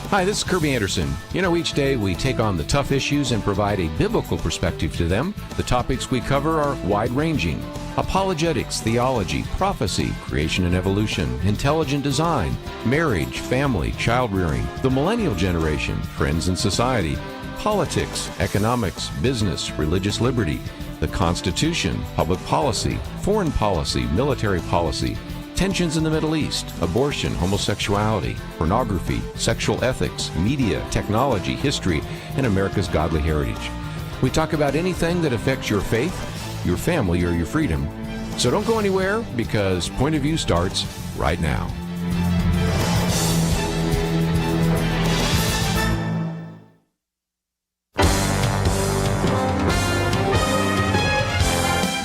Hi, this is Kirby Anderson. You know, each day we take on the tough issues and provide a biblical perspective to them. The topics we cover are wide-ranging: apologetics, theology, prophecy, creation and evolution, intelligent design, marriage, family, child-rearing, the millennial generation, friends and society, politics, economics, business, religious liberty, the Constitution, public policy, foreign policy, military policy, tensions in the Middle East, abortion, homosexuality, pornography, sexual ethics, media, technology, history, and America's godly heritage. We talk about anything that affects your faith, your family, or your freedom. So don't go anywhere, because Point of View starts right now.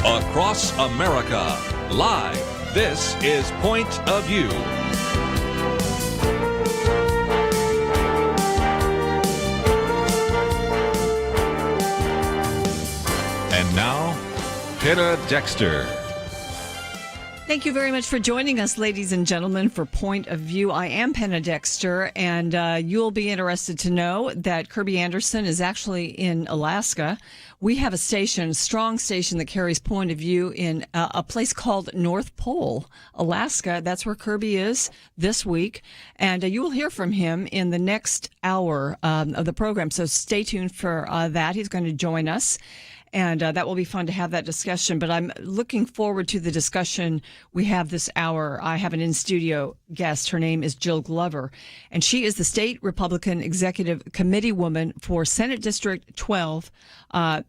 Across America, live. This is Point of View. And now, Penna Dexter. Thank you very much for joining us, ladies and gentlemen, for Point of View. I am Penna Dexter, and you'll be interested to know that Kirby Anderson is actually in Alaska. We have a strong station that carries Point of View in a place called North Pole, Alaska. That's where Kirby is this week, and you will hear from him in the next hour of the program. So stay tuned for that. He's going to join us. And that will be fun to have that discussion. But I'm looking forward to the discussion we have this hour. I have an in-studio guest. Her name is Jill Glover, and she is the State Republican Executive Committee woman for Senate District 12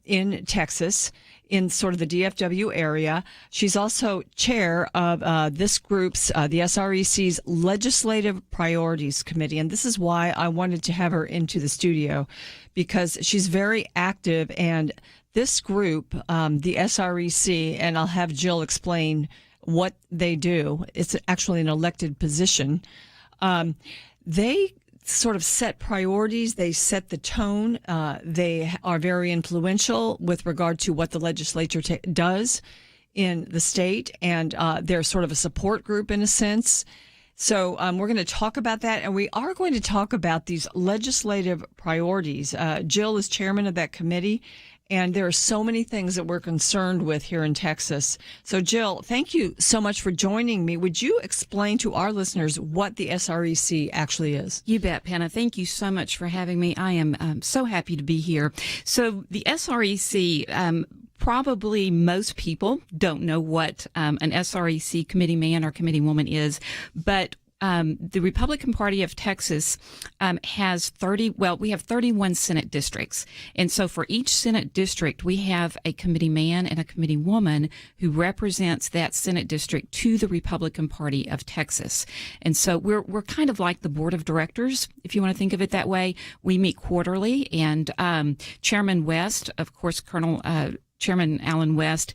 in Texas, in sort of the DFW area. She's also chair of this group's, the SREC's Legislative Priorities Committee. And this is why I wanted to have her into the studio, because she's very active. And this group, the SREC, and I'll have Jill explain what they do. It's actually an elected position. They sort of set priorities. They set the tone. They are very influential with regard to what the legislature does in the state, and they're sort of a support group in a sense. So we're going to talk about that, and we are going to talk about these legislative priorities. Jill is chairman of that committee, and there are so many things that we're concerned with here in Texas. So, Jill, thank you so much for joining me. Would you explain to our listeners what the SREC actually is? You bet, Penna. Thank you so much for having me. I am so happy to be here. So the SREC, probably most people don't know what an SREC committee man or committee woman is, but the Republican Party of Texas has we have 31 Senate districts. And so for each Senate district, we have a committee man and a committee woman who represents that Senate district to the Republican Party of Texas. And so we're kind of like the board of directors, if you want to think of it that way. We meet quarterly, and Chairman West, of course, Chairman Allen West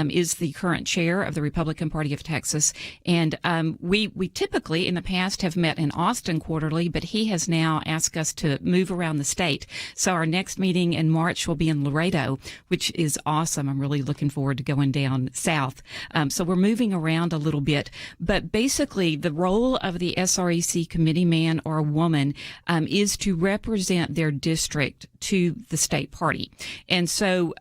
is the current chair of the Republican Party of Texas. And we typically in the past have met in Austin quarterly, but he has now asked us to move around the state. So our next meeting in March will be in Laredo, which is awesome. I'm really looking forward to going down south. So we're moving around a little bit. But basically, the role of the SREC committee man or woman is to represent their district to the state party. And so,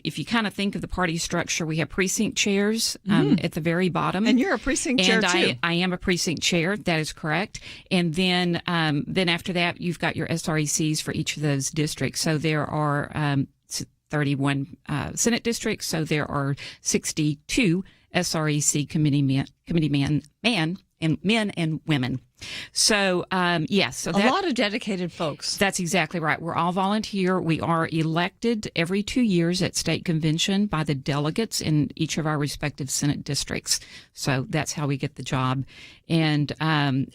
if you kind of think of the party structure, we have precinct chairs at the very bottom. And you're a precinct chair, too. I am a precinct chair. That is correct. And then after that, you've got your SRECs for each of those districts. So there are 31 Senate districts. So there are 62 SREC committee man and men and women. So, yes. So a lot of dedicated folks. That's exactly right. We're all volunteer. We are elected every 2 years at state convention by the delegates in each of our respective Senate districts. So that's how we get the job. And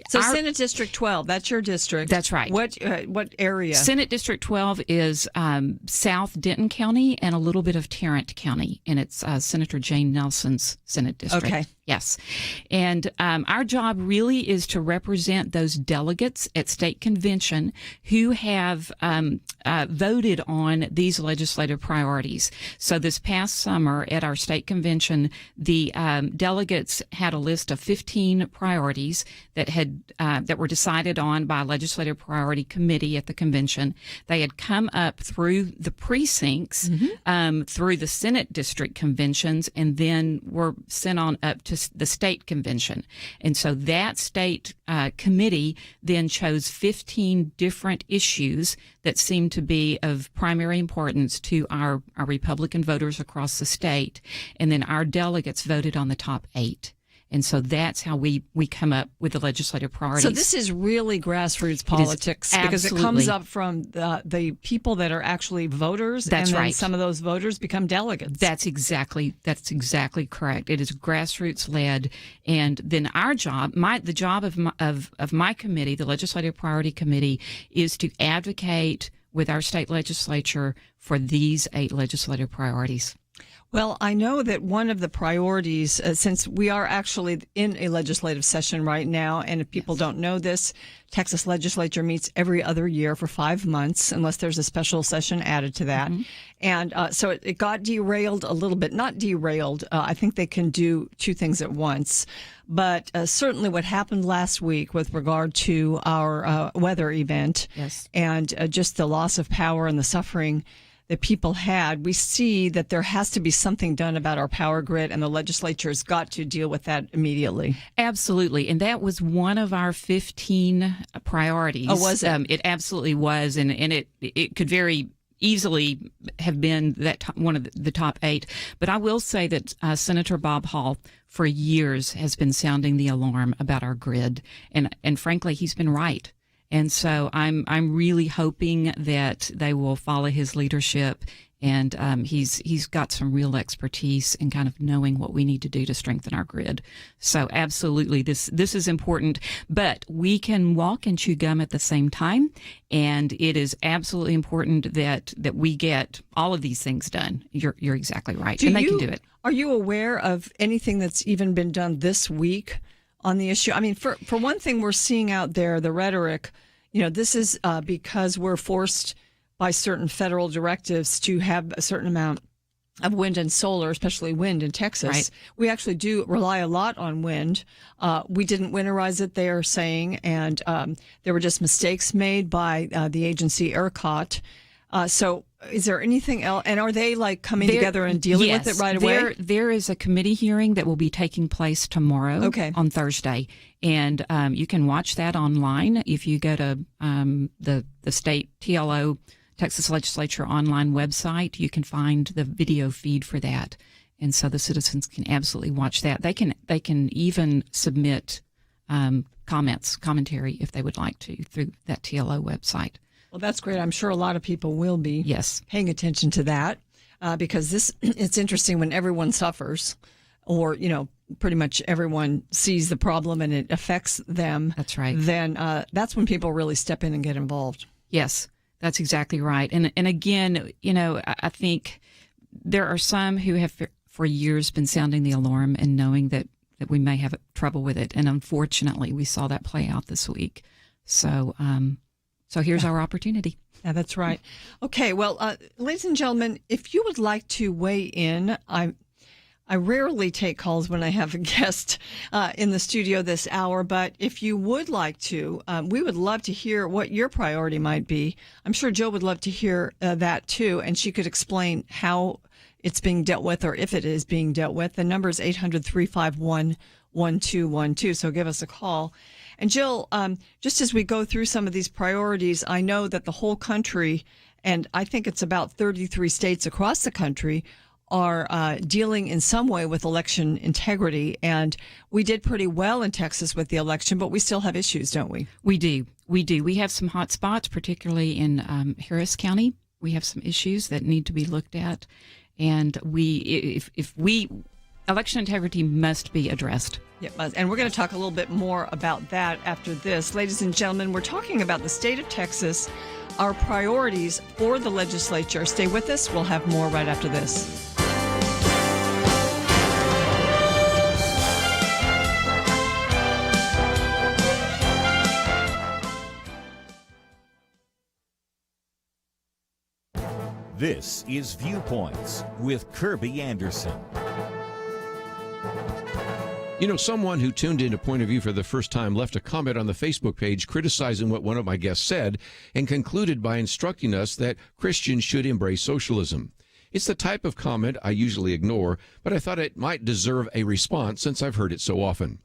Senate District 12, that's your district. That's right. What area? Senate District 12 is South Denton County and a little bit of Tarrant County, and it's Senator Jane Nelson's Senate district. Okay. Yes. And our job really is to represent represent those delegates at state convention who have voted on these legislative priorities. So this past summer at our state convention, the delegates had a list of 15 priorities that were decided on by a legislative priority committee at the convention. They had come up through the precincts, through the Senate district conventions, and then were sent on up to the state convention. And so that state committee then chose 15 different issues that seemed to be of primary importance to our Republican voters across the state. And then our delegates voted on the top 8. And so that's how we come up with the legislative priorities. So this is really grassroots politics because it comes up from the people that are actually voters. That's and then right. Some of those voters become delegates. That's exactly correct. It is grassroots led, and then our job, the job of my committee, the Legislative Priority Committee, is to advocate with our state legislature for these 8 legislative priorities. Well, I know that one of the priorities, since we are actually in a legislative session right now, and if people don't know this, Texas legislature meets every other year for 5 months, unless there's a special session added to that. And so it got derailed a little bit. Not derailed. I think they can do 2 things at once. But certainly what happened last week with regard to our weather event and just the loss of power and the suffering that people had, we see that there has to be something done about our power grid, and the legislature has got to deal with that immediately. Absolutely. And that was one of our 15 priorities. Oh, was it? It absolutely was. And it could very easily have been one of the top 8. But I will say that Senator Bob Hall for years has been sounding the alarm about our grid. And frankly, he's been right. And so I'm really hoping that they will follow his leadership, and he's got some real expertise in kind of knowing what we need to do to strengthen our grid. So absolutely, this is important, but we can walk and chew gum at the same time, and it is absolutely important that we get all of these things done. You're exactly right, and they can do it. Are you aware of anything that's even been done this week on the issue? I mean, for one thing, we're seeing out there the rhetoric, this is because we're forced by certain federal directives to have a certain amount of wind and solar, especially wind in Texas. Right. We actually do rely a lot on wind. We didn't winterize it, they are saying, and there were just mistakes made by the agency ERCOT. So is there anything else? And are they coming together and dealing with it right away? There is a committee hearing that will be taking place tomorrow on Thursday. And you can watch that online. If you go to the state TLO, Texas Legislature online website, you can find the video feed for that. And so the citizens can absolutely watch that. They can even submit commentary if they would like to through that TLO website. Well, that's great. I'm sure a lot of people will be paying attention to that because it's interesting when everyone suffers or, pretty much everyone sees the problem and it affects them. That's right. Then that's when people really step in and get involved. Yes, that's exactly right. And again, I think there are some who have for years been sounding the alarm and knowing that we may have trouble with it. And unfortunately, we saw that play out this week. So here's our opportunity. Yeah, that's right. Okay, well, ladies and gentlemen, if you would like to weigh in, I rarely take calls when I have a guest in the studio this hour, but if you would like to, we would love to hear what your priority might be. I'm sure Jill would love to hear that too, and she could explain how it's being dealt with or if it is being dealt with. The number is 800-351-1212, so give us a call. And Jill, just as we go through some of these priorities, I know that the whole country, and I think it's about 33 states across the country, are dealing in some way with election integrity. And we did pretty well in Texas with the election, but we still have issues, don't we? We do. We have some hot spots, particularly in Harris County. We have some issues that need to be looked at. And election integrity must be addressed. Yeah, and we're going to talk a little bit more about that after this. Ladies and gentlemen, we're talking about the state of Texas, our priorities for the legislature. Stay with us. We'll have more right after this. This is Viewpoints with Kirby Anderson. You know, someone who tuned into Point of View for the first time left a comment on the Facebook page criticizing what one of my guests said and concluded by instructing us that Christians should embrace socialism. It's the type of comment I usually ignore, but I thought it might deserve a response since I've heard it so often.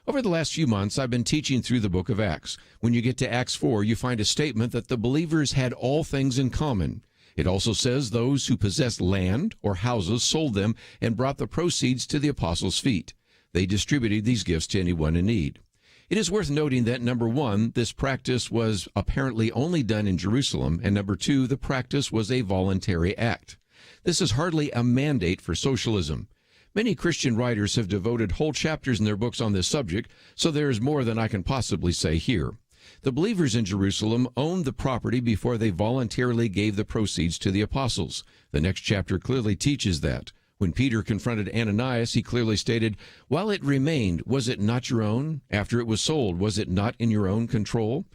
Over the last few months, I've been teaching through the book of Acts. When you get to Acts 4, you find a statement that the believers had all things in common. It also says those who possessed land or houses sold them and brought the proceeds to the apostles' feet. They distributed these gifts to anyone in need. It is worth noting that, number one, this practice was apparently only done in Jerusalem, and number two, the practice was a voluntary act. This is hardly a mandate for socialism. Many Christian writers have devoted whole chapters in their books on this subject, so there is more than I can possibly say here. The believers in Jerusalem owned the property before they voluntarily gave the proceeds to the apostles. The next chapter clearly teaches that. When Peter confronted Ananias, he clearly stated, "While it remained, was it not your own? After it was sold, was it not in your own control?"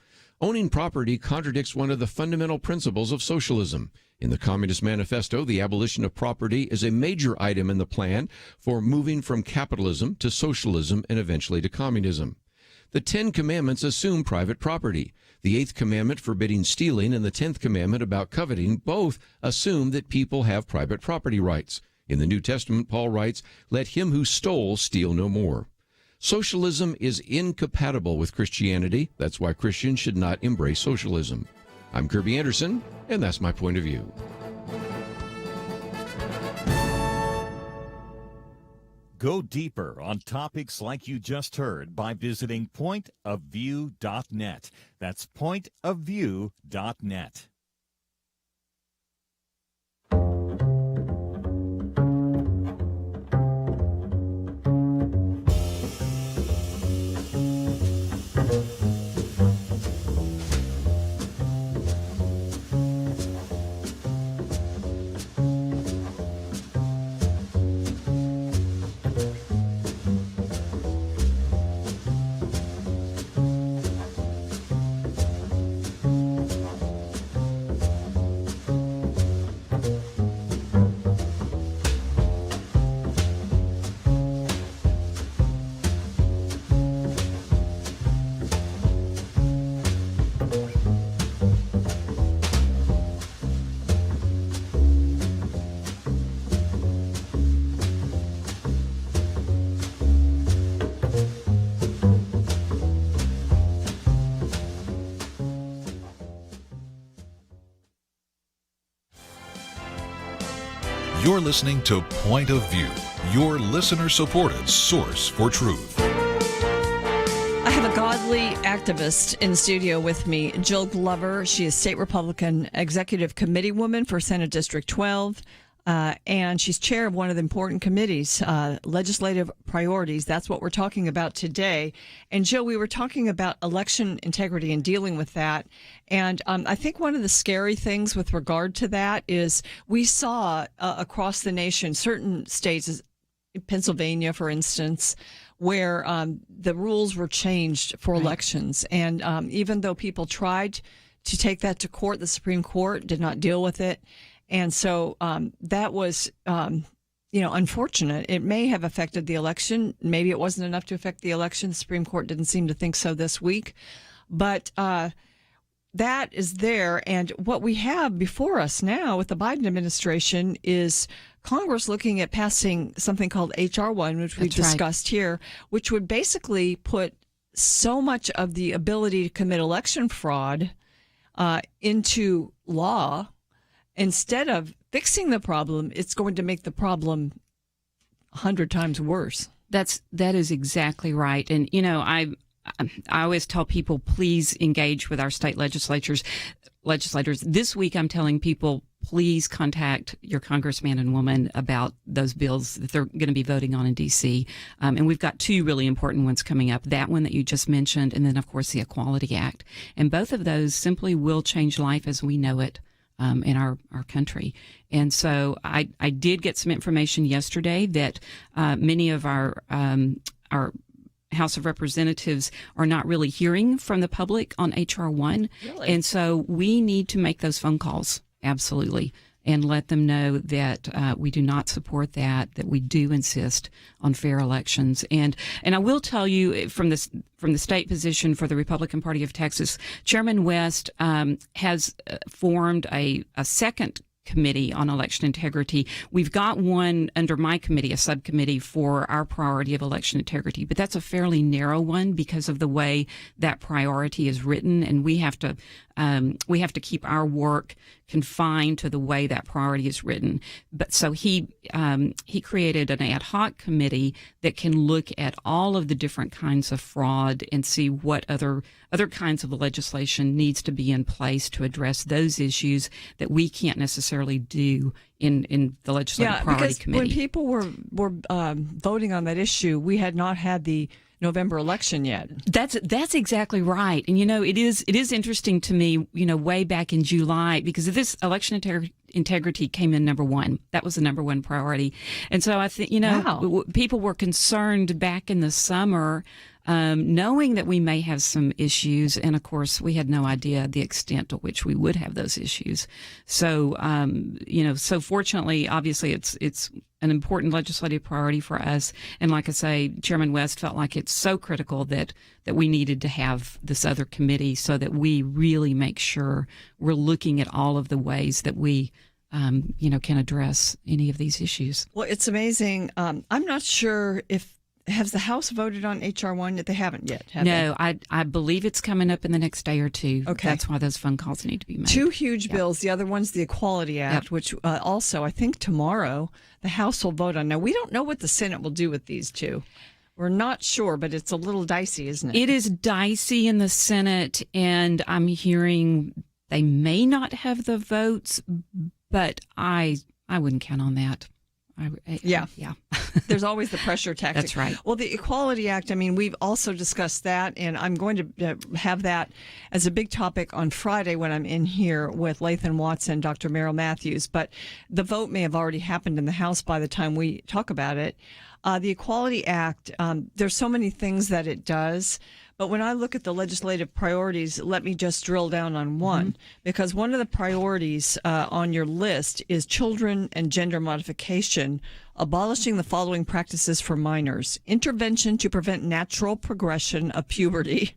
Owning property contradicts one of the fundamental principles of socialism. In the Communist Manifesto, the abolition of property is a major item in the plan for moving from capitalism to socialism and eventually to communism. The 10 Commandments assume private property. The 8th commandment forbidding stealing and the 10th commandment about coveting both assume that people have private property rights. In the New Testament, Paul writes, "Let him who stole steal no more." Socialism is incompatible with Christianity. That's why Christians should not embrace socialism. I'm Kirby Anderson, and that's my point of view. Go deeper on topics like you just heard by visiting pointofview.net. That's pointofview.net. You're listening to Point of View, your listener-supported source for truth. I have a godly activist in studio with me, Jill Glover. She is state Republican executive committee woman for Senate District 12, and she's chair of one of the important committees, legislative priorities. That's what we're talking about today. And Jill, we were talking about election integrity and dealing with that. And I think one of the scary things with regard to that is we saw across the nation, certain states, Pennsylvania, for instance, where the rules were changed for elections. And even though people tried to take that to court, the Supreme Court did not deal with it. And so that was, unfortunate. It may have affected the election. Maybe it wasn't enough to affect the election. The Supreme Court didn't seem to think so this week. But that is there. And what we have before us now with the Biden administration is Congress looking at passing something called H.R. 1, which we discussed here, which would basically put so much of the ability to commit election fraud into law. Instead of fixing the problem, it's going to make the problem 100 times worse. That is exactly right. And, I always tell people, please engage with our state legislators. This week, I'm telling people, please contact your congressman and woman about those bills that they're going to be voting on in D.C. And we've got two really important ones coming up, that one that you just mentioned, and then, of course, the Equality Act. And both of those simply will change life as we know it in our country. And so I did get some information yesterday that many of our House of Representatives are not really hearing from the public on H.R. 1. Really? And so we need to make those phone calls. Absolutely. and let them know that we do not support that we do insist on fair elections. And I will tell you from the state position for the Republican Party of Texas, Chairman West has formed a second committee on election integrity. We've got one under my committee, a subcommittee for our priority of election integrity, but that's a fairly narrow one because of the way that priority is written, and we have to keep our work confined to the way that priority is written. But so he created an ad hoc committee that can look at all of the different kinds of fraud and see what other kinds of legislation needs to be in place to address those issues that we can't necessarily do in the legislative priority committee. When people were voting on that issue, we had not had the November election yet. That's exactly right. And it is interesting to me, way back in July, because this election integrity came in number one. That was the number one priority. And so I think, Wow. people were concerned back in the summer, knowing that we may have some issues. And of course, we had no idea the extent to which we would have those issues. So, so fortunately, obviously it's an important legislative priority for us. And like I say, Chairman West felt like it's so critical that we needed to have this other committee so that we really make sure we're looking at all of the ways that we can address any of these issues. Well, it's amazing. I'm not sure has the House voted on H.R. 1 yet? They haven't yet, have No, I believe it's coming up in the next day or two. Okay. That's why those phone calls need to be made. Two huge bills. The other one's the Equality Act, which also I think tomorrow the House will vote on. Now, we don't know what the Senate will do with these two. We're not sure, but it's a little dicey, isn't it? It is dicey in the Senate, and I'm hearing they may not have the votes, but I wouldn't count on that. Yeah. Yeah. There's always the pressure tactic. That's right. Well, the Equality Act, we've also discussed that, and I'm going to have that as a big topic on Friday when I'm in here with Lathan Watson, Dr. Merrill Matthews. But the vote may have already happened in the House by the time we talk about it. The Equality Act, there's so many things that it does. But when I look at the legislative priorities, let me just drill down on one, because one of the priorities on your list is children and gender modification, abolishing the following practices for minors: intervention to prevent natural progression of puberty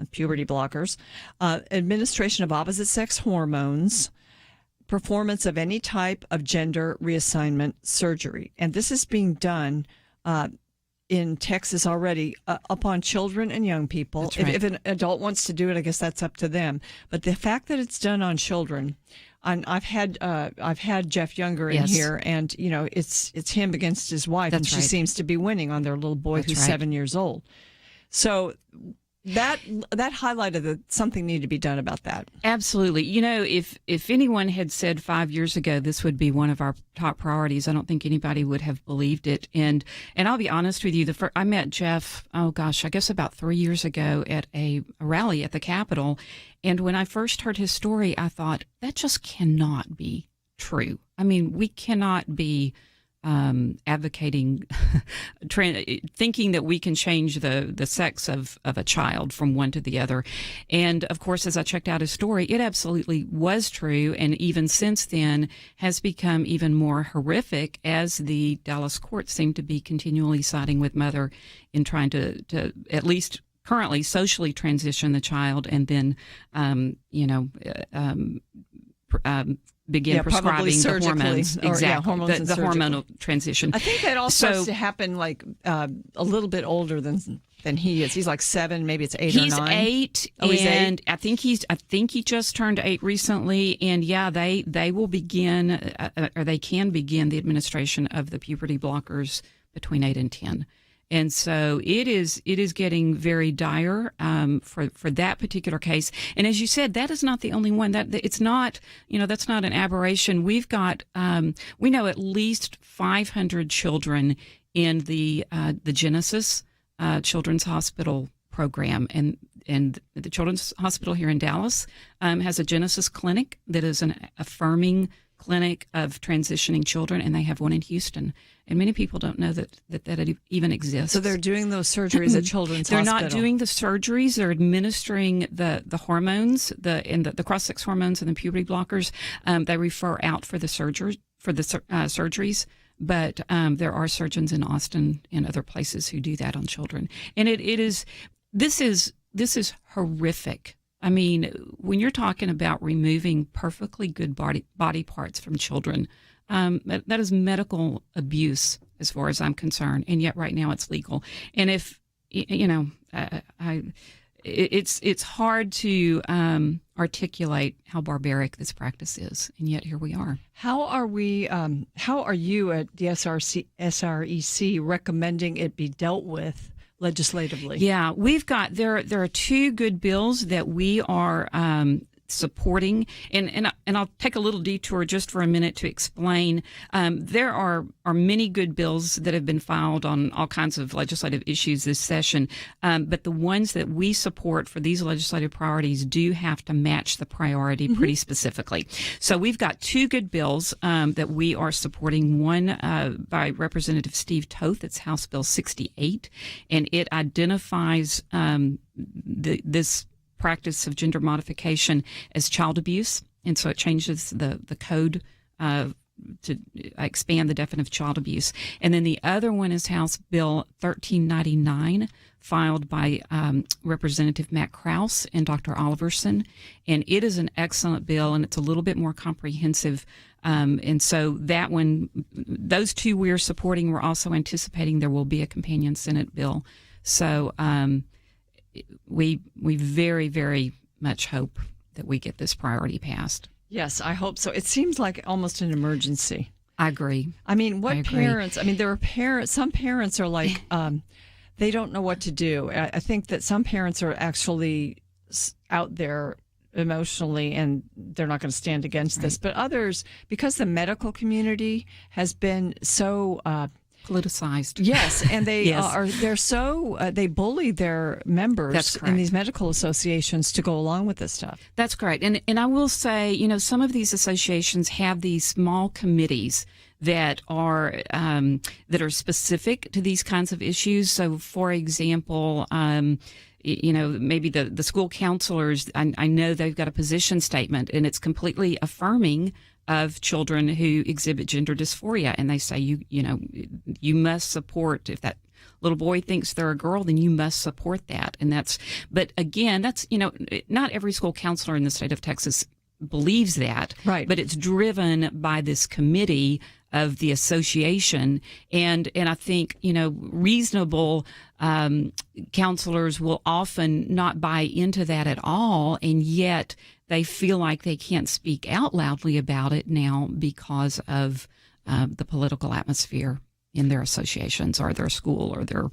blockers, administration of opposite sex hormones, performance of any type of gender reassignment surgery. And this is being done in Texas already upon children and young people. That's right. If an adult wants to do it, I guess that's up to them. But the fact that it's done on children, and I've had Jeff Younger in here, and it's him against his wife, That's and she right. seems to be winning on their little boy That's who's right. 7 years old. So that highlighted that something needed to be done about that. Absolutely. If anyone had said 5 years ago this would be one of our top priorities, I don't think anybody would have believed it. And I'll be honest with you, I met Jeff, I guess about 3 years ago at a rally at the Capitol. And when I first heard his story, I thought, that just cannot be true. We cannot be advocating, thinking that we can change the sex of a child from one to the other. And of course, as I checked out his story, it absolutely was true. And even since then has become even more horrific as the Dallas courts seem to be continually siding with mother in trying to at least currently socially transition the child and then, begin prescribing the hormones. Exactly. Hormones the hormonal transition. I think that all starts to happen like a little bit older than he is. He's like 7, maybe it's 8 or 9. He's 8, and I think he just turned 8 recently. And yeah, they will begin, or they can begin the administration of the puberty blockers between 8 and 10. And so it is getting very dire for that particular case. And as you said, that is not the only one. It's not, that's not an aberration. We've got we know at least 500 children in the Genesis Children's Hospital program, and and the Children's Hospital here in Dallas has a Genesis clinic that is an affirming clinic of transitioning children, and they have one in Houston. And many people don't know that even exists. So they're doing those surgeries at Children's They're Hospital. not doing the surgeries. They're administering the hormones, the cross-sex hormones and the puberty blockers. They refer out for the surgeries. But there are surgeons in Austin and other places who do that on children. And this is horrific. I mean, when you're talking about removing perfectly good body parts from children, that is medical abuse as far as I'm concerned. And yet right now it's legal. And if, it's hard to articulate how barbaric this practice is. And yet here we are. How are you at the SREC recommending it be dealt with legislatively? Yeah, there are two good bills that we are supporting, and I'll take a little detour just for a minute to explain. There are many good bills that have been filed on all kinds of legislative issues this session, but the ones that we support for these legislative priorities do have to match the priority pretty specifically. So we've got two good bills that we are supporting. One by Representative Steve Toth. It's House Bill 68, and it identifies this practice of gender modification as child abuse, and so it changes the code to expand the definition of child abuse. And then the other one is House Bill 1399, filed by Representative Matt Krause and Dr. Oliverson, and it is an excellent bill, and it's a little bit more comprehensive. And so that one, those two we're supporting. We're also anticipating there will be a companion Senate bill. So we very, very much hope that we get this priority passed. Yes, I hope so. It seems like almost an emergency. I agree. I mean, parents? I mean, there are parents. Some parents are like, they don't know what to do. I think that some parents are actually out there emotionally, and they're not going to stand against this. But others, because the medical community has been so politicized. Yes, and they they bully their members in these medical associations to go along with this stuff. That's correct. And I will say, some of these associations have these small committees that are specific to these kinds of issues. So, for example, maybe the school counselors, I know they've got a position statement, and it's completely affirming of children who exhibit gender dysphoria, and they say you must support, if that little boy thinks they're a girl, then you must support that. And but again, that's not every school counselor in the state of Texas believes that, right? But it's driven by this committee of the association, and I think reasonable counselors will often not buy into that at all, and yet they feel like they can't speak out loudly about it now because of the political atmosphere in their associations or their school or their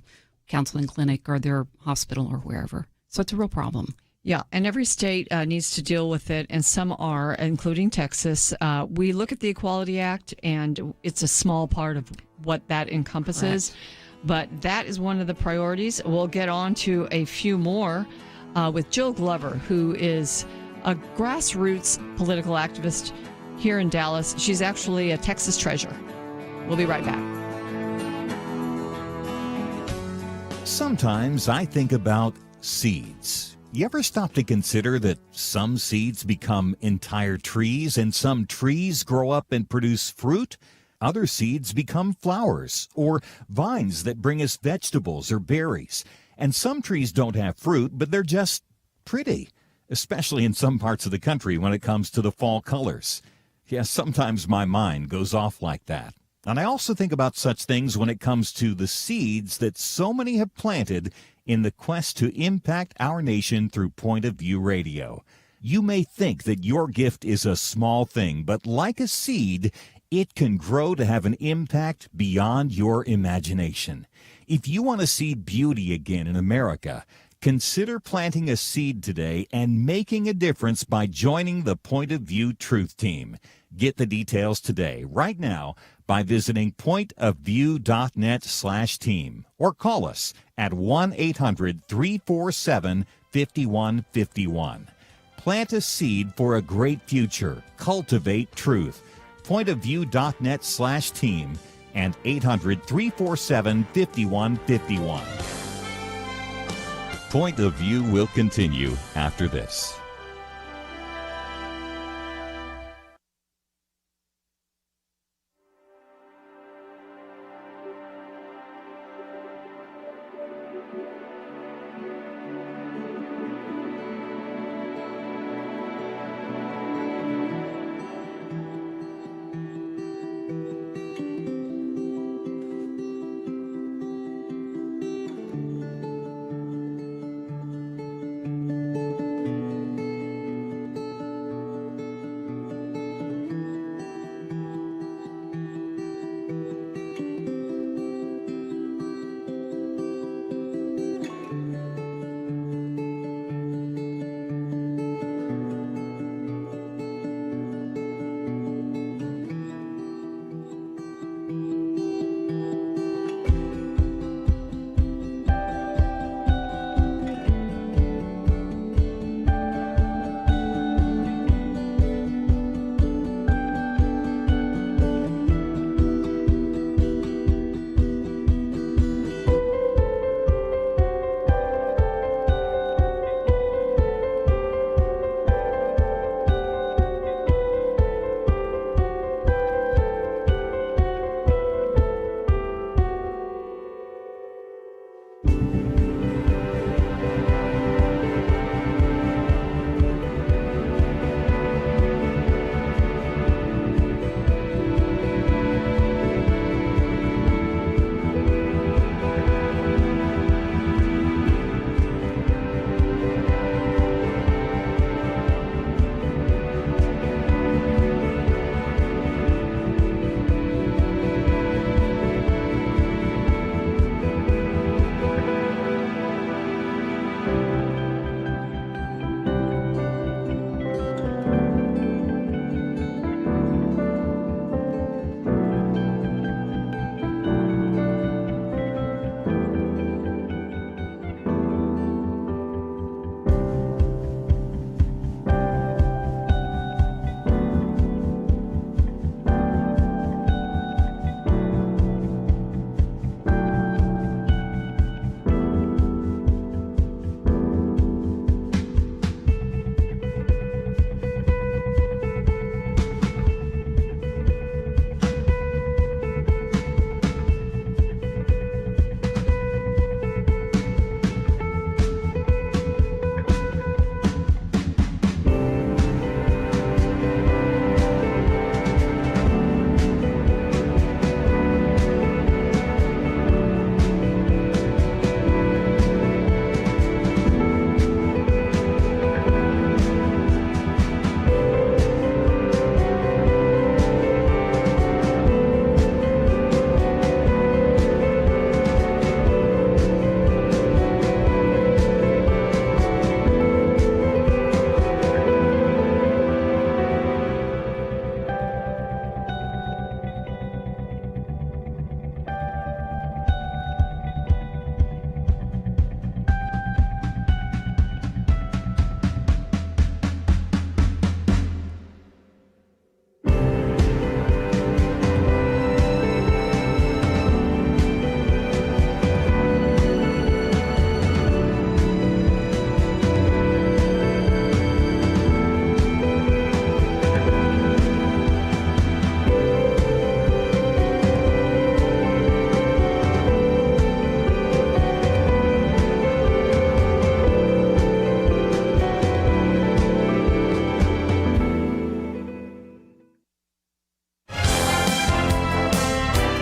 counseling clinic or their hospital or wherever. So it's a real problem. Yeah, and every state needs to deal with it, and some are, including Texas. We look at the Equality Act, and it's a small part of what that encompasses, Correct. But that is one of the priorities. We'll get on to a few more with Jill Glover, who is a grassroots political activist here in Dallas. She's actually a Texas treasurer. We'll be right back. Sometimes I think about seeds. You ever stop to consider that some seeds become entire trees and some trees grow up and produce fruit? Other seeds become flowers or vines that bring us vegetables or berries. And some trees don't have fruit, but they're just pretty, especially in some parts of the country when it comes to the fall colors. Yes, sometimes my mind goes off like that. And I also think about such things when it comes to the seeds that so many have planted in the quest to impact our nation through Point of View Radio. You may think that your gift is a small thing, but like a seed, it can grow to have an impact beyond your imagination. If you want to see beauty again in America, consider planting a seed today and making a difference by joining the Point of View Truth Team. Get the details today, right now, by visiting pointofview.net/team or call us at 1-800-347 5151. Plant a seed for a great future. Cultivate truth. pointofview.net/team and 800-347-5151. Point of View will continue after this.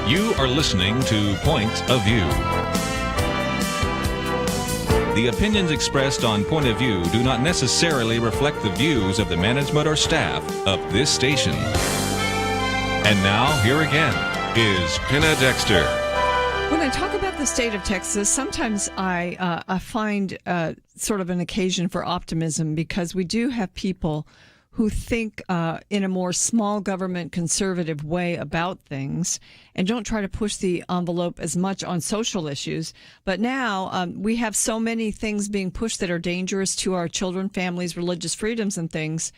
You are listening to Point of View. The opinions expressed on Point of View do not necessarily reflect the views of the management or staff of this station. And now, here again, is Penna Dexter. When I talk about the state of Texas, sometimes I find sort of an occasion for optimism because we do have people who think in a more small government conservative way about things and don't try to push the envelope as much on social issues. But now we have so many things being pushed that are dangerous to our children, families, religious freedoms and things.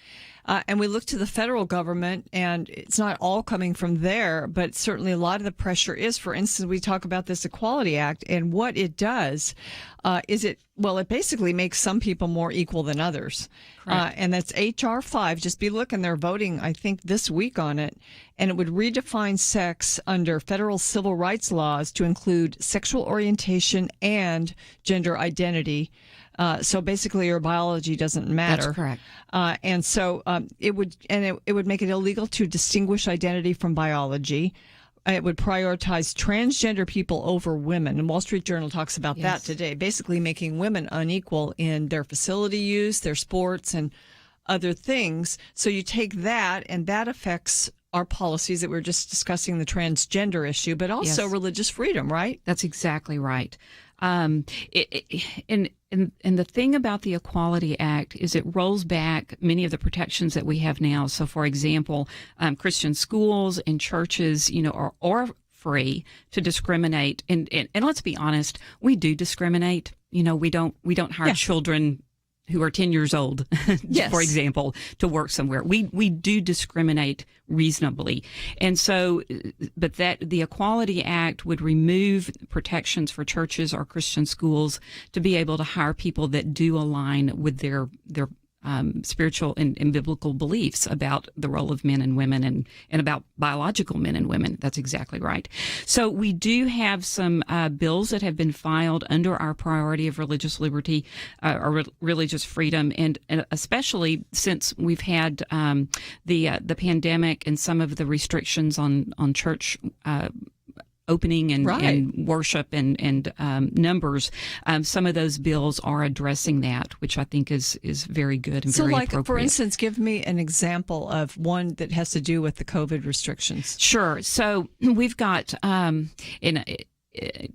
And we look to the federal government, and it's not all coming from there, but certainly a lot of the pressure is. For instance, we talk about this Equality Act, and what it does it basically makes some people more equal than others. And that's H.R. 5. Just be looking. They're voting, I think, this week on it. And it would redefine sex under federal civil rights laws to include sexual orientation and gender identity. So basically, your biology doesn't matter. That's correct. And so it would make it illegal to distinguish identity from biology. It would prioritize transgender people over women. And Wall Street Journal talks about that today, basically making women unequal in their facility use, their sports, and other things. So you take that, and that affects our policies that we were just discussing, the transgender issue, but also religious freedom, right? That's exactly right. And the thing about the Equality Act is it rolls back many of the protections that we have now. So, for example, Christian schools and churches, are free to discriminate. And let's be honest, we do discriminate. We don't hire children who are 10 years old, for example, to work somewhere. We do discriminate reasonably. And so, but the Equality Act would remove protections for churches or Christian schools to be able to hire people that do align with their spiritual and biblical beliefs about the role of men and women and about biological men and women. That's exactly right. So we do have some bills that have been filed under our priority of religious liberty or religious freedom, and especially since we've had the pandemic and some of the restrictions on church opening and worship and numbers. Some of those bills are addressing that, which I think is very good and very appropriate. For instance, give me an example of one that has to do with the COVID restrictions. Sure. So we've got,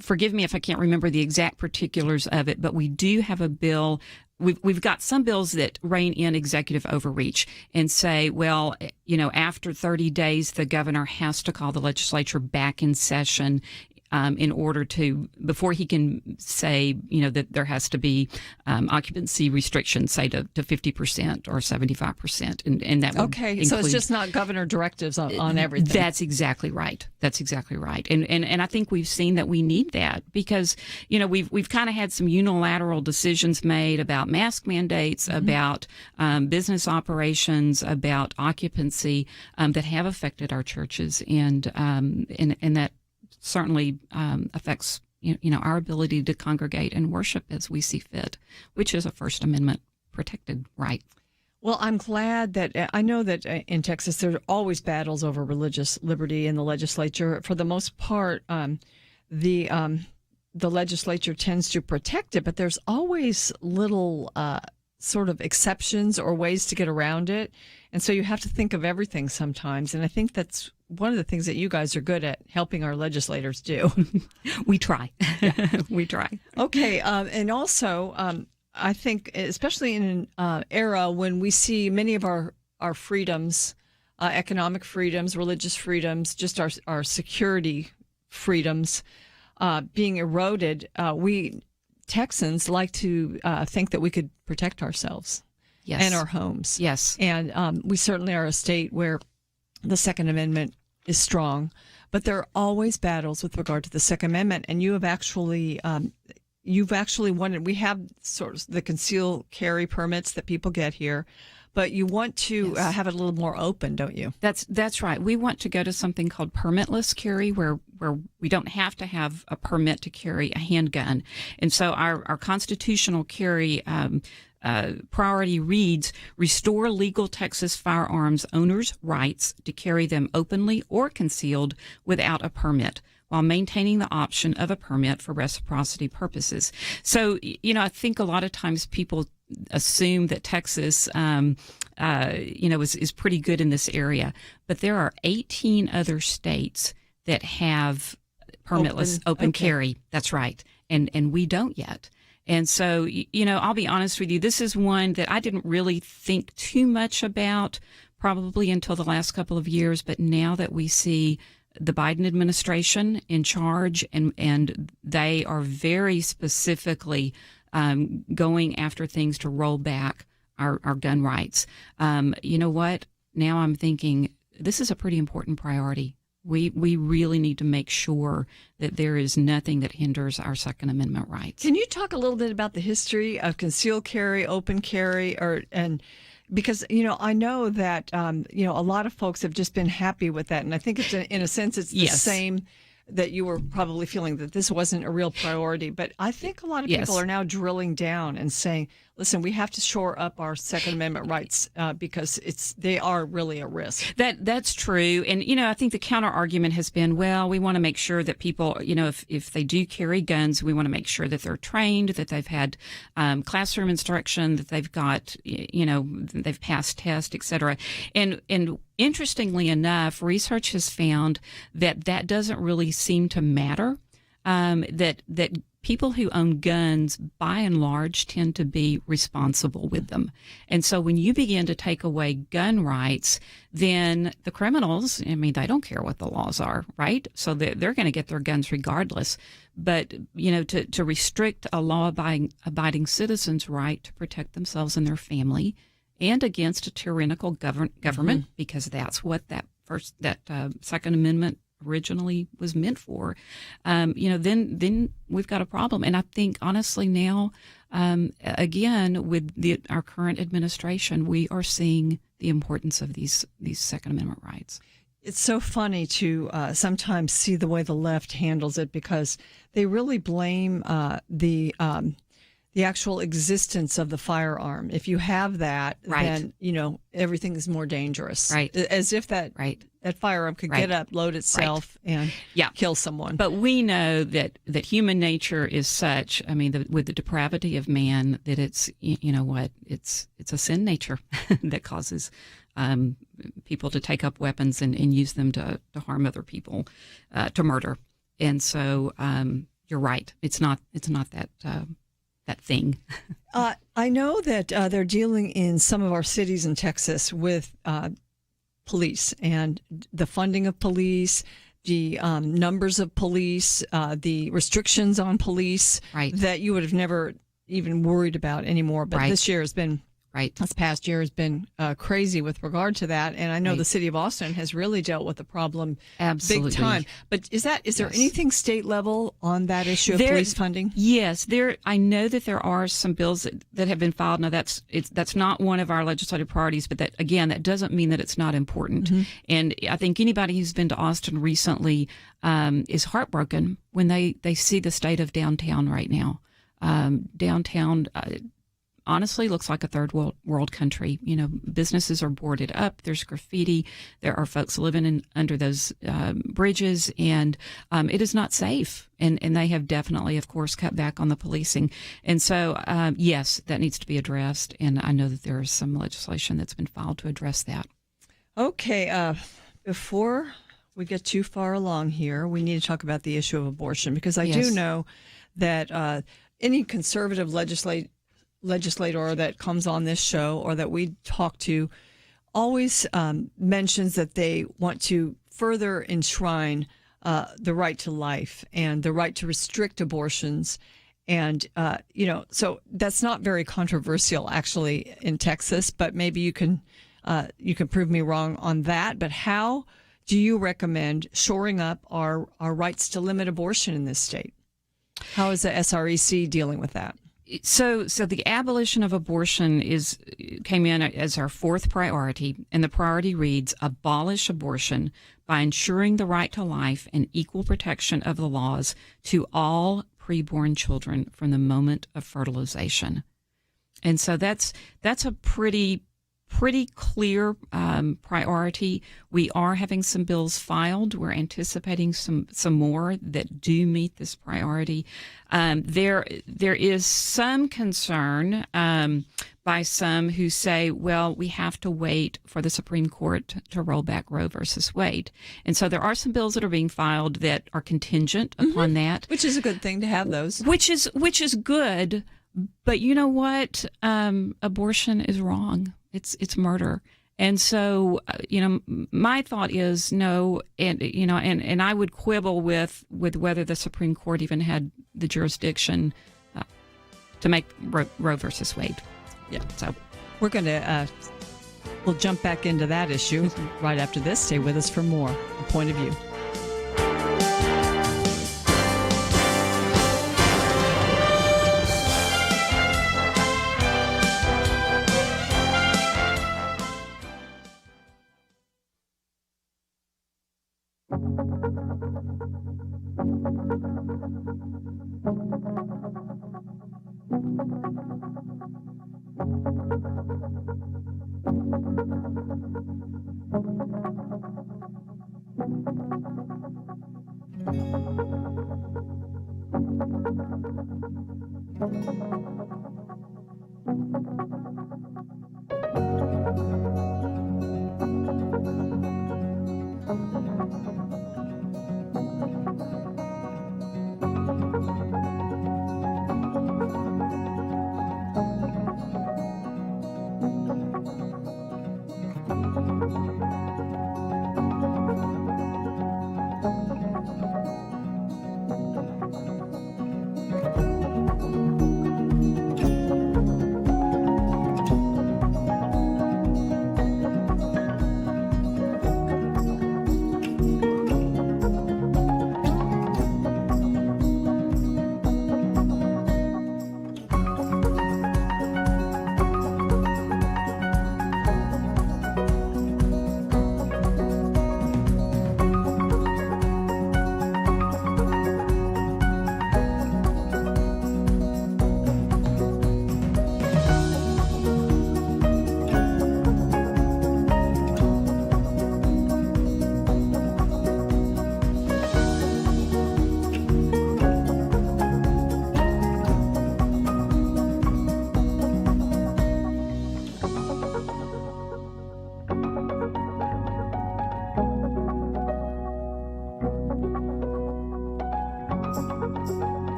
forgive me if I can't remember the exact particulars of it, but we do have a bill. We've got some bills that rein in executive overreach and say, well, after 30 days, the governor has to call the legislature back in session in order to, before he can say, that there has to be occupancy restrictions, say to 50% or 75%. And that would include, so it's just not governor directives on everything. That's exactly right. That's exactly right. And I think we've seen that we need that because, we've kind of had some unilateral decisions made about mask mandates, about business operations, about occupancy that have affected our churches and that certainly affects our ability to congregate and worship as we see fit, which is a First Amendment protected right. Well, I'm glad that I know that in Texas there are always battles over religious liberty in the legislature. For the most part, the legislature tends to protect it, but there's always little sort of exceptions or ways to get around it. And so you have to think of everything sometimes. And I think that's one of the things that you guys are good at helping our legislators do. We try. We try. Okay. And also, I think, especially in an era when we see many of our freedoms, economic freedoms, religious freedoms, just our security freedoms being eroded, we Texans like to think that we could protect ourselves and our homes. Yes. And we certainly are a state where the Second Amendment is strong, but there are always battles with regard to the Second Amendment. And you've actually wanted, we have sort of the concealed carry permits that people get here, but you want to have it a little more open, don't you? That's right. We want to go to something called permitless carry, where we don't have to have a permit to carry a handgun. And so our constitutional carry priority reads, restore legal Texas firearms owners' rights to carry them openly or concealed without a permit, while maintaining the option of a permit for reciprocity purposes. So, I think a lot of times people assume that Texas, is pretty good in this area, but there are 18 other states that have permitless open carry. That's right. And we don't yet. And so, I'll be honest with you, this is one that I didn't really think too much about probably until the last couple of years. But now that we see the Biden administration in charge and they are very specifically going after things to roll back our gun rights, you know what? Now I'm thinking this is a pretty important priority. We really need to make sure that there is nothing that hinders our Second Amendment rights. Can you talk a little bit about the history of concealed carry, open carry, because I know that a lot of folks have just been happy with that, and I think it's in a sense it's the same that you were probably feeling that this wasn't a real priority. But I think a lot of people are now drilling down and saying, listen, we have to shore up our Second Amendment rights because they are really a risk. That's true. And, I think the counter argument has been, well, we want to make sure that people, if they do carry guns, we want to make sure that they're trained, that they've had classroom instruction, that they've got, they've passed tests, et cetera. And interestingly enough, research has found that doesn't really seem to matter, that people who own guns, by and large, tend to be responsible with them. And so when you begin to take away gun rights, then the criminals, they don't care what the laws are, right? So they're going to get their guns regardless. But, to restrict a law-abiding citizen's right to protect themselves and their family and against a tyrannical government, because that's what that Second Amendment originally was meant for, then we've got a problem. And I think honestly now, again, with our current administration, we are seeing the importance of these Second Amendment rights. It's so funny to sometimes see the way the left handles it, because they really blame the actual existence of the firearm. If you have that, then everything is more dangerous. Right. As if that firearm could get up, load itself, and kill someone. But we know that human nature is such, with the depravity of man, that it's, it's a sin nature that causes people to take up weapons and use them to harm other people, to murder. And so you're right. It's not that thing. I know that they're dealing in some of our cities in Texas with police and the funding of police, the numbers of police, the restrictions on police that you would have never even worried about anymore. But this year has been this past year has been crazy with regard to that. And I know the city of Austin has really dealt with the problem big time. But is there anything state level on that issue of police funding? Yes, I know that there are some bills that have been filed. Now that's not one of our legislative priorities, but that doesn't mean that it's not important. Mm-hmm. And I think anybody who's been to Austin recently is heartbroken when they see the state of downtown right now. Downtown honestly looks like a third world country. Businesses are boarded up. There's graffiti. There are folks living under those bridges, and it is not safe. And they have definitely, of course, cut back on the policing. And so, yes, that needs to be addressed. And I know that there is some legislation that's been filed to address that. Okay. Before we get too far along here, we need to talk about the issue of abortion, because I do know that any conservative legislator that comes on this show or that we talk to always mentions that they want to further enshrine the right to life and the right to restrict abortions. And, so that's not very controversial actually in Texas, but maybe you can prove me wrong on that. But how do you recommend shoring up our rights to limit abortion in this state? How is the SREC dealing with that? So the abolition of abortion came in as our fourth priority, and the priority reads: abolish abortion by ensuring the right to life and equal protection of the laws to all preborn children from the moment of fertilization. And so that's a pretty clear priority. We are having some bills filed. We're anticipating some more that do meet this priority. There is some concern by some who say, well, we have to wait for the Supreme Court to roll back Roe versus Wade. And so there are some bills that are being filed that are contingent upon that. Which is a good thing to have those. Which is good, but you know what? Abortion is wrong. It's murder. And so, my thought is no, and I would quibble with whether the Supreme Court even had the jurisdiction to make Roe versus Wade. Yeah. So we're going to, we'll jump back into that issue right after this. Stay with us for more Point of View.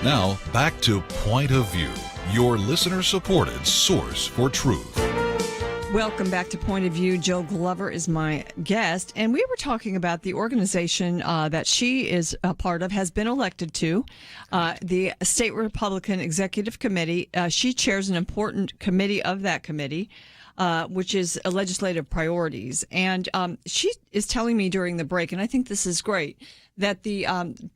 Now, back to Point of View, your listener-supported source for truth. Welcome back to Point of View. Jill Glover is my guest, and we were talking about the organization that she is a part of, has been elected to, the State Republican Executive Committee. She chairs an important committee of that committee, which is legislative priorities. And she is telling me during the break, and I think this is great, that the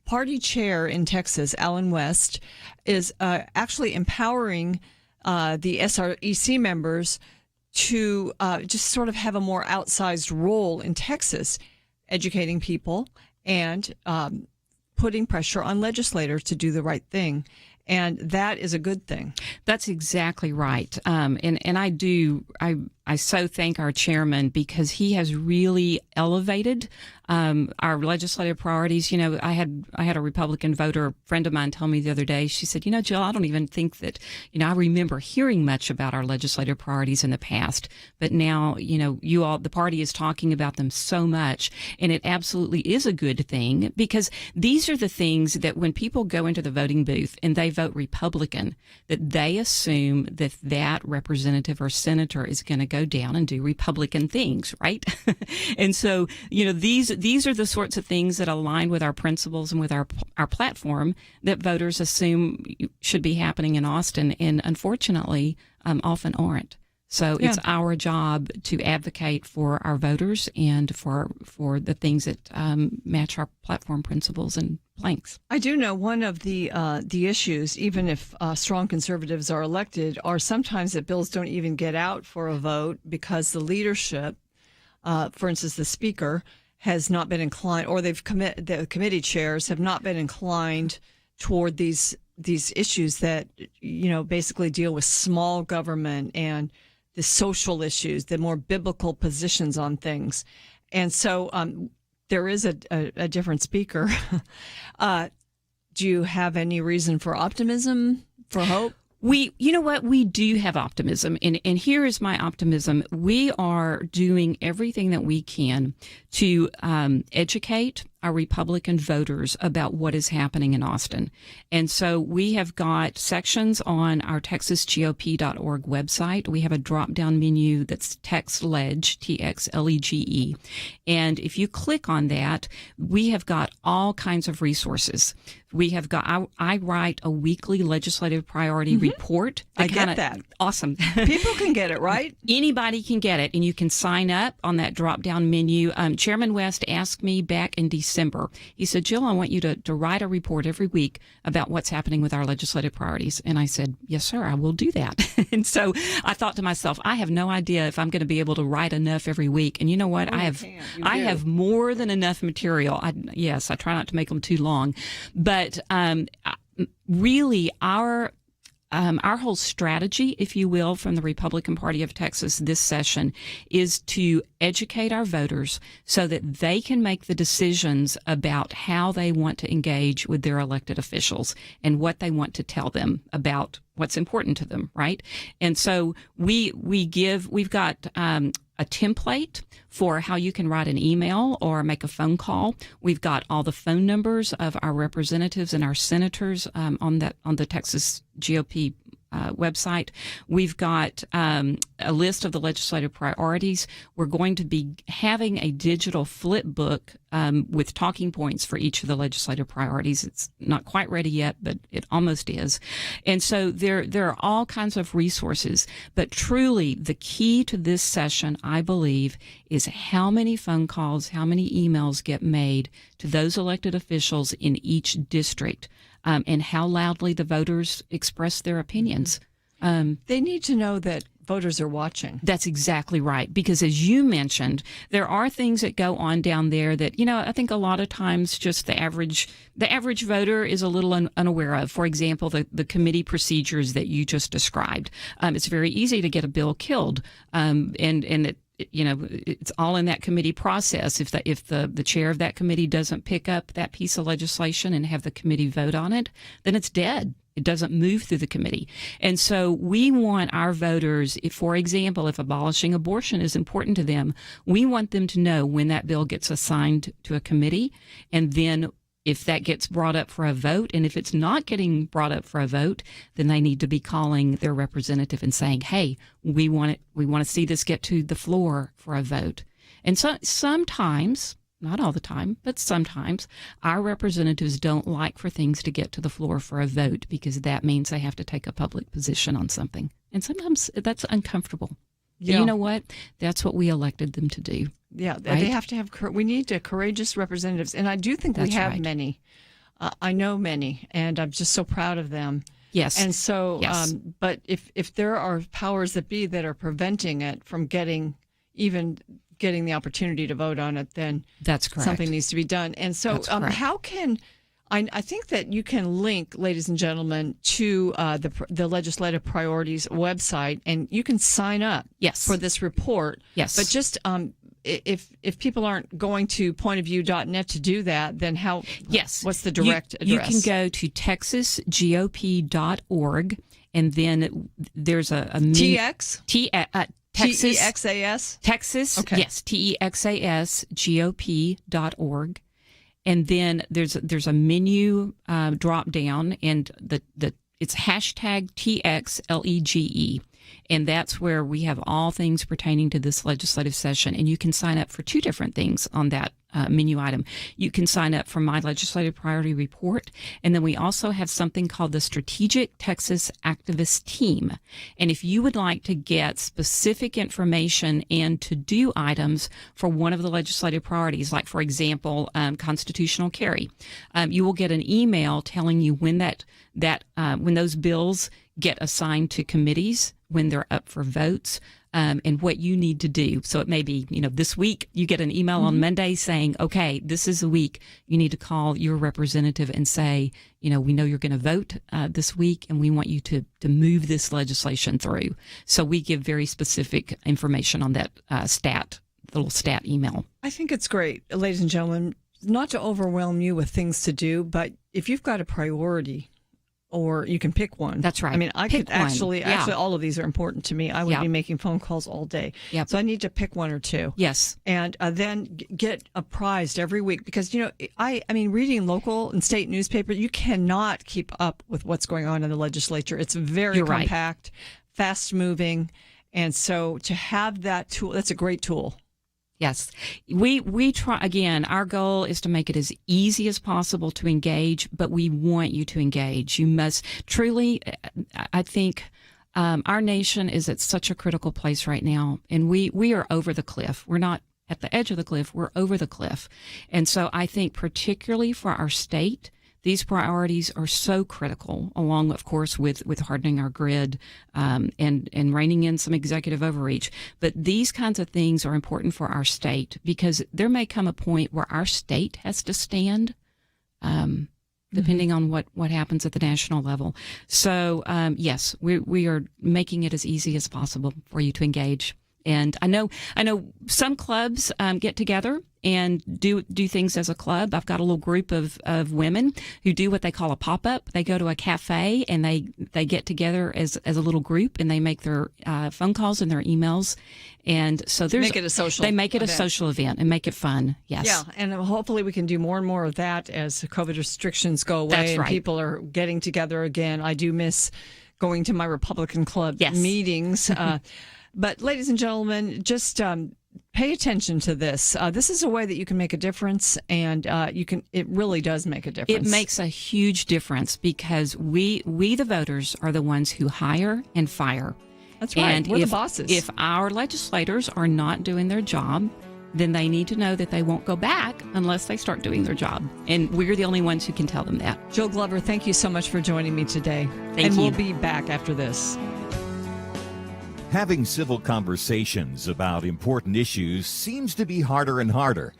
party chair in Texas, Alan West, is actually empowering the SREC members to just sort of have a more outsized role in Texas, educating people and putting pressure on legislators to do the right thing. And that is a good thing. That's exactly right. And I so thank our chairman because he has really elevated our legislative priorities. You know, I had a Republican voter friend of mine tell me the other day, she said, you know, Jill, I don't even think that, you know, I remember hearing much about our legislative priorities in the past, but now, you know, the party is talking about them so much, and it absolutely is a good thing because these are the things that when people go into the voting booth and they vote Republican, that they assume that representative or senator is going to go down and do Republican things, right? And so, you know, these are the sorts of things that align with our principles and with our platform that voters assume should be happening in Austin, and unfortunately, often aren't. So it's our job to advocate for our voters and for the things that match our platform principles and planks. I do know one of the issues, even if strong conservatives are elected, are sometimes that bills don't even get out for a vote because the leadership, for instance, the speaker, has not been inclined, or the committee chairs have not been inclined toward these issues that, you know, basically deal with small government and the social issues, the more biblical positions on things. And so there is a different speaker. Do you have any reason for optimism, for hope? You know what? We do have optimism. And here is my optimism. We are doing everything that we can to educate our Republican voters about what is happening in Austin. And so we have got sections on our TexasGOP.org website. We have a drop-down menu that's TextLege, T-X-L-E-G-E. And if you click on that, we have got all kinds of resources. We have got, I write a weekly legislative priority report. I get that. Awesome. People can get it, right? Anybody can get it, and you can sign up on that drop-down menu. Chairman West asked me back in December. He said, Jill, I want you to write a report every week about what's happening with our legislative priorities. And I said, yes, sir, I will do that. And so I thought to myself, I have no idea if I'm going to be able to write enough every week. And you know what? I have more than enough material. I try not to make them too long. But really, our whole strategy, if you will, from the Republican Party of Texas this session is to educate our voters so that they can make the decisions about how they want to engage with their elected officials and what they want to tell them about what's important to them, right? And so we've got a template for how you can write an email or make a phone call. We've got all the phone numbers of our representatives and our senators on the Texas GOP website. We've got a list of the legislative priorities. We're going to be having a digital flip book with talking points for each of the legislative priorities. It's not quite ready yet, but it almost is. And so there are all kinds of resources. But truly, the key to this session, I believe, is how many phone calls, how many emails get made to those elected officials in each district. And how loudly the voters express their opinions. They need to know that voters are watching. That's exactly right. Because as you mentioned, there are things that go on down there that, you know, I think a lot of times just the average voter is a little unaware of. For example, the committee procedures that you just described. It's very easy to get a bill killed. And you know, it's all in that committee process. If the chair of that committee doesn't pick up that piece of legislation and have the committee vote on it, then it's dead. It doesn't move through the committee. And so we want our voters, for example, if abolishing abortion is important to them, we want them to know when that bill gets assigned to a committee, and then if that gets brought up for a vote, and if it's not getting brought up for a vote, then they need to be calling their representative and saying, hey, we want to see this get to the floor for a vote. And so sometimes, not all the time, but sometimes our representatives don't like for things to get to the floor for a vote because that means they have to take a public position on something. And sometimes that's uncomfortable. Yeah. You know what? That's what we elected them to do. Yeah, right? They have to have. We need courageous representatives, and I do think we have many. I know many, and I'm just so proud of them. Yes. And so, yes. But if there are powers that be that are preventing it from getting the opportunity to vote on it, then that's correct. Something needs to be done. And so, how can I think that you can link, ladies and gentlemen, to the Legislative Priorities website, and you can sign up Yes. for this report. Yes. But just if people aren't going to pointofview.net to do that, then how? Yes. What's the direct address? You can go to texasgop.org, and then there's a TX? Texas. TEXAS? Texas, Okay. yes, TEXASGOP.org. And then there's a menu drop down, and it's hashtag TXLEGE. And that's where we have all things pertaining to this legislative session. And you can sign up for two different things on that menu item. You can sign up for my legislative priority report. And then we also have something called the Strategic Texas Activist Team. And if you would like to get specific information and to-do items for one of the legislative priorities, like, for example, constitutional carry, you will get an email telling you when when those bills get assigned to committees, when they're up for votes, and what you need to do. So it may be, this week you get an email on Monday saying, okay, this is the week you need to call your representative and say, we know you're going to vote this week, and we want you to move this legislation through. So we give very specific information on that the little stat email. I think it's great, ladies and gentlemen, not to overwhelm you with things to do, but if you've got a priority, or you can pick one. That's right. I mean, I Pick could actually, one. Yeah. all of these are important to me. I would Yeah. be making phone calls all day. Yep. So I need to pick one or two. Yes. And then get apprised every week because, I mean, reading local and state newspaper, you cannot keep up with what's going on in the legislature. It's very You're right. compact, fast moving. And so to have that tool, that's a great tool. Yes. We try, again, our goal is to make it as easy as possible to engage, but we want you to engage. You must truly, I think, our nation is at such a critical place right now, and we are over the cliff. We're not at the edge of the cliff, we're over the cliff. And so I think particularly for our state, these priorities are so critical, along, of course, with hardening our grid and reining in some executive overreach. But these kinds of things are important for our state because there may come a point where our state has to stand, depending on what happens at the national level. So, yes, we are making it as easy as possible for you to engage. And I know some clubs get together and do things as a club. I've got a little group of women who do what they call a pop-up. They go to a cafe and they get together as a little group, and they make their phone calls and their emails. And so Make it a social They make it event. a social event and make it fun. Yes. Yeah, and hopefully we can do more and more of that as COVID restrictions go away That's and right. people are getting together again. I do miss going to my Republican Club Yes. meetings. But ladies and gentlemen, just pay attention to this. This is a way that you can make a difference, and it really does make a difference. It makes a huge difference because we the voters are the ones who hire and fire. That's right. And We're if, the bosses. If our legislators are not doing their job, then they need to know that they won't go back unless they start doing their job. And we're the only ones who can tell them that. Jill Glover, thank you so much for joining me today. Thank We'll you. be back after this. Having civil conversations about important issues seems to be harder and harder.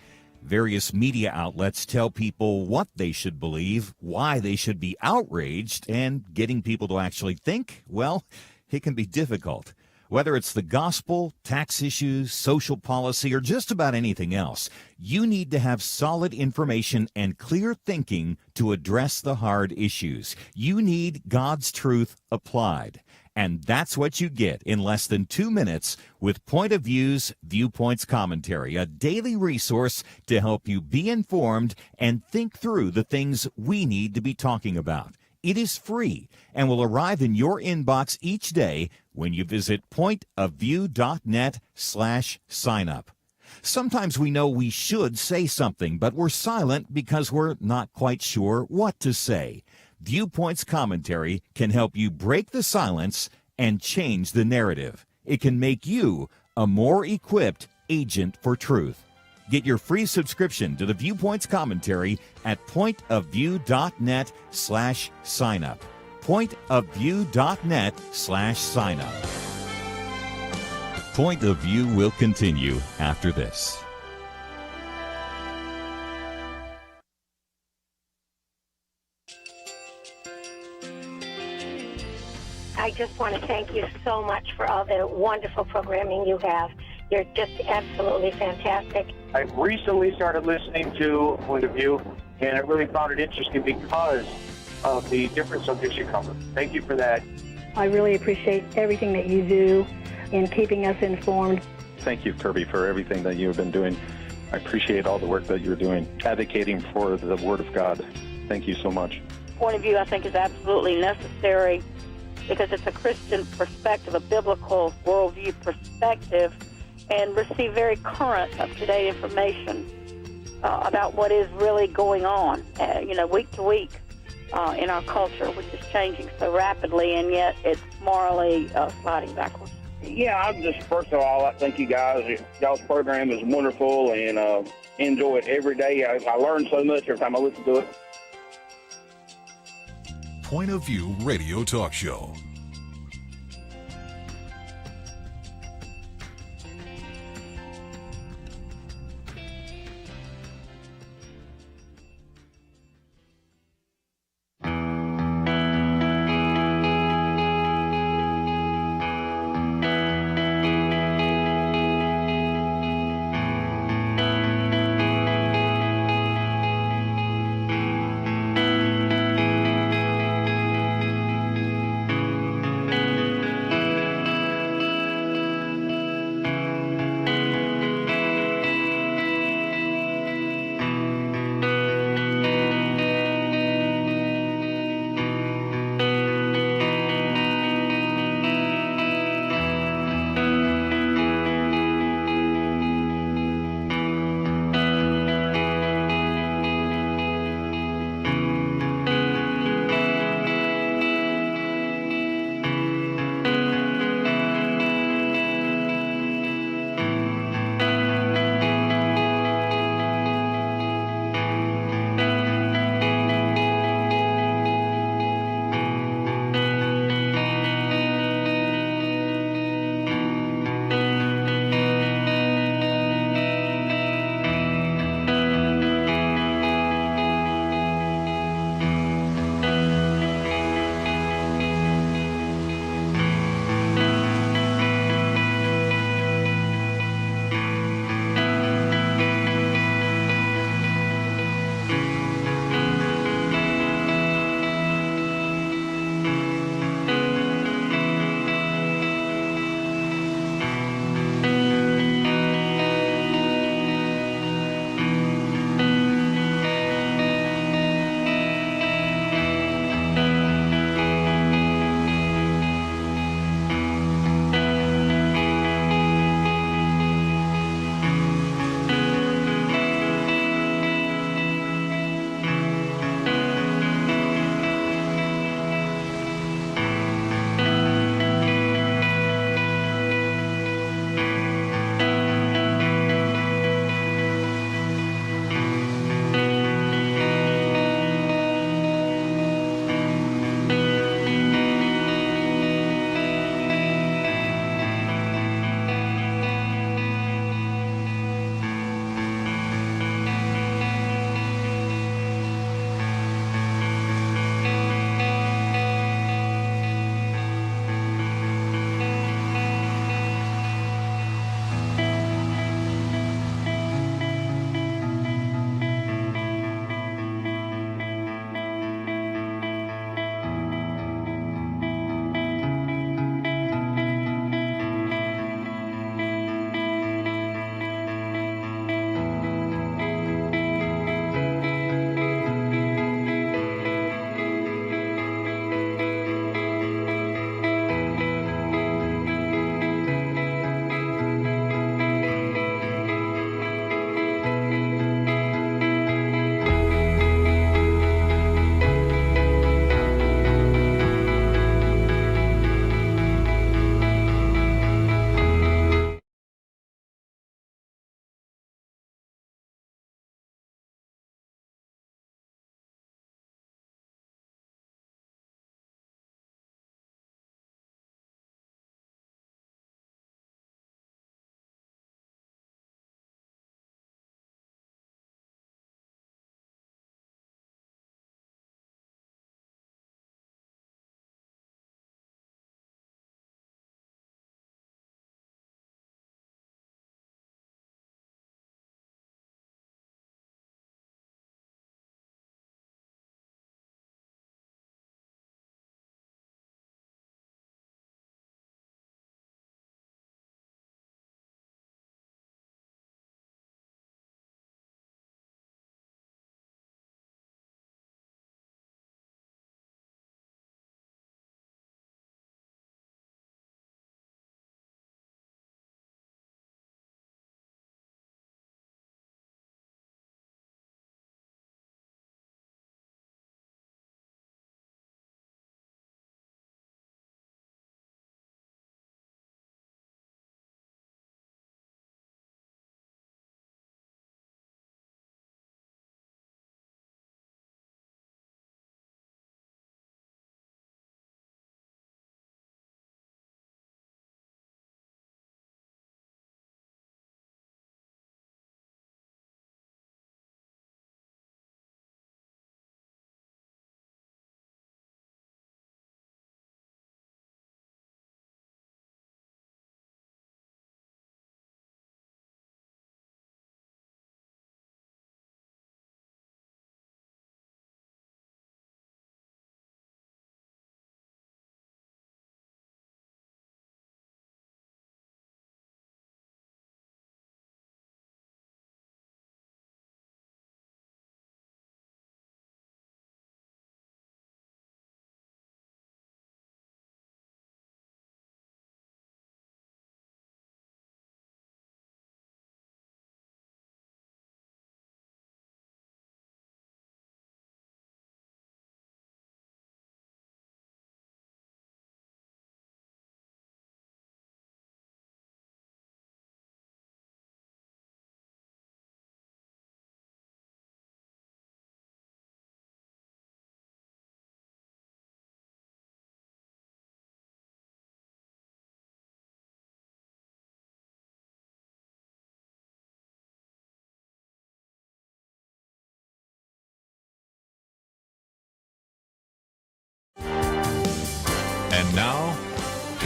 Various media outlets tell people what they should believe, why they should be outraged, and getting people to actually think, well, it can be difficult. Whether it's the gospel, tax issues, social policy, or just about anything else, you need to have solid information and clear thinking to address the hard issues. You need God's truth applied. And that's what you get in less than 2 minutes with Point of View's Viewpoints Commentary, a daily resource to help you be informed and think through the things we need to be talking about. It is free and will arrive in your inbox each day when you visit pointofview.net/signup. Sometimes we know we should say something, but we're silent because we're not quite sure what to say. Viewpoints Commentary can help you break the silence and change the narrative. It can make you a more equipped agent for truth. Get your free subscription to the Viewpoints Commentary at pointofview.net/signup. pointofview.net/signup. Point of View will continue after this. I just want to thank you so much for all the wonderful programming you have. You're just absolutely fantastic. I recently started listening to Point of View, and I really found it interesting because of the different subjects you cover. Thank you for that. I really appreciate everything that you do in keeping us informed. Thank you, Kirby, for everything that you have been doing. I appreciate all the work that you're doing, advocating for the Word of God. Thank you so much. Point of View, I think, is absolutely necessary because it's a Christian perspective, a biblical worldview perspective, and receive very current, up-to-date information about what is really going on, week to week in our culture, which is changing so rapidly, and yet it's morally sliding backwards. Yeah, first of all, I thank you guys. Y'all's program is wonderful, and enjoy it every day. I learn so much every time I listen to it. Point of View Radio Talk Show.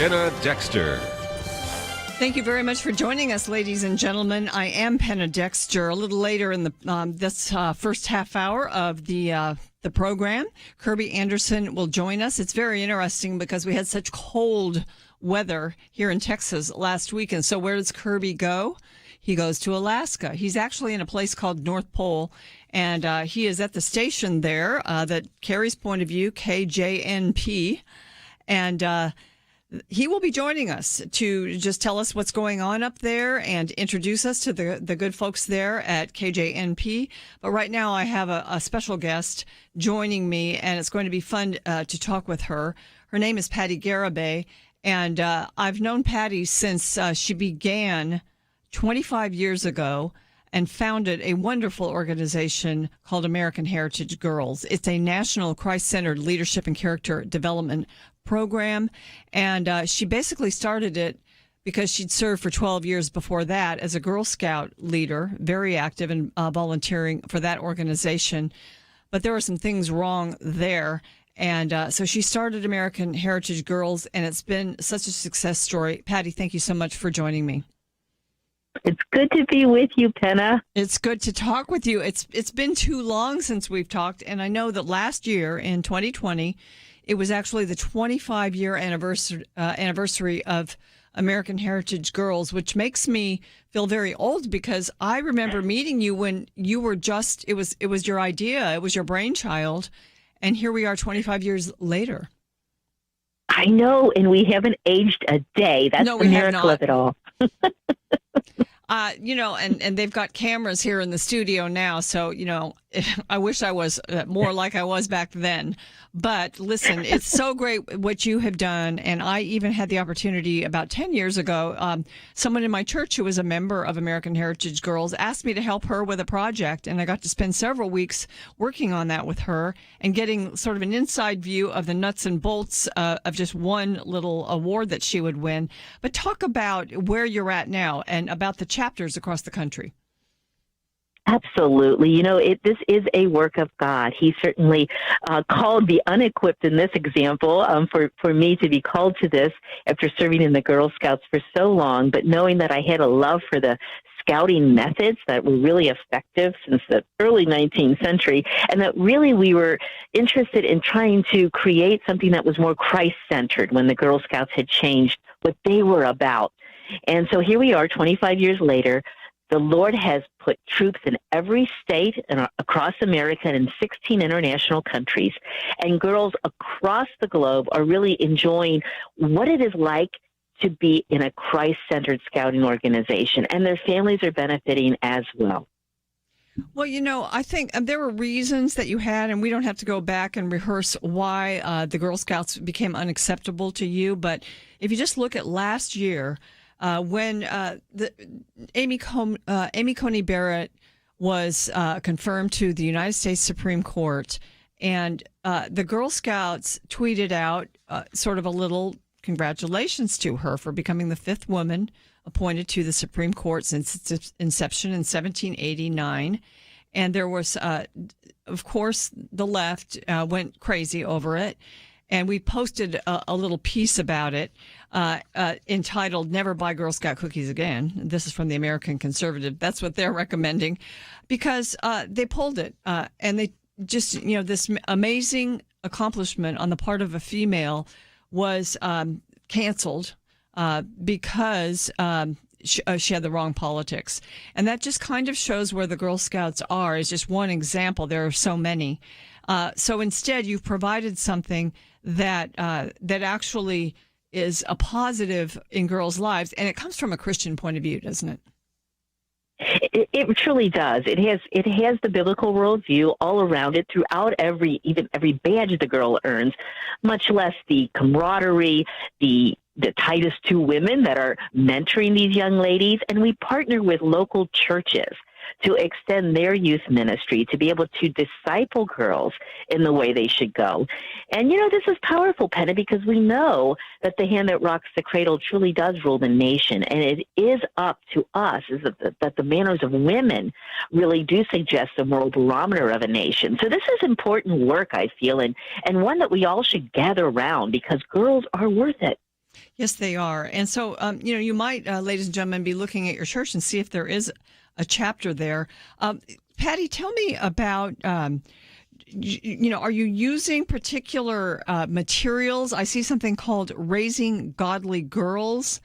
Penna Dexter. Thank you very much for joining us, ladies and gentlemen. I am Penna Dexter. A little later in the this first half hour of the program, Kirby Anderson will join us. It's very interesting because we had such cold weather here in Texas last week. And so where does Kirby go? He goes to Alaska. He's actually in a place called North Pole, and he is at the station there that carries Point of View, KJNP. And he will be joining us to just tell us what's going on up there and introduce us to the good folks there at KJNP. But right now I have a special guest joining me, and it's going to be fun to talk with her. Her name is Patti Garibay, and I've known Patti since she began 25 years ago and founded a wonderful organization called American Heritage Girls. It's a national Christ-centered leadership and character development program, and she basically started it because she'd served for 12 years before that as a Girl Scout leader, very active in volunteering for that organization. But there were some things wrong there, and so she started American Heritage Girls, and it's been such a success story. Patti, thank you so much for joining me. It's good to be with you, Penna. It's good to talk with you. It's been too long since we've talked, and I know that last year in 2020, it was actually the 25-year anniversary of American Heritage Girls, which makes me feel very old because I remember meeting you when you were just, it was your idea, it was your brainchild, and here we are 25 years later. I know, and we haven't aged a day. That's the miracle of it all. And they've got cameras here in the studio now, so, I wish I was more like I was back then. But listen, it's so great what you have done, and I even had the opportunity about 10 years ago, someone in my church who was a member of American Heritage Girls asked me to help her with a project, and I got to spend several weeks working on that with her and getting sort of an inside view of the nuts and bolts of just one little award that she would win. But talk about where you're at now and about the chapters across the country. Absolutely. This is a work of God. He certainly called the unequipped in this example for me to be called to this after serving in the Girl Scouts for so long, but knowing that I had a love for the scouting methods that were really effective since the early 19th century, and that really we were interested in trying to create something that was more Christ-centered when the Girl Scouts had changed what they were about. And so here we are 25 years later. The Lord has put troops in every state and across America and in 16 international countries. And girls across the globe are really enjoying what it is like to be in a Christ-centered scouting organization. And their families are benefiting as well. Well, I think there were reasons that you had, and we don't have to go back and rehearse why the Girl Scouts became unacceptable to you. But if you just look at last year, when Amy Coney Barrett was confirmed to the United States Supreme Court, and the Girl Scouts tweeted out sort of a little congratulations to her for becoming the fifth woman appointed to the Supreme Court since its inception in 1789. And there was, of course, the left went crazy over it. And we posted a little piece about it entitled "Never Buy Girl Scout Cookies Again." This is from the American Conservative. That's what they're recommending because they pulled it. And they just, this amazing accomplishment on the part of a female was canceled because she had the wrong politics. And that just kind of shows where the Girl Scouts are, is just one example. There are so many. So instead, you've provided something that actually is a positive in girls' lives, and it comes from a Christian point of view, doesn't it? It truly does. It has the biblical worldview all around it throughout every badge the girl earns, much less the camaraderie, the Titus II women that are mentoring these young ladies, and we partner with local churches to extend their youth ministry to be able to disciple girls in the way they should go. And, this is powerful, Penna, because we know that the hand that rocks the cradle truly does rule the nation. And it is up to us that the manners of women really do suggest the moral barometer of a nation. So this is important work, I feel, and one that we all should gather around because girls are worth it. Yes, they are. And so, you might, ladies and gentlemen, be looking at your church and see if there is a chapter there. Patty, tell me about, are you using particular materials? I see something called Raising Godly Girls.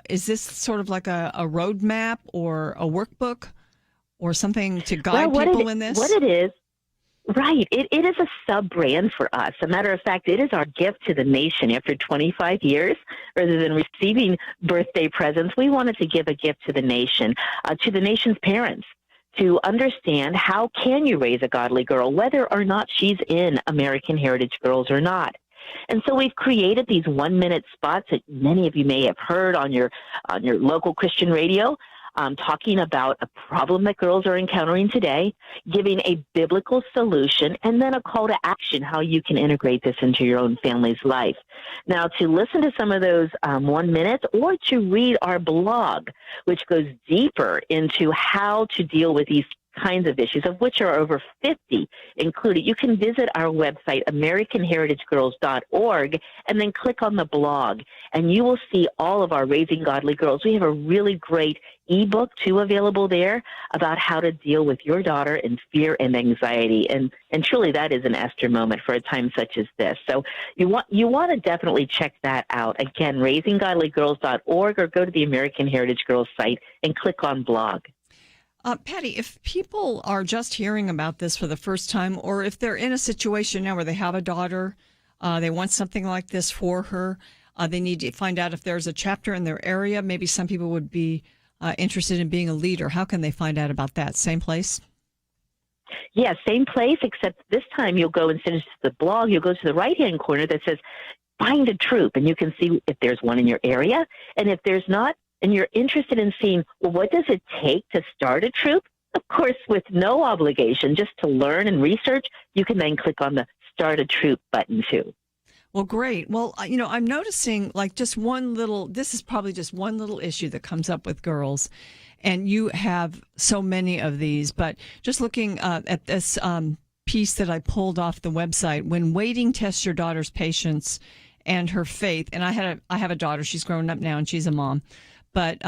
Is this sort of like a roadmap or a workbook or something to guide people in this? What it is, right. It is a sub-brand for us. As a matter of fact, it is our gift to the nation after 25 years. Rather than receiving birthday presents, we wanted to give a gift to the nation's parents, to understand how can you raise a godly girl, whether or not she's in American Heritage Girls or not. And so we've created these 1-minute spots that many of you may have heard on your local Christian radio, talking about a problem that girls are encountering today, giving a biblical solution, and then a call to action, how you can integrate this into your own family's life. Now, to listen to some of those 1 minute or to read our blog, which goes deeper into how to deal with these kinds of issues, of which are over 50 included, you can visit our website, AmericanHeritageGirls.org, and then click on the blog, and you will see all of our Raising Godly Girls. We have a really great ebook, too, available there about how to deal with your daughter in fear and anxiety, and truly that is an Esther moment for a time such as this. So you want to definitely check that out. Again, RaisingGodlyGirls.org, or go to the American Heritage Girls site and click on blog. Patty, if people are just hearing about this for the first time, or if they're in a situation now where they have a daughter, they want something like this for her, they need to find out if there's a chapter in their area. Maybe some people would be interested in being a leader. How can they find out about that? Same place? Yeah, same place, except this time you'll go, instead of the blog, you'll go to the right-hand corner that says find a troop, and you can see if there's one in your area. And if there's not, and you're interested in seeing, well, what does it take to start a troop? Of course, with no obligation, just to learn and research, you can then click on the Start a Troop button, too. Well, great. Well, I'm noticing this is probably just one little issue that comes up with girls. And you have so many of these, but just looking at this piece that I pulled off the website, when waiting tests your daughter's patience and her faith. And I have a daughter, she's grown up now and she's a mom. But,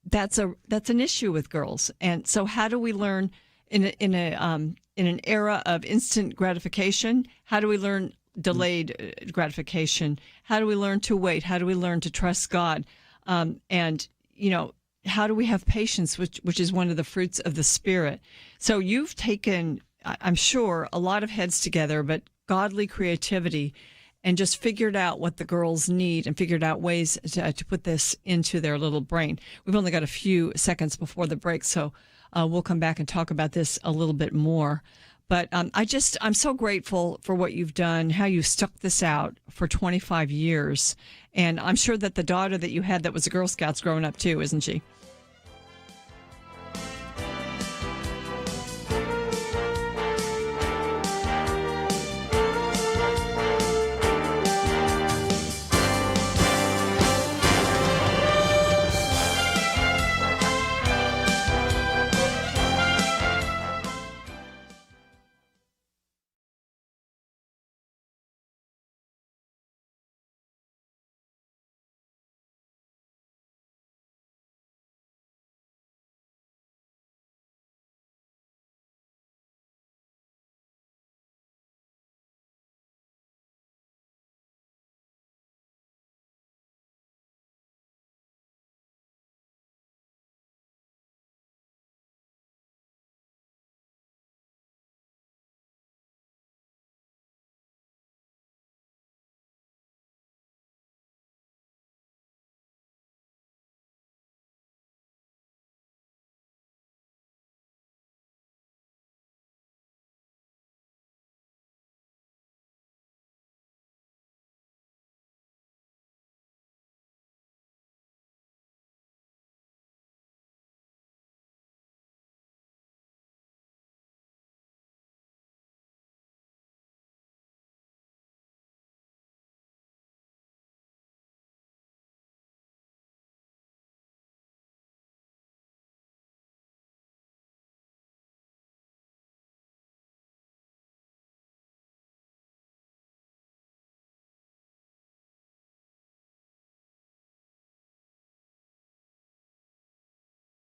that's an issue with girls. And so how do we learn in an era of instant gratification? How do we learn delayed gratification? How do we learn to wait? How do we learn to trust God? And how do we have patience, which is one of the fruits of the Spirit? So you've taken, I'm sure, a lot of heads together, but godly creativity, and just figured out what the girls need and figured out ways to put this into their little brain. We've only got a few seconds before the break, so we'll come back and talk about this a little bit more. But I'm so grateful for what you've done, how you stuck this out for 25 years. And I'm sure that the daughter that you had that was a Girl Scout's growing up too, isn't she?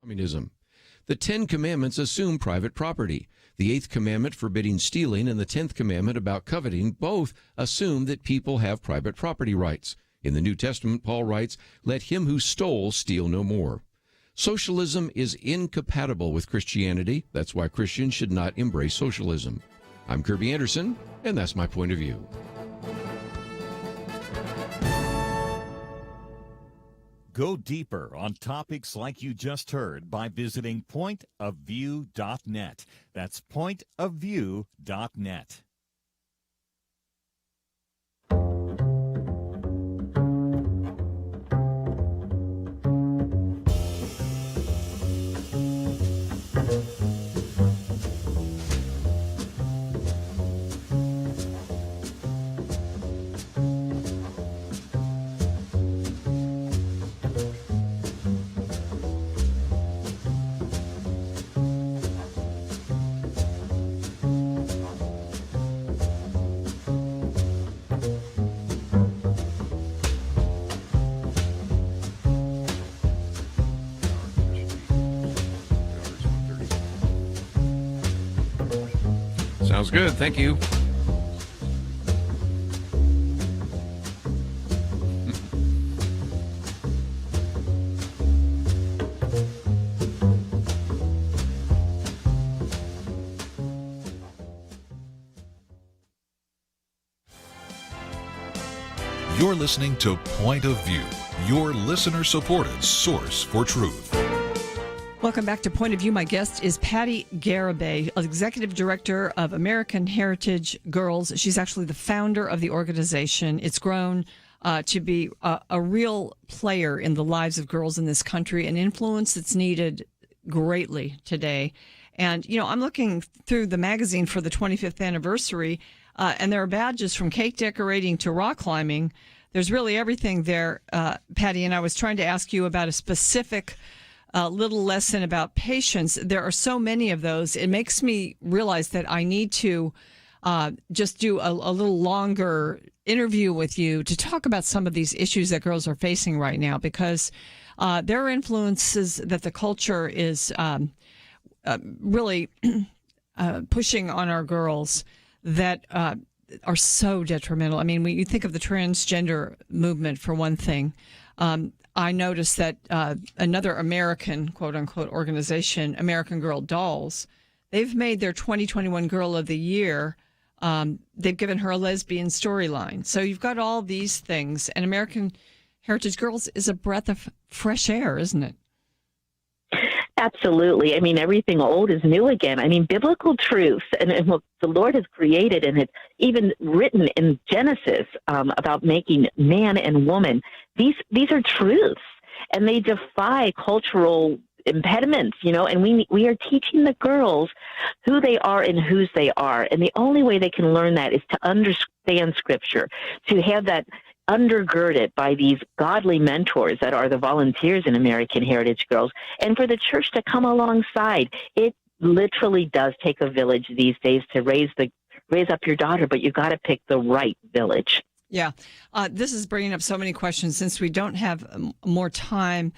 Communism. The 10 Commandments assume private property. The 8th commandment forbidding stealing and the 10th commandment about coveting both assume that people have private property rights. In the New Testament, Paul writes, "Let him who stole steal no more." Socialism is incompatible with Christianity. That's why Christians should not embrace socialism. I'm Kirby Anderson, and that's my point of view. Go deeper on topics like you just heard by visiting pointofview.net. That's pointofview.net. Sounds good. Thank you. You're listening to Point of View, your listener-supported source for truth. Welcome back to Point of View. My guest is Patti Garibay, Executive Director of American Heritage Girls. She's actually the founder of the organization. It's grown to be a real player in the lives of girls in this country, an influence that's needed greatly today. And, you know, I'm looking through the magazine for the 25th anniversary, and there are badges from cake decorating to rock climbing. There's really everything there, Patti, and I was trying to ask you about a specific little lesson about patience. There are so many of those. It makes me realize that I need to just do a little longer interview with you to talk about some of these issues that girls are facing right now, because there are influences that the culture is really pushing on our girls that are so detrimental. I mean, when you think of the transgender movement, for one thing, I noticed that another American, quote-unquote, organization, American Girl Dolls, they've made their 2021 Girl of the Year. They've given her a lesbian storyline. So you've got all these things, and American Heritage Girls is a breath of fresh air, isn't it? Absolutely. I mean, everything old is new again. I mean, biblical truth and what the Lord has created, and it's even written in Genesis about making man and woman. These are truths, and they defy cultural impediments, you know, and we are teaching the girls who they are and whose they are. And the only way they can learn that is to understand Scripture, to have that undergirded by these godly mentors that are the volunteers in American Heritage Girls, and for the church to come alongside. It literally does take a village these days to raise up your daughter, but you've got to pick the right village. Yeah. This is bringing up so many questions. Since we don't have more time,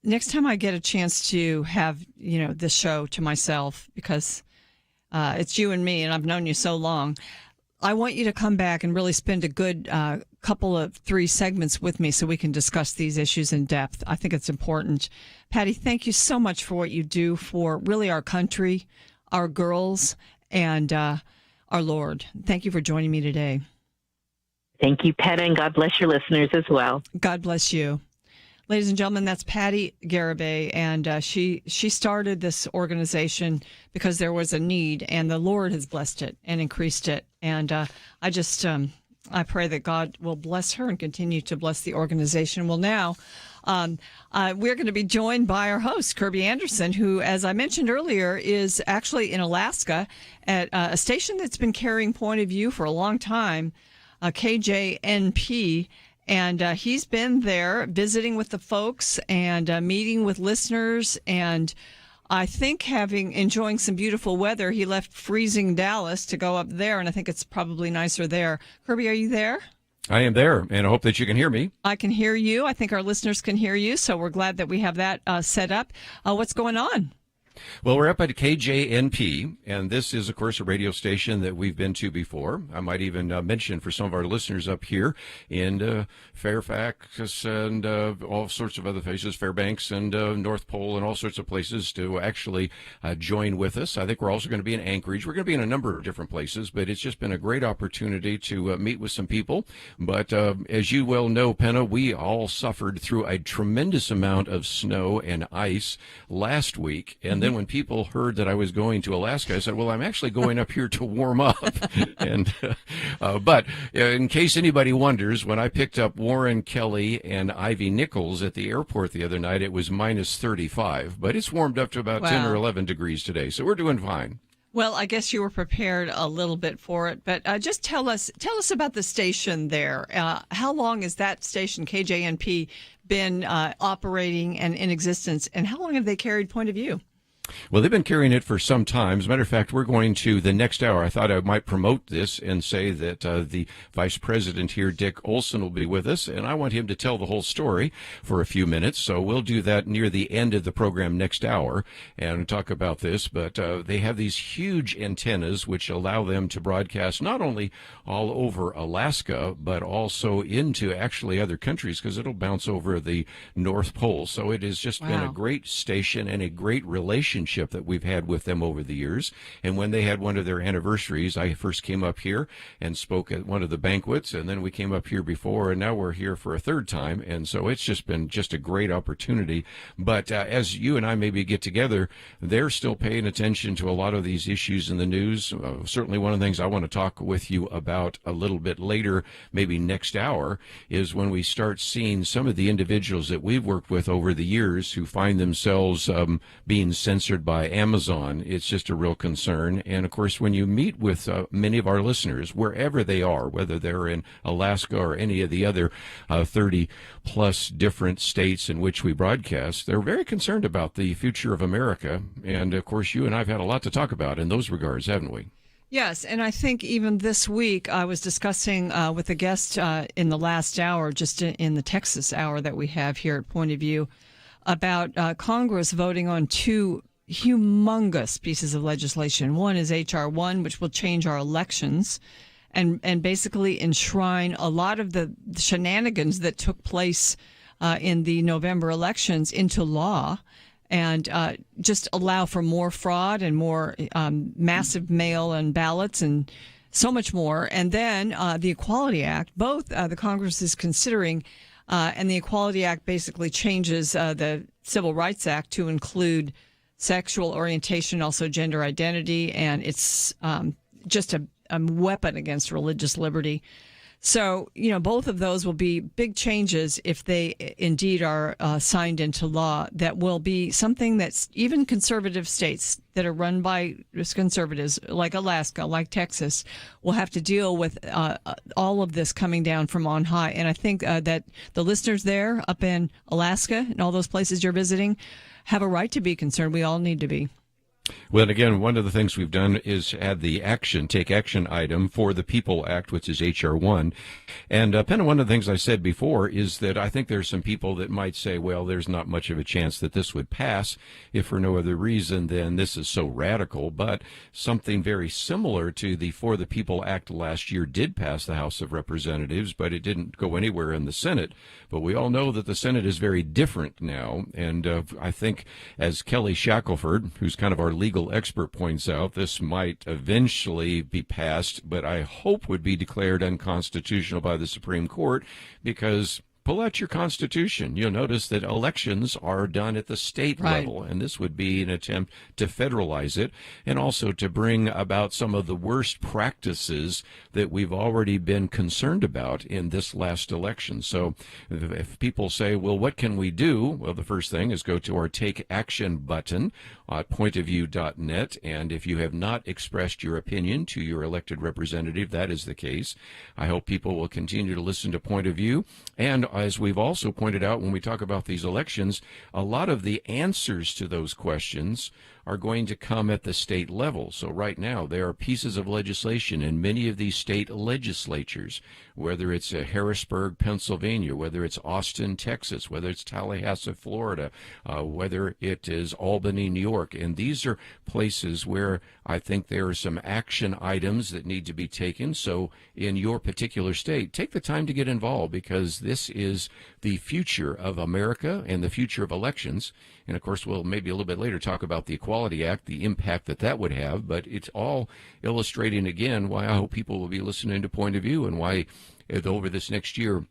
next time I get a chance to have, you know, this show to myself, because it's you and me, and I've known you so long, I want you to come back and really spend a good couple of 3 segments with me so we can discuss these issues in depth. I think it's important. Patti, thank you so much for what you do for really our country, our girls, and our Lord. Thank you for joining me today. Thank you, Penna, and God bless your listeners as well. God bless you. Ladies and gentlemen, that's Patti Garibay, and she started this organization because there was a need, and the Lord has blessed it and increased it. And I pray that God will bless her and continue to bless the organization. Well, now we're going to be joined by our host, Kirby Anderson, who, as I mentioned earlier, is actually in Alaska at a station that's been carrying Point of View for a long time, KJNP. And he's been there visiting with the folks and meeting with listeners. And I think enjoying some beautiful weather, he left freezing Dallas to go up there. And I think it's probably nicer there. Kirby, are you there? I am there, and I hope that you can hear me. I can hear you. I think our listeners can hear you, so we're glad that we have that set up. What's going on? Well, we're up at KJNP, and this is, of course, a radio station that we've been to before. I might even mention for some of our listeners up here in Fairfax and all sorts of other places, Fairbanks and North Pole and all sorts of places to actually join with us. I think we're also going to be in Anchorage. We're going to be in a number of different places, but it's just been a great opportunity to meet with some people. But as you well know, Penna, we all suffered through a tremendous amount of snow and ice last week, and then when people heard that I was going to Alaska, I said, well, I'm actually going up here to warm up. And but in case anybody wonders, when I picked up Warren Kelly and Ivy Nichols at the airport the other night, it was minus 35, but it's warmed up to about 10 or 11 degrees today, so we're doing fine. Well, I guess you were prepared a little bit for it, but just tell us about the station there. How long has that station, KJNP, been operating and in existence, and how long have they carried Point of View? Well, they've been carrying it for some time. As a matter of fact, we're going to the next hour. I thought I might promote this and say that the vice president here, Dick Olson, will be with us, and I want him to tell the whole story for a few minutes. So we'll do that near the end of the program next hour and talk about this. But they have these huge antennas which allow them to broadcast not only all over Alaska, but also into actually other countries because it'll bounce over the North Pole. So it has just been a great station and a great relationship that we've had with them over the years. And when they had one of their anniversaries, I first came up here and spoke at one of the banquets, and then we came up here before, and now we're here for a third time. And so it's just been just a great opportunity. But as you and I maybe get together, they're still paying attention to a lot of these issues in the news. Certainly one of the things I want to talk with you about a little bit later, maybe next hour, is when we start seeing some of the individuals that we've worked with over the years who find themselves being censored by Amazon. It's just a real concern. And of course, when you meet with many of our listeners, wherever they are, whether they're in Alaska or any of the other 30 plus different states in which we broadcast, they're very concerned about the future of America. And of course, you and I've had a lot to talk about in those regards, haven't we? Yes, and I think even this week I was discussing with a guest in the last hour, just in the Texas hour that we have here at Point of View, about Congress voting on two humongous pieces of legislation. One is H.R. 1, which will change our elections and basically enshrine a lot of the shenanigans that took place in the November elections into law, and just allow for more fraud and more massive mail-in ballots and so much more. And then the Equality Act, both the Congress is considering, and the Equality Act basically changes the Civil Rights Act to include sexual orientation, also gender identity, and it's just a weapon against religious liberty. So, both of those will be big changes if they indeed are signed into law. That will be something that's even conservative states that are run by conservatives, like Alaska, like Texas, will have to deal with all of this coming down from on high. And I think that the listeners there up in Alaska and all those places you're visiting have a right to be concerned. We all need to be. Well, again, one of the things we've done is add the take action item for the People Act, which is H.R. 1. And, Penna, one of the things I said before is that I think there's some people that might say, well, there's not much of a chance that this would pass, if for no other reason than this is so radical. But something very similar to the For the People Act last year did pass the House of Representatives, but it didn't go anywhere in the Senate. But we all know that the Senate is very different now. And I think, as Kelly Shackelford, who's kind of our legal expert, points out, this might eventually be passed, but I hope would be declared unconstitutional by the Supreme Court, because pull out your Constitution. You'll notice that elections are done at the state level, and this would be an attempt to federalize it and also to bring about some of the worst practices that we've already been concerned about in this last election. So if people say, well, what can we do? Well, the first thing is go to our Take Action button at pointofview.net, and if you have not expressed your opinion to your elected representative, that is the case. I hope people will continue to listen to Point of View. And as we've also pointed out when we talk about these elections, a lot of the answers to those questions are going to come at the state level. So right now, there are pieces of legislation in many of these state legislatures, whether it's Harrisburg, Pennsylvania, whether it's Austin, Texas, whether it's Tallahassee, Florida, whether it is Albany, New York. And these are places where I think there are some action items that need to be taken. So in your particular state, take the time to get involved, because this is the future of America and the future of elections. And of course, we'll maybe a little bit later talk about the Equality Act, the impact that that would have. But it's all illustrating, again, why I hope people will be listening to Point of View, and why over this next year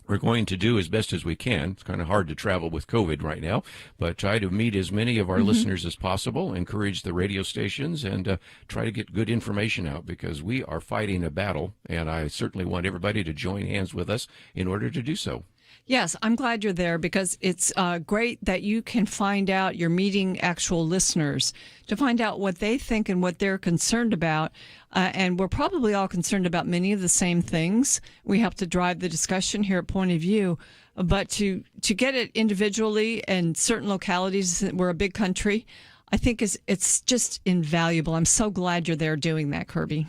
we're going to do as best as we can. It's kind of hard to travel with COVID right now, but try to meet as many of our listeners as possible, encourage the radio stations, and try to get good information out, because we are fighting a battle, and I certainly want everybody to join hands with us in order to do so. Yes, I'm glad you're there, because it's great that you can find out, you're meeting actual listeners to find out what they think and what they're concerned about. And we're probably all concerned about many of the same things. We have to drive the discussion here at Point of View. But to get it individually in certain localities, we're a big country, I think it's just invaluable. I'm so glad you're there doing that, Kirby.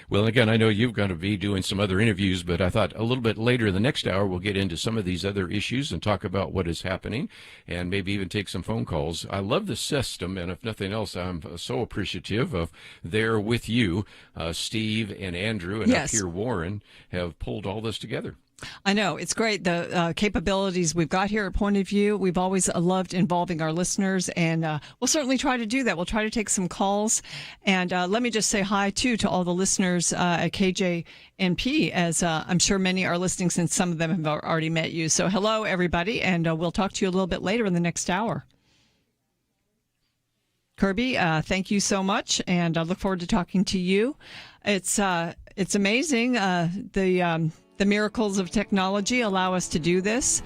Well, again, I know you've got to be doing some other interviews, but I thought a little bit later in the next hour, we'll get into some of these other issues and talk about what is happening, and maybe even take some phone calls. I love the system, and if nothing else, I'm so appreciative of there with you. Steve and Andrew and up here Warren have pulled all this together. I know. It's great. The capabilities we've got here at Point of View. We've always loved involving our listeners, and we'll certainly try to do that. We'll try to take some calls. And let me just say hi, too, to all the listeners at KJNP, as I'm sure many are listening, since some of them have already met you. So hello, everybody, and we'll talk to you a little bit later in the next hour. Kirby, thank you so much, and I look forward to talking to you. It's amazing. The miracles of technology allow us to do this.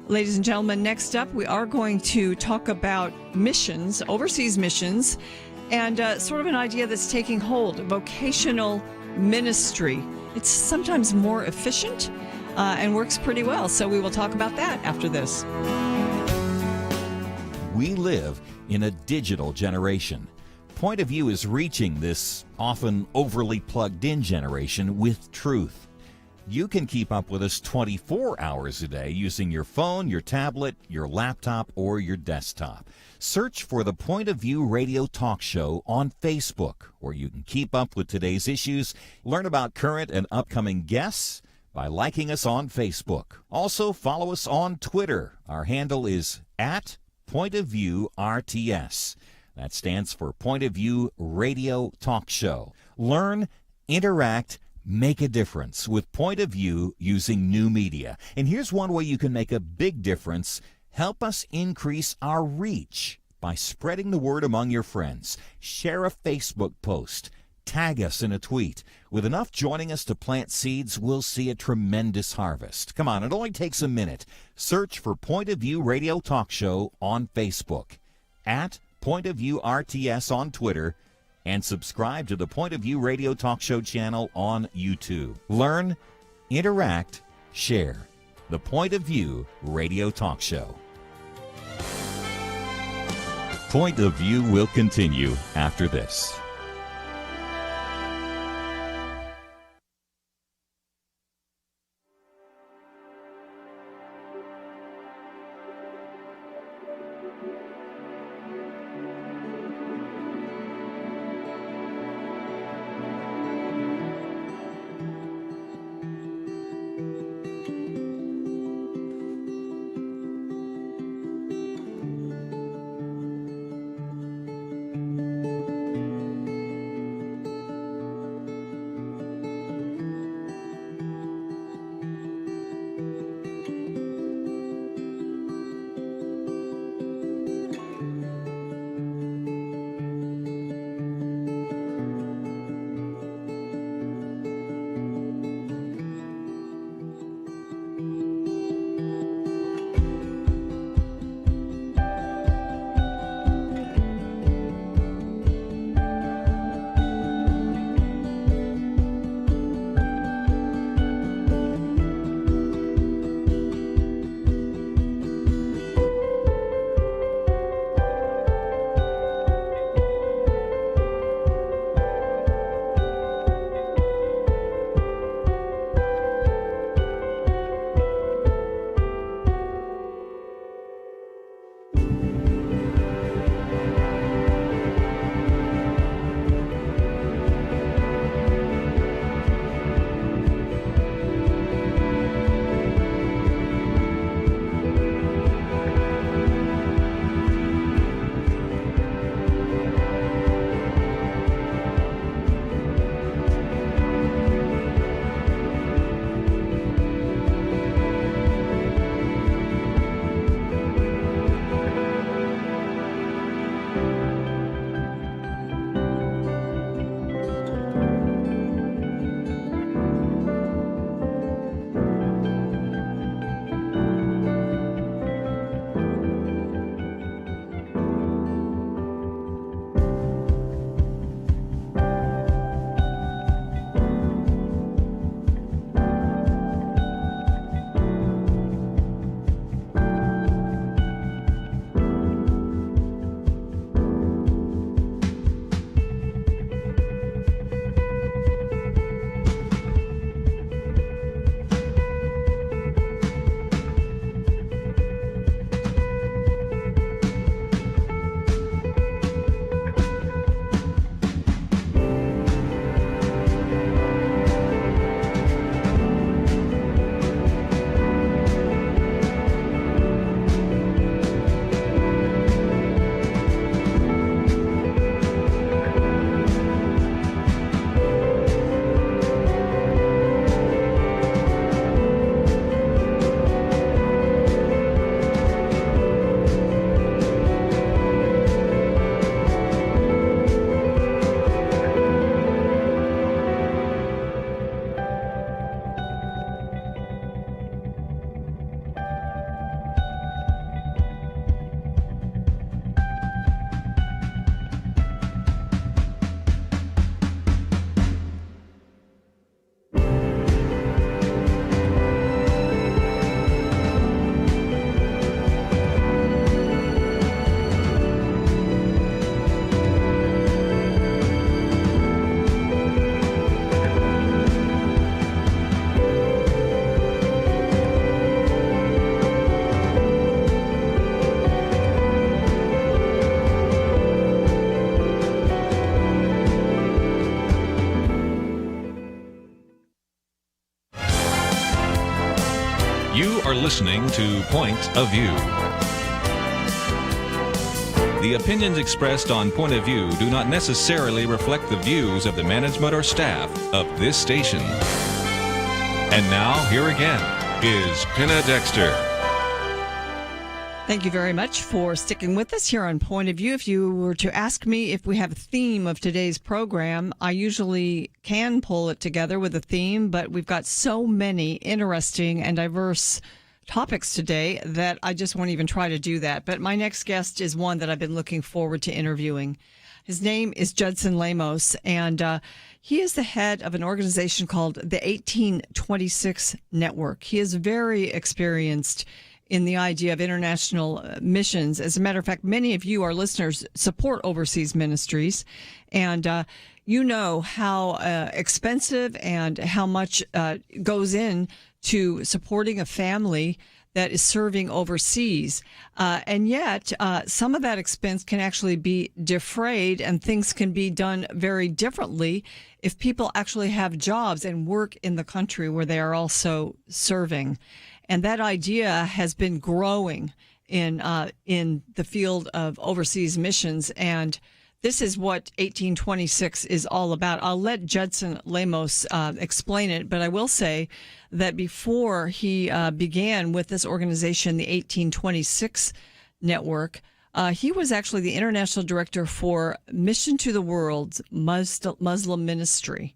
Ladies and gentlemen, next up, we are going to talk about missions, overseas missions, and sort of an idea that's taking hold, vocational ministry. It's sometimes more efficient and works pretty well. So we will talk about that after this. We live in a digital generation. Point of View is reaching this often overly plugged-in generation with truth. You can keep up with us 24 hours a day using your phone, your tablet, your laptop, or your desktop. Search for the Point of View Radio Talk Show on Facebook, where you can keep up with today's issues, learn about current and upcoming guests by liking us on Facebook. Also, follow us on Twitter. Our handle is @PointOfViewRTS. That stands for Point of View Radio Talk Show. Learn, interact, make a difference with Point of View using new media. And here's one way you can make a big difference. Help us increase our reach by spreading the word among your friends. Share a Facebook post. Tag us in a tweet. With enough joining us to plant seeds, we'll see a tremendous harvest. Come on, it only takes a minute. Search for Point of View Radio Talk Show on Facebook, @PointOfViewRTS on Twitter, and subscribe to the Point of View Radio Talk Show channel on YouTube. Learn, interact, share. The Point of View Radio Talk Show. Point of View will continue after this. listening to Point of View. The opinions expressed on Point of View do not necessarily reflect the views of the management or staff of this station. And now, here again, is Penna Dexter. Thank you very much for sticking with us here on Point of View. If you were to ask me if we have a theme of today's program, I usually can pull it together with a theme, but we've got so many interesting and diverse topics today that I just won't even try to do that. But my next guest is one that I've been looking forward to interviewing. His name is Judson Lamos, and he is the head of an organization called the 1826 Network. He is very experienced in the idea of international missions. As a matter of fact, many of you, our listeners, support overseas ministries, and you know how expensive and how much goes in to supporting a family that is serving overseas. And yet, some of that expense can actually be defrayed, and things can be done very differently if people actually have jobs and work in the country where they are also serving. And that idea has been growing in the field of overseas missions. And this is what 1826 is all about. I'll let Judson Lamos explain it, but I will say that before he began with this organization, the 1826 Network, he was actually the international director for Mission to the World's Muslim Ministry.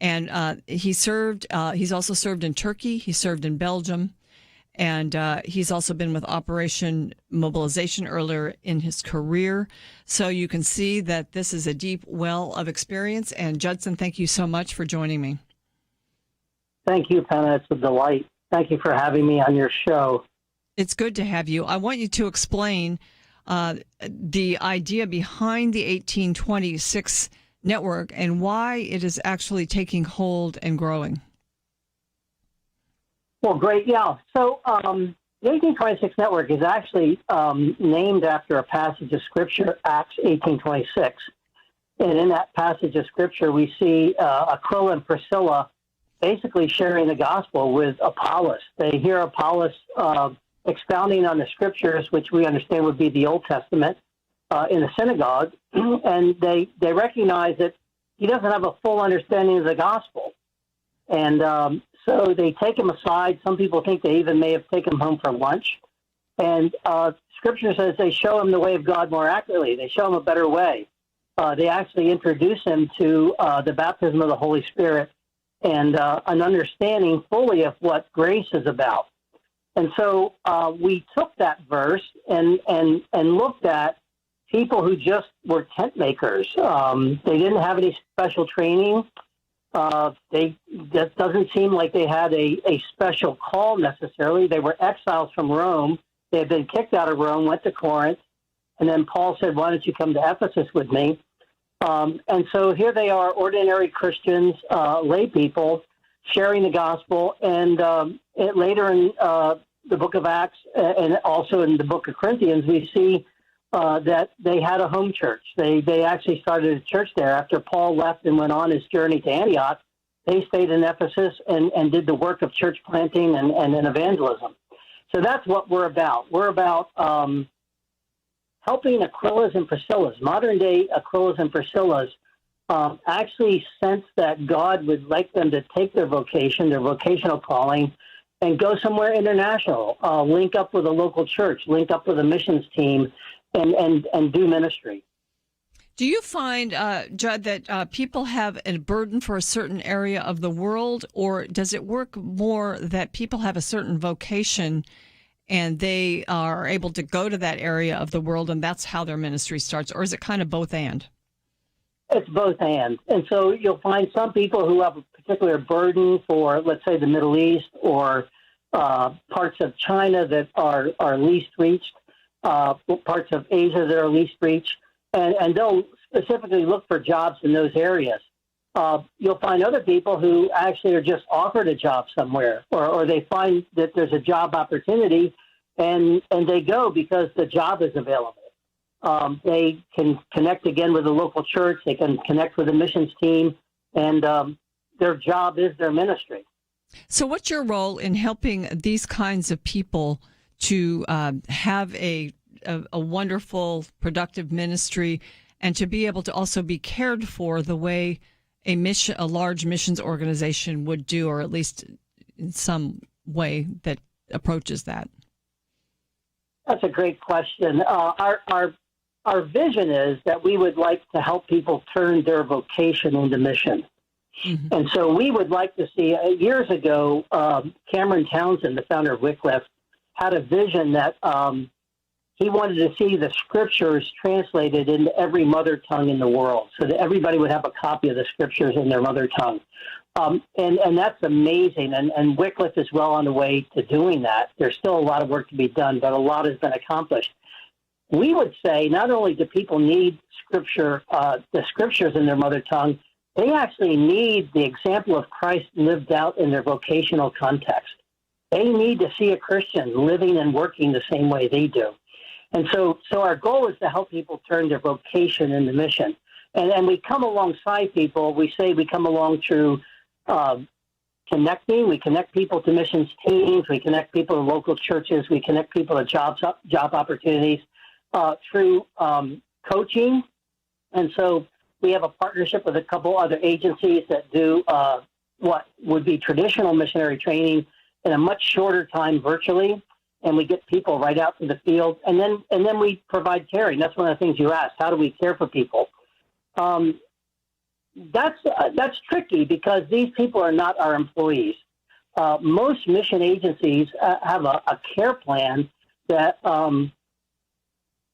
And he served, he's also served in Turkey, he served in Belgium, and he's also been with Operation Mobilization earlier in his career. So you can see that this is a deep well of experience. And Judson, thank you so much for joining me. Thank you, Penna. It's a delight. Thank you for having me on your show. It's good to have you. I want you to explain the idea behind the 1826 Network and why it is actually taking hold and growing. Well, great. Yeah. So the 1826 Network is actually named after a passage of Scripture, Acts 18:26. And in that passage of Scripture, we see Aquila and Priscilla basically sharing the gospel with Apollos. They hear Apollos expounding on the Scriptures, which we understand would be the Old Testament, in the synagogue, and they recognize that he doesn't have a full understanding of the gospel. And so they take him aside. Some people think they even may have taken him home for lunch. And Scripture says they show him the way of God more accurately. They show him a better way. They actually introduce him to the baptism of the Holy Spirit and an understanding fully of what grace is about. And so we took that verse and looked at people who just were tent makers. They didn't have any special training. That doesn't seem like they had a special call necessarily. They were exiles from Rome. They had been kicked out of Rome, went to Corinth, and then Paul said, "Why don't you come to Ephesus with me?" And so here they are, ordinary Christians, lay people, sharing the gospel. And later in the book of Acts and also in the book of Corinthians, we see that they had a home church. They actually started a church there. After Paul left and went on his journey to Antioch, they stayed in Ephesus and did the work of church planting and evangelism. So that's what we're about. We're about helping Aquilas and Priscillas, modern-day Aquilas and Priscillas, actually sense that God would like them to take their vocation, their vocational calling, and go somewhere international, link up with a local church, link up with a missions team, and do ministry. Do you find, Judd, that people have a burden for a certain area of the world, or does it work more that people have a certain vocation and they are able to go to that area of the world and that's how their ministry starts? Or is it kind of both and? It's both and. And so you'll find some people who have a particular burden for, let's say, the Middle East or parts of China that are least reached, parts of Asia that are least reached, and they'll specifically look for jobs in those areas. You'll find other people who actually are just offered a job somewhere, or they find that there's a job opportunity, and they go because the job is available. They can connect again with the local church. They can connect with the missions team, and their job is their ministry. So what's your role in helping these kinds of people to have a wonderful, productive ministry and to be able to also be cared for the way a large missions organization would do, or at least in some way that approaches that? That's a great question. Our vision is that we would like to help people turn their vocation into mission. Mm-hmm. And so we would like to see, years ago, Cameron Townsend, the founder of Wycliffe, had a vision that he wanted to see the scriptures translated into every mother tongue in the world so that everybody would have a copy of the scriptures in their mother tongue. And that's amazing. And Wycliffe is well on the way to doing that. There's still a lot of work to be done, but a lot has been accomplished. We would say not only do people need scripture, the scriptures in their mother tongue, they actually need the example of Christ lived out in their vocational context. They need to see a Christian living and working the same way they do. And so our goal is to help people turn their vocation into mission. And we come alongside people. We say we come along through connecting. We connect people to missions teams. We connect people to local churches. We connect people to job opportunities through coaching. And so we have a partnership with a couple other agencies that do what would be traditional missionary training in a much shorter time virtually. And we get people right out to the field. And then we provide caring. That's one of the things you asked. How do we care for people? That's tricky because these people are not our employees. Most mission agencies have a care plan that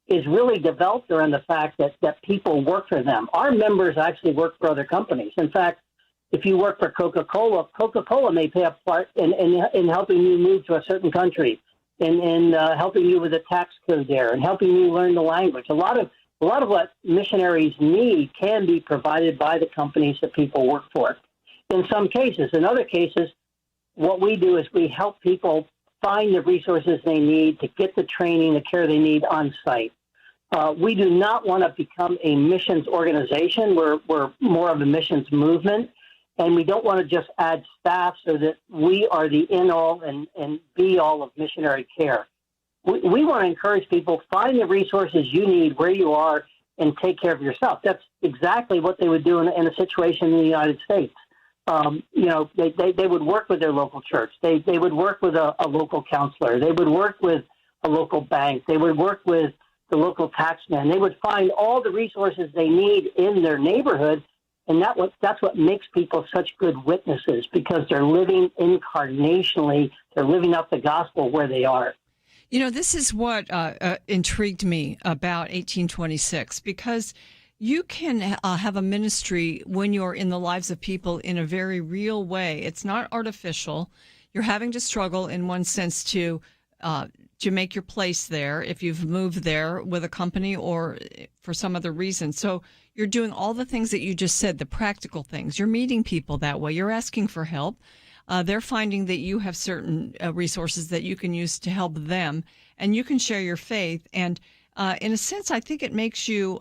is really developed around the fact that people work for them. Our members actually work for other companies. In fact, if you work for Coca-Cola may play a part in helping you move to a certain country, in helping you with a tax code there, and helping you learn the language. A lot of what missionaries need can be provided by the companies that people work for. In some cases. In other cases, what we do is we help people find the resources they need to get the training, the care they need on site. We do not want to become a missions organization. We're more of a missions movement, and we don't want to just add staff so that we are the in-all and be-all of missionary care. We want to encourage people, find the resources you need where you are and take care of yourself. That's exactly what they would do in a situation in the United States. They would work with their local church. They would work with a local counselor. They would work with a local bank. They would work with the local taxman. They would find all the resources they need in their neighborhood, and that's what makes people such good witnesses, because they're living incarnationally. They're living out the gospel where they are. You know, this is what intrigued me about 1826, because you can have a ministry when you're in the lives of people in a very real way. It's not artificial. You're having to struggle in one sense to make your place there if you've moved there with a company or for some other reason. So you're doing all the things that you just said, the practical things. You're meeting people that way. You're asking for help. They're finding that you have certain resources that you can use to help them, and you can share your faith. And in a sense, I think it makes you,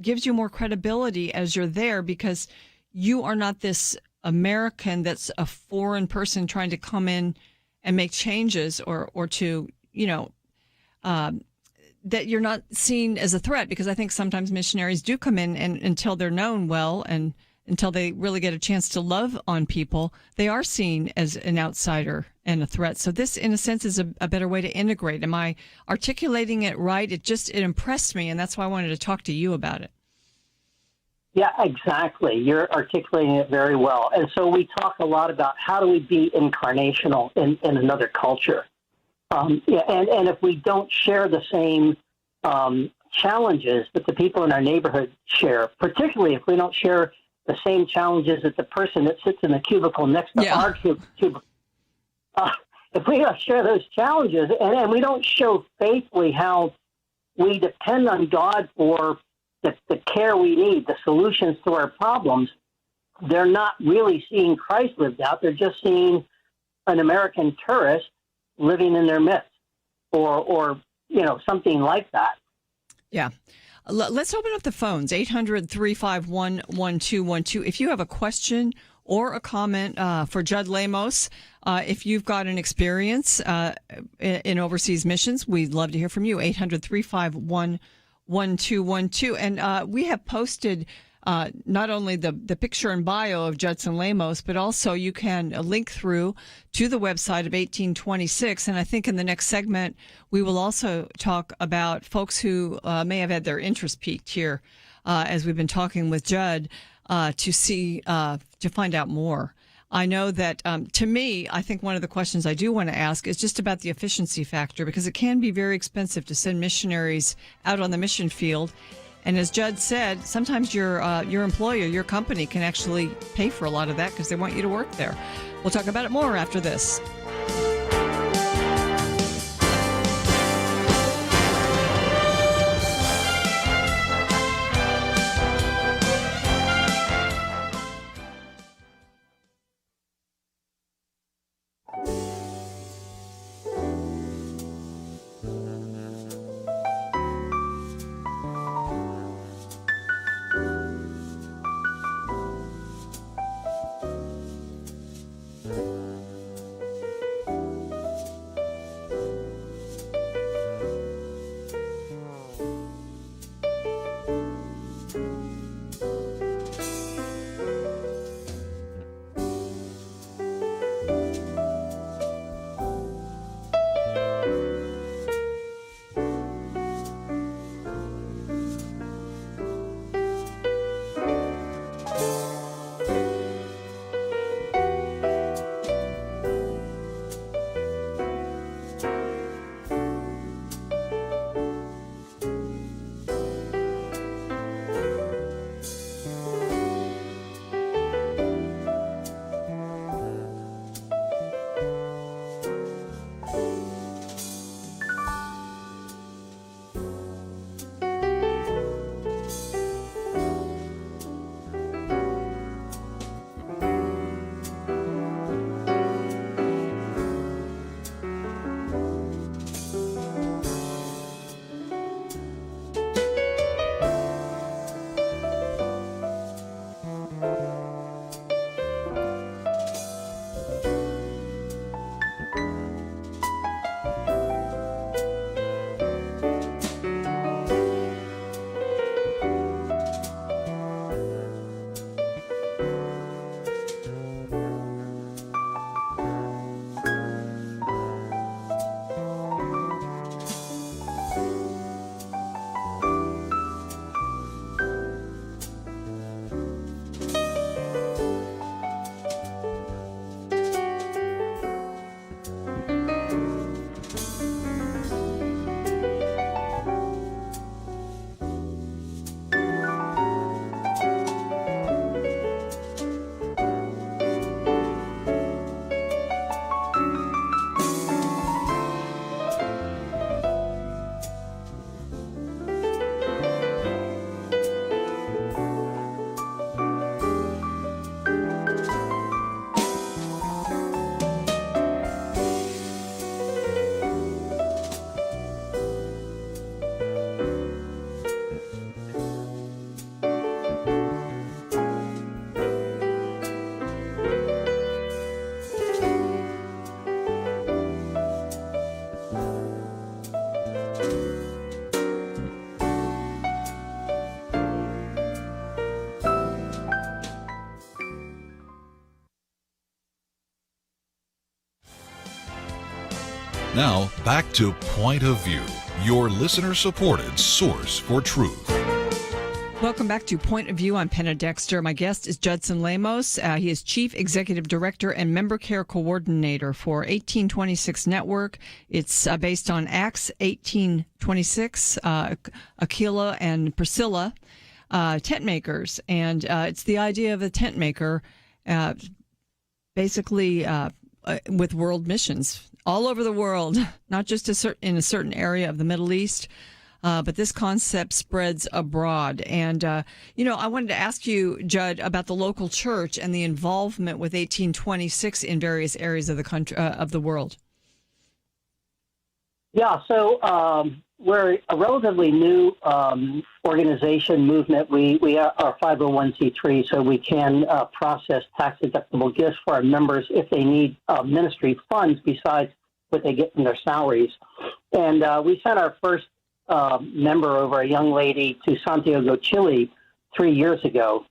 gives you more credibility as you're there, because you are not this American that's a foreign person trying to come in and make changes or to, that you're not seen as a threat, because I think sometimes missionaries do come in and until they're known well and until they really get a chance to love on people, they are seen as an outsider and a threat. So this, in a sense, is a better way to integrate. Am I articulating it right? It impressed me, and that's why I wanted to talk to you about it. Yeah, exactly. You're articulating it very well. And so we talk a lot about how do we be incarnational in another culture. And if we don't share the same challenges that the people in our neighborhood share, particularly if we don't share the same challenges that the person that sits in the cubicle next to our cubicle. If we don't share those challenges and we don't show faithfully how we depend on God for the care we need, the solutions to our problems, they're not really seeing Christ lived out. They're just seeing an American tourist living in their midst or something like that. Yeah. Let's open up the phones, 800-351-1212. If you have a question or a comment for Judd Lamos. If you've got an experience in overseas missions, we'd love to hear from you. 800-351-1212. And we have posted not only the picture and bio of Judson Lamos, but also you can link through to the website of 1826. And I think in the next segment, we will also talk about folks who may have had their interest piqued here as we've been talking with Judd to find out more. I know that to me, I think one of the questions I do want to ask is just about the efficiency factor, because it can be very expensive to send missionaries out on the mission field. And as Judd said, sometimes your employer, your company, can actually pay for a lot of that because they want you to work there. We'll talk about it more after this. Now, back to Point of View, your listener-supported source for truth. Welcome back to Point of View. I'm Penna Dexter. My guest is Judson Lamos. He is Chief Executive Director and Member Care Coordinator for 1826 Network. It's based on Acts 1826, Aquila and Priscilla, tent makers. And it's the idea of a tent maker basically with world missions all over the world, not just in a certain area of the Middle East. But this concept spreads abroad. And, I wanted to ask you, Judd, about the local church and the involvement with 1826 in various areas of the country, of the world. Yeah, so we're a relatively new organization movement. We are 501c3, so we can process tax-deductible gifts for our members if they need ministry funds besides what they get from their salaries. And we sent our first member over, a young lady, to Santiago, Chile 3 years ago.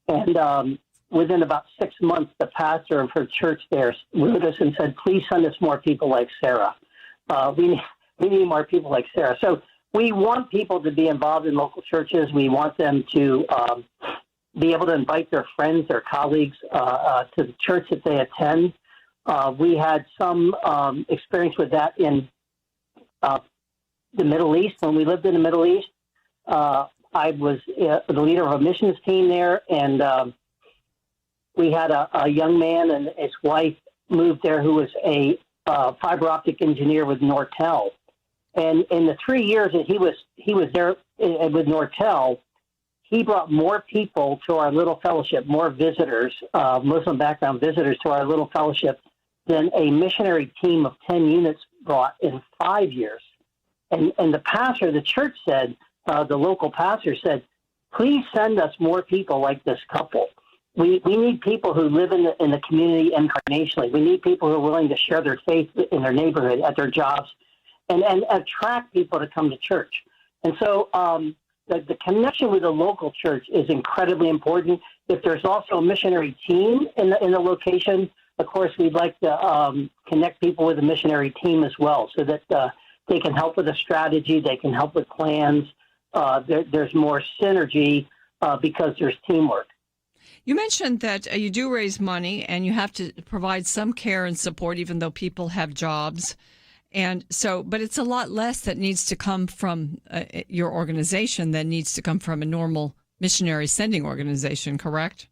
And within about 6 months, the pastor of her church there wrote us and said, please send us more people like Sarah. We need more people like Sarah. So we want people to be involved in local churches. We want them to be able to invite their friends, their colleagues to the church that they attend. We had some experience with that in the Middle East. When we lived in the Middle East, I was the leader of a missions team there, and we had a young man and his wife moved there who was a fiber optic engineer with Nortel. And in the 3 years that he was there with Nortel, he brought more people to our little fellowship, more visitors, Muslim background visitors to our little fellowship than a missionary team of 10 units brought in 5 years. And the pastor of the church said, the local pastor said, please send us more people like this couple. We need people who live in the community incarnationally. We need people who are willing to share their faith in their neighborhood, at their jobs, and attract people to come to church. And so the connection with the local church is incredibly important. If there's also a missionary team in the location, of course, we'd like to connect people with a missionary team as well, so that they can help with a strategy, they can help with plans. There's more synergy because there's teamwork. You mentioned that you do raise money and you have to provide some care and support, even though people have jobs. And so, but it's a lot less that needs to come from your organization than needs to come from a normal missionary sending organization, correct?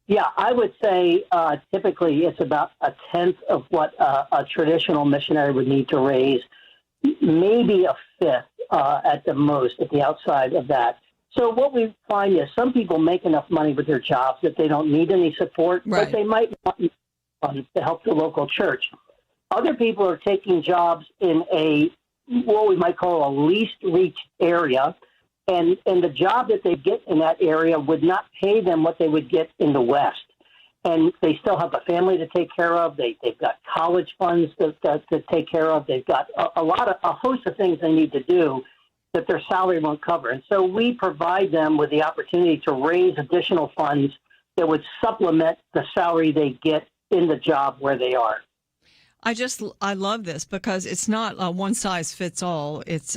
Yeah, I would say typically it's about a tenth of what a traditional missionary would need to raise, maybe a fifth at the most, at the outside of that. So what we find is some people make enough money with their jobs that they don't need any support, right, but they might want funds to help the local church. Other people are taking jobs in what we might call a least reached area, and the job that they get in that area would not pay them what they would get in the West. And they still have a family to take care of. They've got college funds to take care of. They've got a host of things they need to do that their salary won't cover. And so we provide them with the opportunity to raise additional funds that would supplement the salary they get in the job where they are. I love this because it's not one size fits all. It's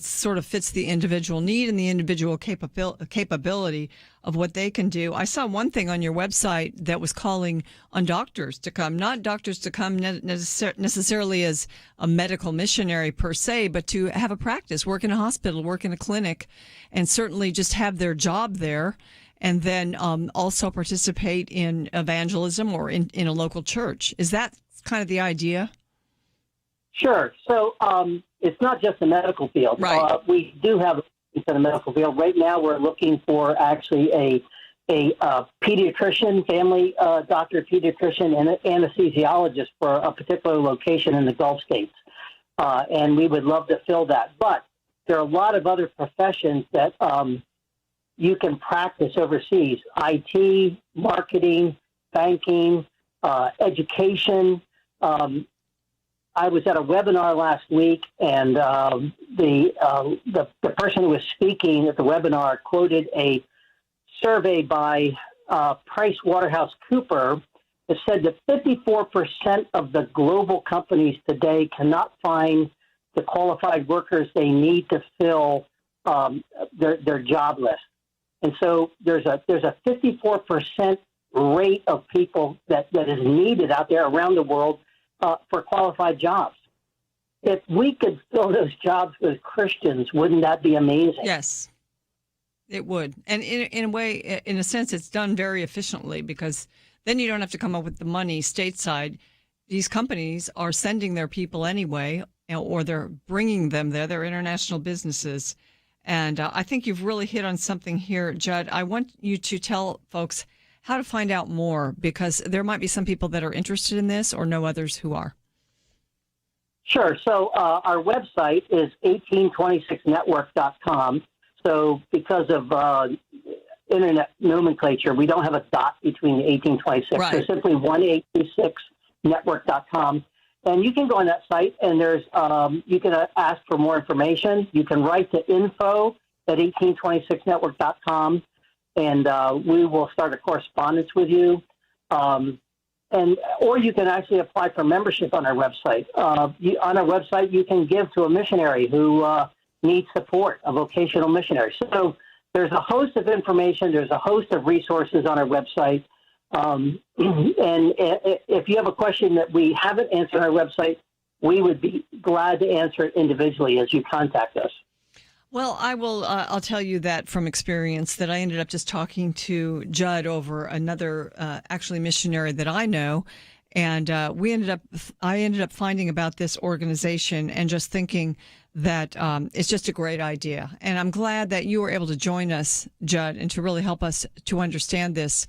sort of fits the individual need and the individual capability of what they can do. I saw one thing on your website that was calling on doctors to come, not doctors to come necessarily as a medical missionary per se, but to have a practice, work in a hospital, work in a clinic, and certainly just have their job there. And then also participate in evangelism or in a local church. Is that kind of the idea? Sure. So it's not just the medical field. Right. We do have in the medical field. Right now we're looking for actually a pediatrician, family doctor, pediatrician, and an anesthesiologist for a particular location in the Gulf states. And we would love to fill that. But there are a lot of other professions that you can practice overseas: IT, marketing, banking, education. I was at a webinar last week, and the person who was speaking at the webinar quoted a survey by PricewaterhouseCoopers that said that 54% of the global companies today cannot find the qualified workers they need to fill their job list. And so there's a 54% rate of people that is needed out there around the world for qualified jobs. If we could fill those jobs with Christians, wouldn't that be amazing? Yes, it would. And in a way, in a sense, it's done very efficiently because then you don't have to come up with the money stateside. These companies are sending their people anyway, or they're bringing them there. They're international businesses. And I think you've really hit on something here, Judd. I want you to tell folks how to find out more, because there might be some people that are interested in this or know others who are. Sure. So our website is 1826network.com. So because of internet nomenclature, we don't have a dot between the 1826. Right. So simply 1826network.com. And you can go on that site, and there's you can ask for more information. You can write to info@1826network.com, and we will start a correspondence with you. Or you can actually apply for membership on our website. On our website, you can give to a missionary who needs support, a vocational missionary. So there's a host of information. There's a host of resources on our website. And if you have a question that we haven't answered on our website, we would be glad to answer it individually as you contact us. Well, I'll tell you that from experience that I ended up just talking to Judd over another, actually missionary that I know. And I ended up finding about this organization and just thinking that it's just a great idea. And I'm glad that you were able to join us, Judd, and to really help us to understand this.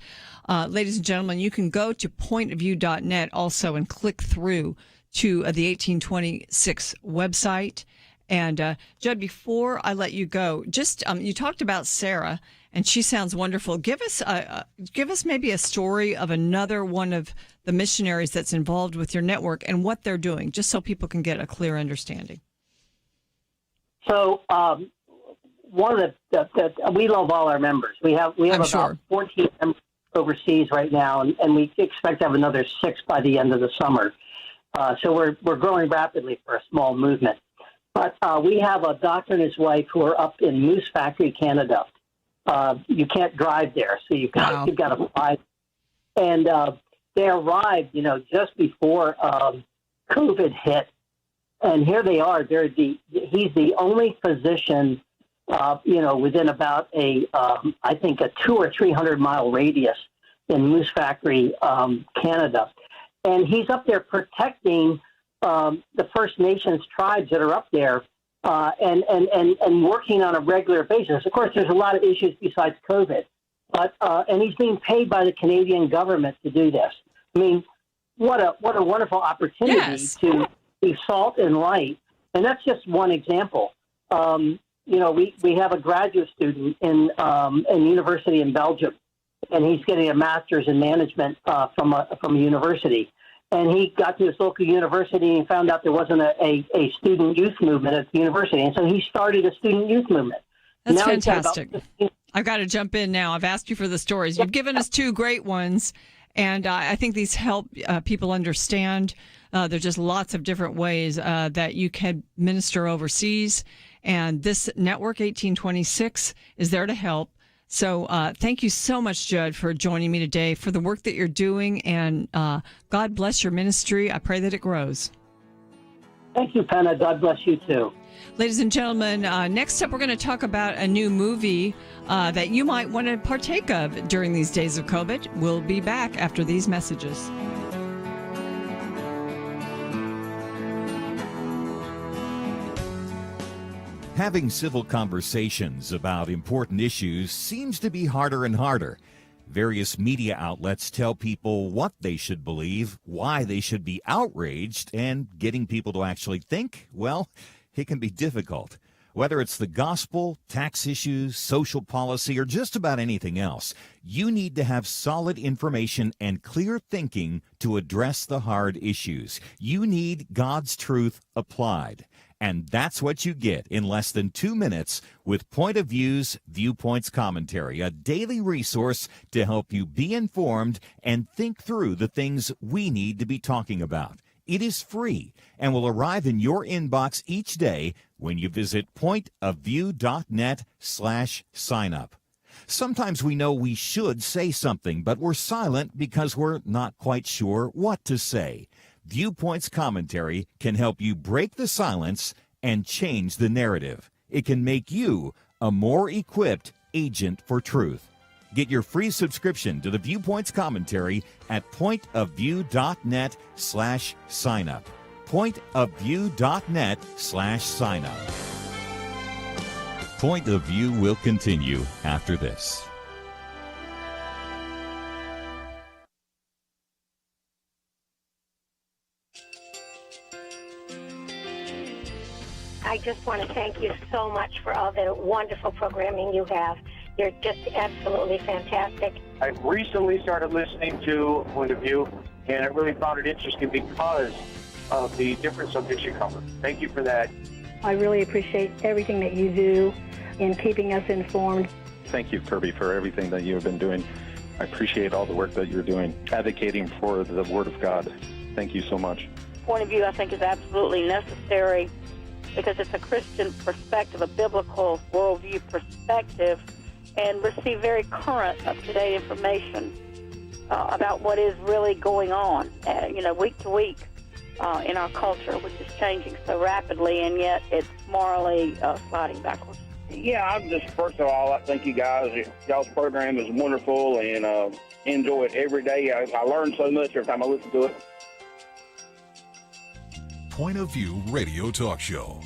Ladies and gentlemen, you can go to pointofview.net also and click through to the 1826 website. And Judd, before I let you go, just you talked about Sarah, and she sounds wonderful. Give us maybe a story of another one of the missionaries that's involved with your network and what they're doing, just so people can get a clear understanding. So one of the we love all our members. We have about 14 members overseas right now, and we expect to have another 6 by the end of the summer. So we're growing rapidly for a small movement. But we have a doctor and his wife who are up in Moose Factory, Canada. You can't drive there, so you've got to fly. And they arrived, just before COVID hit. And here they are. He's the only physician, within about I think a 200 or 300 mile radius in Moose Factory, Canada. And he's up there protecting the First Nations tribes that are up there, and working on a regular basis. Of course, there's a lot of issues besides COVID, but and he's being paid by the Canadian government to do this. I mean, what a wonderful opportunity to be salt and light, and that's just one example. We have a graduate student in university in Belgium, and he's getting a master's in management from a university. And he got to his local university and found out there wasn't a student youth movement at the university. And so he started a student youth movement. That's fantastic. I've got to jump in now. I've asked you for the stories. You've given us 2 great ones, and I think these help people understand. There's just lots of different ways that you can minister overseas. And this network, 1826, is there to help. So thank you so much, Judd, for joining me today, for the work that you're doing, and God bless your ministry. I pray that it grows. Thank you, Penna. God bless you, too. Ladies and gentlemen, next up, we're going to talk about a new movie that you might want to partake of during these days of COVID. We'll be back after these messages. Having civil conversations about important issues seems to be harder and harder. Various media outlets tell people what they should believe, why they should be outraged, and getting people to actually think, well, it can be difficult. Whether it's the gospel, tax issues, social policy, or just about anything else, you need to have solid information and clear thinking to address the hard issues. You need God's truth applied. And that's what you get in less than 2 minutes with Point of View's Viewpoints Commentary, a daily resource to help you be informed and think through the things we need to be talking about. It is free and will arrive in your inbox each day when you visit pointofview.net/sign-up. Sometimes we know we should say something, but we're silent because we're not quite sure what to say. Viewpoints Commentary can help you break the silence and change the narrative. It can make you a more equipped agent for truth. Get your free subscription to the Viewpoints Commentary at pointofview.net/sign-up. Pointofview.net/sign-up. Point of View will continue after this. just want to thank you so much for all the wonderful programming you have. You're just absolutely fantastic. I recently started listening to Point of View, and I really found it interesting because of the different subjects you cover. Thank you for that. I really appreciate everything that you do in keeping us informed. Thank you, Kirby, for everything that you have been doing. I appreciate all the work that you're doing, advocating for the Word of God. Thank you so much. Point of view, I think, is absolutely necessary because it's a Christian perspective, a biblical worldview perspective, and receive very current, up-to-date information about what is really going on, week to week in our culture, which is changing so rapidly, and yet it's morally sliding backwards. Yeah, I'm just, first of all, I thank you guys. Y'all's program is wonderful, and enjoy it every day. I learn so much every time I listen to it. Point of View Radio Talk Show.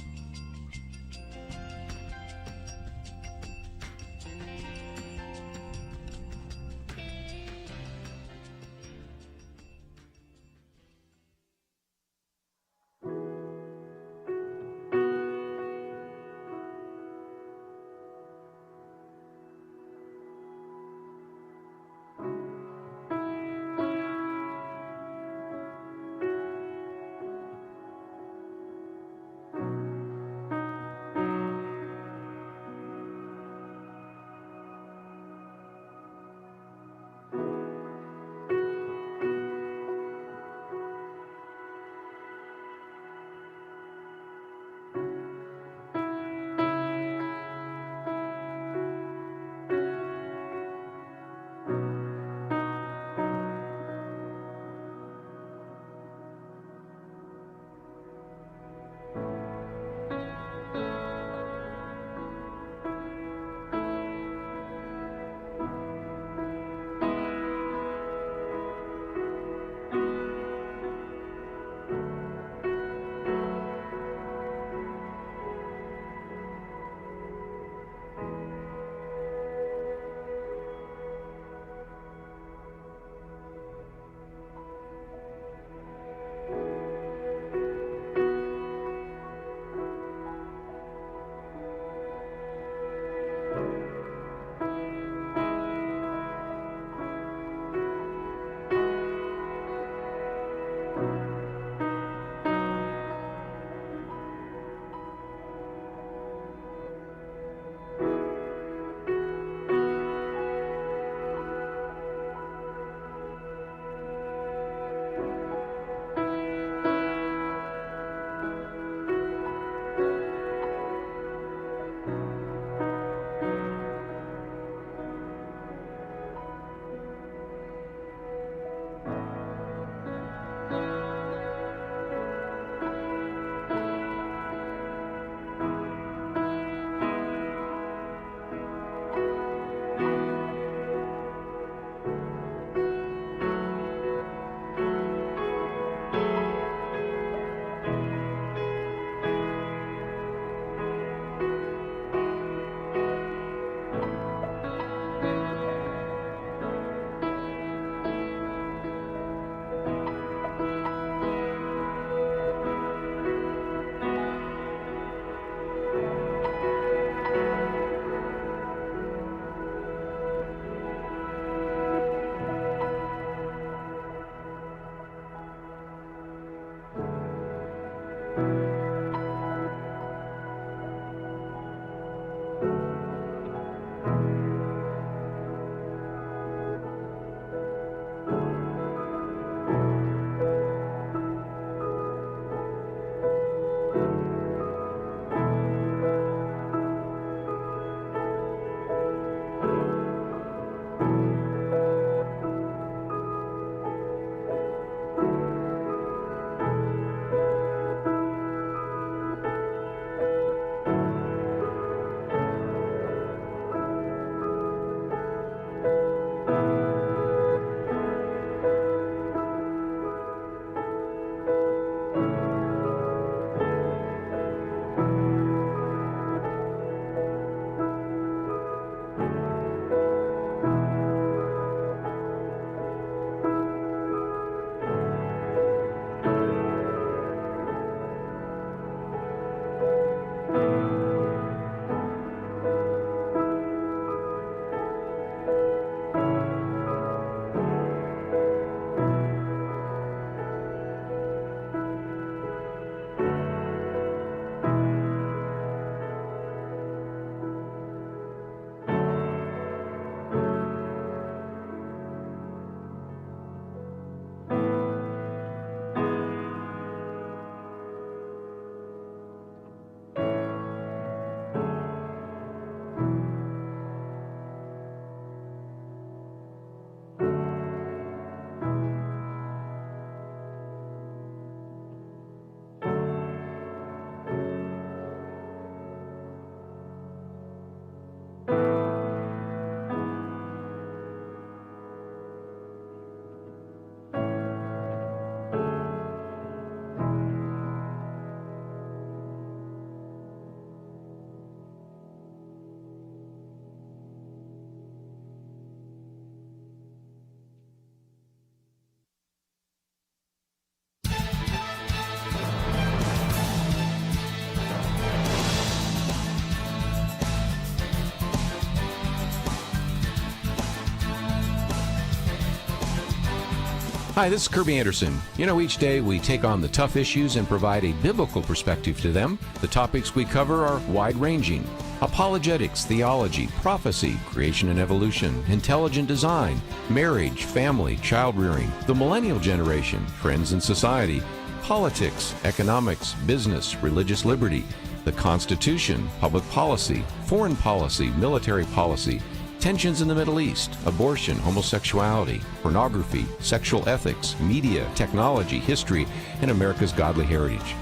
Hi, this is Kirby Anderson. You know, each day we take on the tough issues and provide a biblical perspective to them. The topics we cover are wide-ranging. Apologetics, theology, prophecy, creation and evolution, intelligent design, marriage, family, child-rearing, the millennial generation, trends in society, politics, economics, business, religious liberty, the Constitution, public policy, foreign policy, military policy, tensions in the Middle East, abortion, homosexuality, pornography, sexual ethics, media, technology, history, and America's godly heritage.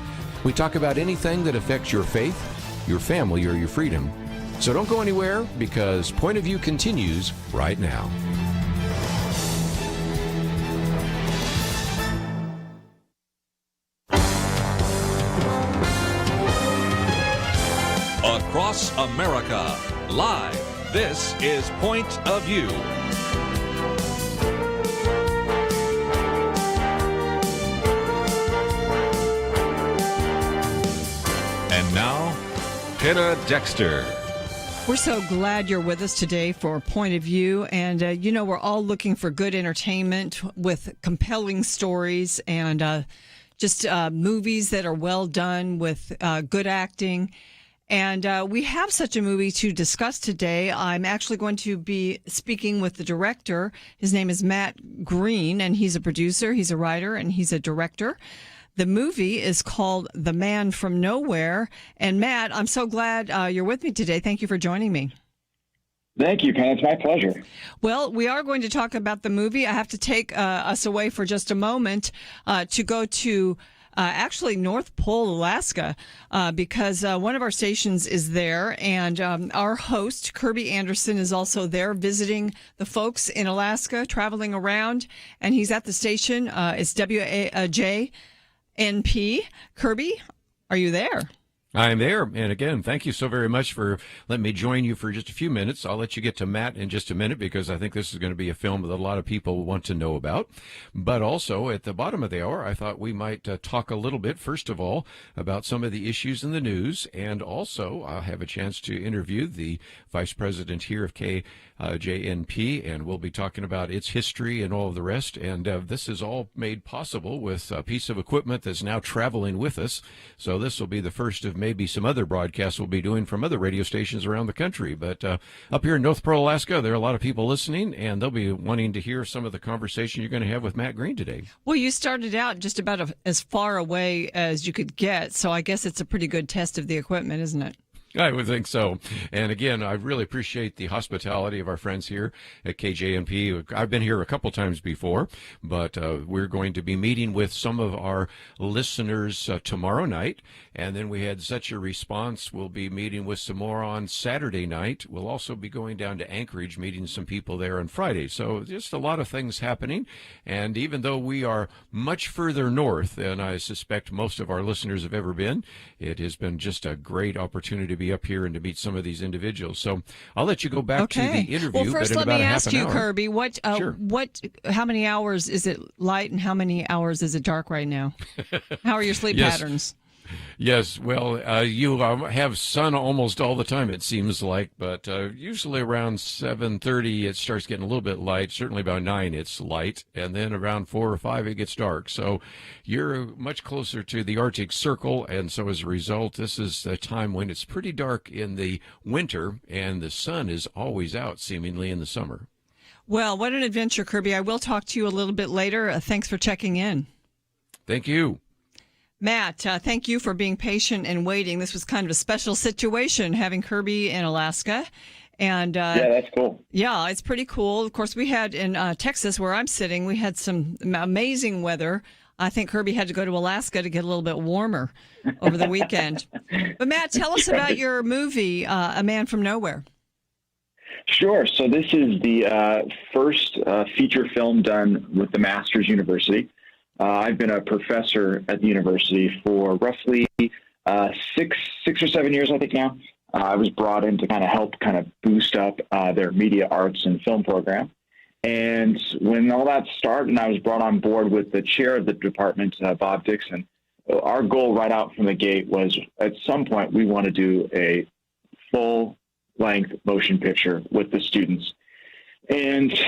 We talk about anything that affects your faith, your family, or your freedom. So don't go anywhere, because Point of View continues right now. Across America, live. This is Point of View. And now, Penna Dexter. We're so glad you're with us today for Point of View. And, we're all looking for good entertainment with compelling stories and just movies that are well done with good acting. And we have such a movie to discuss today. I'm actually going to be speaking with the director. His name is Matt Green, and he's a producer, he's a writer, and he's a director. The movie is called The Man from Nowhere. And Matt, I'm so glad you're with me today. Thank you for joining me. Thank you, Ken. It's my pleasure. Well, we are going to talk about the movie. I have to take us away for just a moment to go to actually North Pole, Alaska, because one of our stations is there, and our host, Kirby Anderson, is also there visiting the folks in Alaska, traveling around, and he's at the station. It's WJNP. Kirby, are you there? I'm there. And again, thank you so very much for letting me join you for just a few minutes. I'll let you get to Matt in just a minute, because I think this is going to be a film that a lot of people want to know about. But also, at the bottom of the hour, I thought we might talk a little bit, first of all, about some of the issues in the news. And also, I'll have a chance to interview the vice president here of KJNP, and we'll be talking about its history and all of the rest. And this is all made possible with a piece of equipment that's now traveling with us. So this will be the first of maybe some other broadcasts we'll be doing from other radio stations around the country. But up here in North Pole, Alaska, there are a lot of people listening, and they'll be wanting to hear some of the conversation you're going to have with Matt Green today. Well, you started out just about as far away as you could get, so I guess it's a pretty good test of the equipment, isn't it? I would think so. And again, I really appreciate the hospitality of our friends here at KJNP. I've been here a couple times before, but we're going to be meeting with some of our listeners tomorrow night. And then we had such a response. We'll be meeting with some more on Saturday night. We'll also be going down to Anchorage, meeting some people there on Friday. So just a lot of things happening. And even though we are much further north than I suspect most of our listeners have ever been, it has been just a great opportunity to be up here and to meet some of these individuals. So I'll let you go back to the interview. Well, first, let me ask you, Kirby, Sure. how many hours is it light and how many hours is it dark right now? How are your sleep patterns? Yes, well, you have sun almost all the time, it seems like, but usually around 7:30 it starts getting a little bit light. Certainly about 9 it's light, and then around 4 or 5 it gets dark. So you're much closer to the Arctic Circle, and so as a result, this is a time when it's pretty dark in the winter, and the sun is always out, seemingly, in the summer. Well, what an adventure, Kirby. I will talk to you a little bit later. Thanks for checking in. Thank you. Matt, thank you for being patient and waiting. This was kind of a special situation, having Kirby in Alaska. And yeah, that's cool. Yeah, it's pretty cool. Of course, we had in Texas, where I'm sitting, we had some amazing weather. I think Kirby had to go to Alaska to get a little bit warmer over the weekend. But Matt, tell us about your movie, A Man from Nowhere. Sure. So this is the first feature film done with the Masters University. I've been a professor at the university for roughly 6 or 7 years, I think now. I was brought in to kind of help boost up their media arts and film program. And when all that started and I was brought on board with the chair of the department, Bob Dixon, our goal right out from the gate was at some point we want to do a full-length motion picture with the students. And,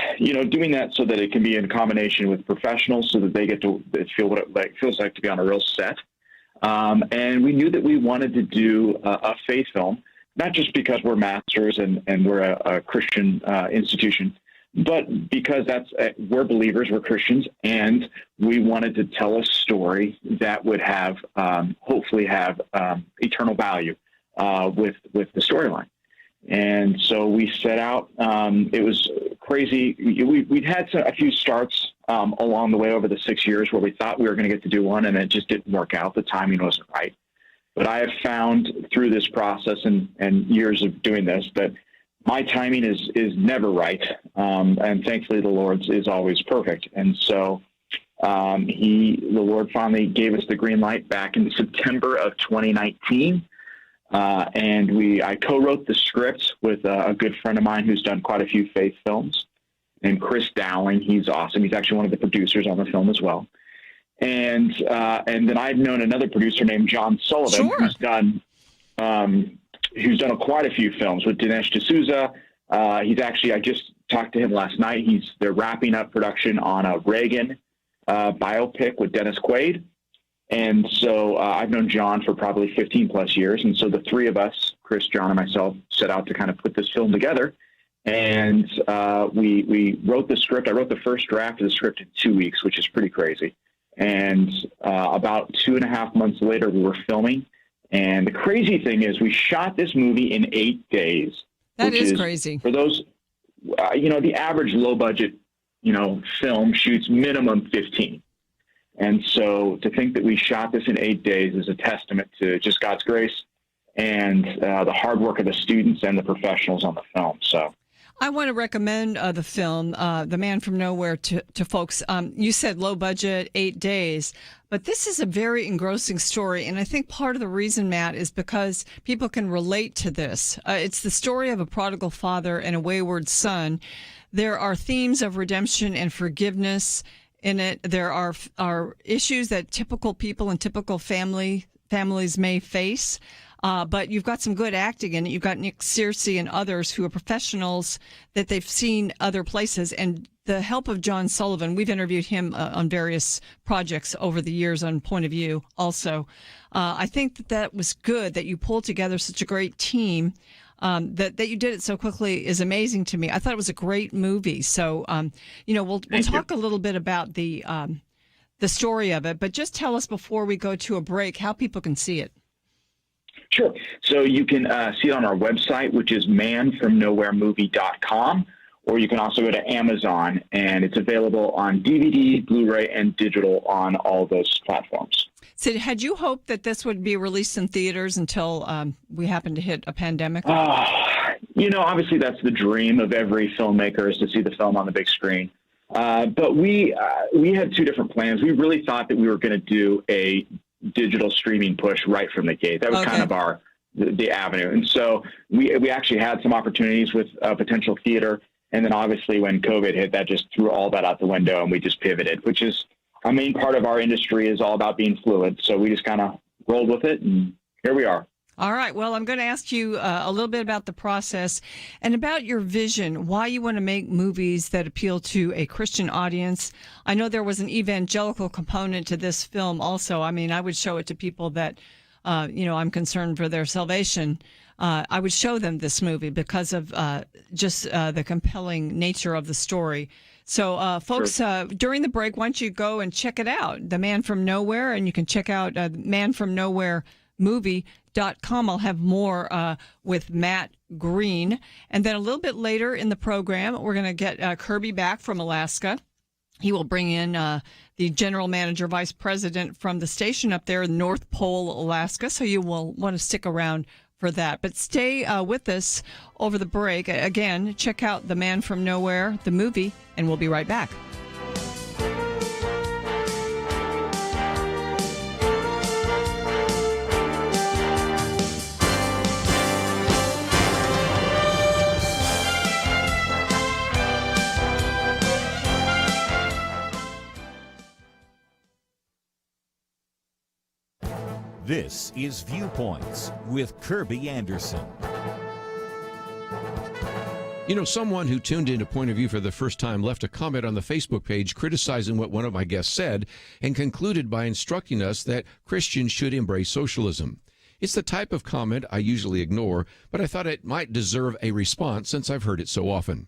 doing that so that it can be in combination with professionals so that they get to feel what it feels like to be on a real set. And we knew that we wanted to do a faith film, not just because we're masters and we're a Christian institution, but because we're believers, we're Christians, and we wanted to tell a story that would have, hopefully have eternal value with the storyline. And so we set out. It was crazy. We'd had a few starts along the way over the 6 years where we thought we were going to get to do one, and it just didn't work out. The timing wasn't right. But I have found through this process and years of doing this that my timing is never right. And thankfully, the Lord's is always perfect. And so the Lord finally gave us the green light back in September of 2019. And I co-wrote the script with a good friend of mine who's done quite a few faith films, named Chris Dowling. He's awesome. He's actually one of the producers on the film as well. And then I've known another producer named John Sullivan, Sure. who's done quite a few films with Dinesh D'Souza. I just talked to him last night. They're wrapping up production on a Reagan biopic with Dennis Quaid. And so I've known John for probably 15 plus years. And so the three of us, Chris, John, and myself, set out to kind of put this film together. And we wrote the script. I wrote the first draft of the script in 2 weeks, which is pretty crazy. And about 2.5 months later, we were filming. And the crazy thing is we shot this movie in 8 days. That is crazy. For those, the average low budget, film shoots minimum 15. And so to think that we shot this in 8 days is a testament to just God's grace and the hard work of the students and the professionals on the film. So I want to recommend the film, The Man from Nowhere, to folks. You said low budget, 8 days, but this is a very engrossing story. And I think part of the reason, Matt, is because people can relate to this. It's the story of a prodigal father and a wayward son. There are themes of redemption and forgiveness in it. There are issues that typical people and typical families may face. But you've got some good acting in it. You've got Nick Searcy and others who are professionals that they've seen other places. And the help of John Sullivan, we've interviewed him on various projects over the years on Point of View also. I think that was good that you pulled together such a great team. That you did it so quickly is amazing to me. I thought it was a great movie. So, we'll talk a little bit about the story of it, but just tell us before we go to a break how people can see it. Sure. So you can see it on our website, which is manfromnowheremovie.com, or you can also go to Amazon, and it's available on DVD, Blu-ray, and digital on all those platforms. So had you hoped that this would be released in theaters until we happened to hit a pandemic? Obviously that's the dream of every filmmaker is to see the film on the big screen. But we had two different plans. We really thought that we were going to do a digital streaming push right from the gate. That was kind of the avenue. And so we actually had some opportunities with potential theater. And then obviously when COVID hit, that just threw all that out the window and we just pivoted, which is a main part of our industry is all about being fluid. So we just kind of rolled with it and here we are. All right. Well, I'm going to ask you a little bit about the process and about your vision, why you want to make movies that appeal to a Christian audience. I know there was an evangelical component to this film also. I mean, I would show it to people that, I'm concerned for their salvation. I would show them this movie because of just the compelling nature of the story. So, folks, during the break, why don't you go and check it out, The Man from Nowhere, and you can check out manfromnowheremovie.com. I'll have more with Matt Green. And then a little bit later in the program, we're going to get Kirby back from Alaska. He will bring in the general manager, vice president from the station up there in North Pole, Alaska. So you will want to stick around for that. But stay with us over the break. Again, check out The Man from Nowhere, the movie, and we'll be right back. This is Viewpoints with Kirby Anderson. You know, someone who tuned into Point of View for the first time left a comment on the Facebook page criticizing what one of my guests said and concluded by instructing us that Christians should embrace socialism. It's the type of comment I usually ignore, but I thought it might deserve a response since I've heard it so often.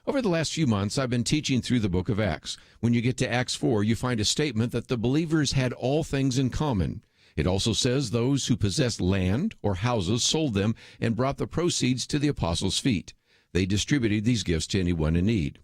Over the last few months, I've been teaching through the book of Acts. When you get to Acts 4, you find a statement that the believers had all things in common. It also says those who possessed land or houses sold them and brought the proceeds to the apostles' feet. They distributed these gifts to anyone in need.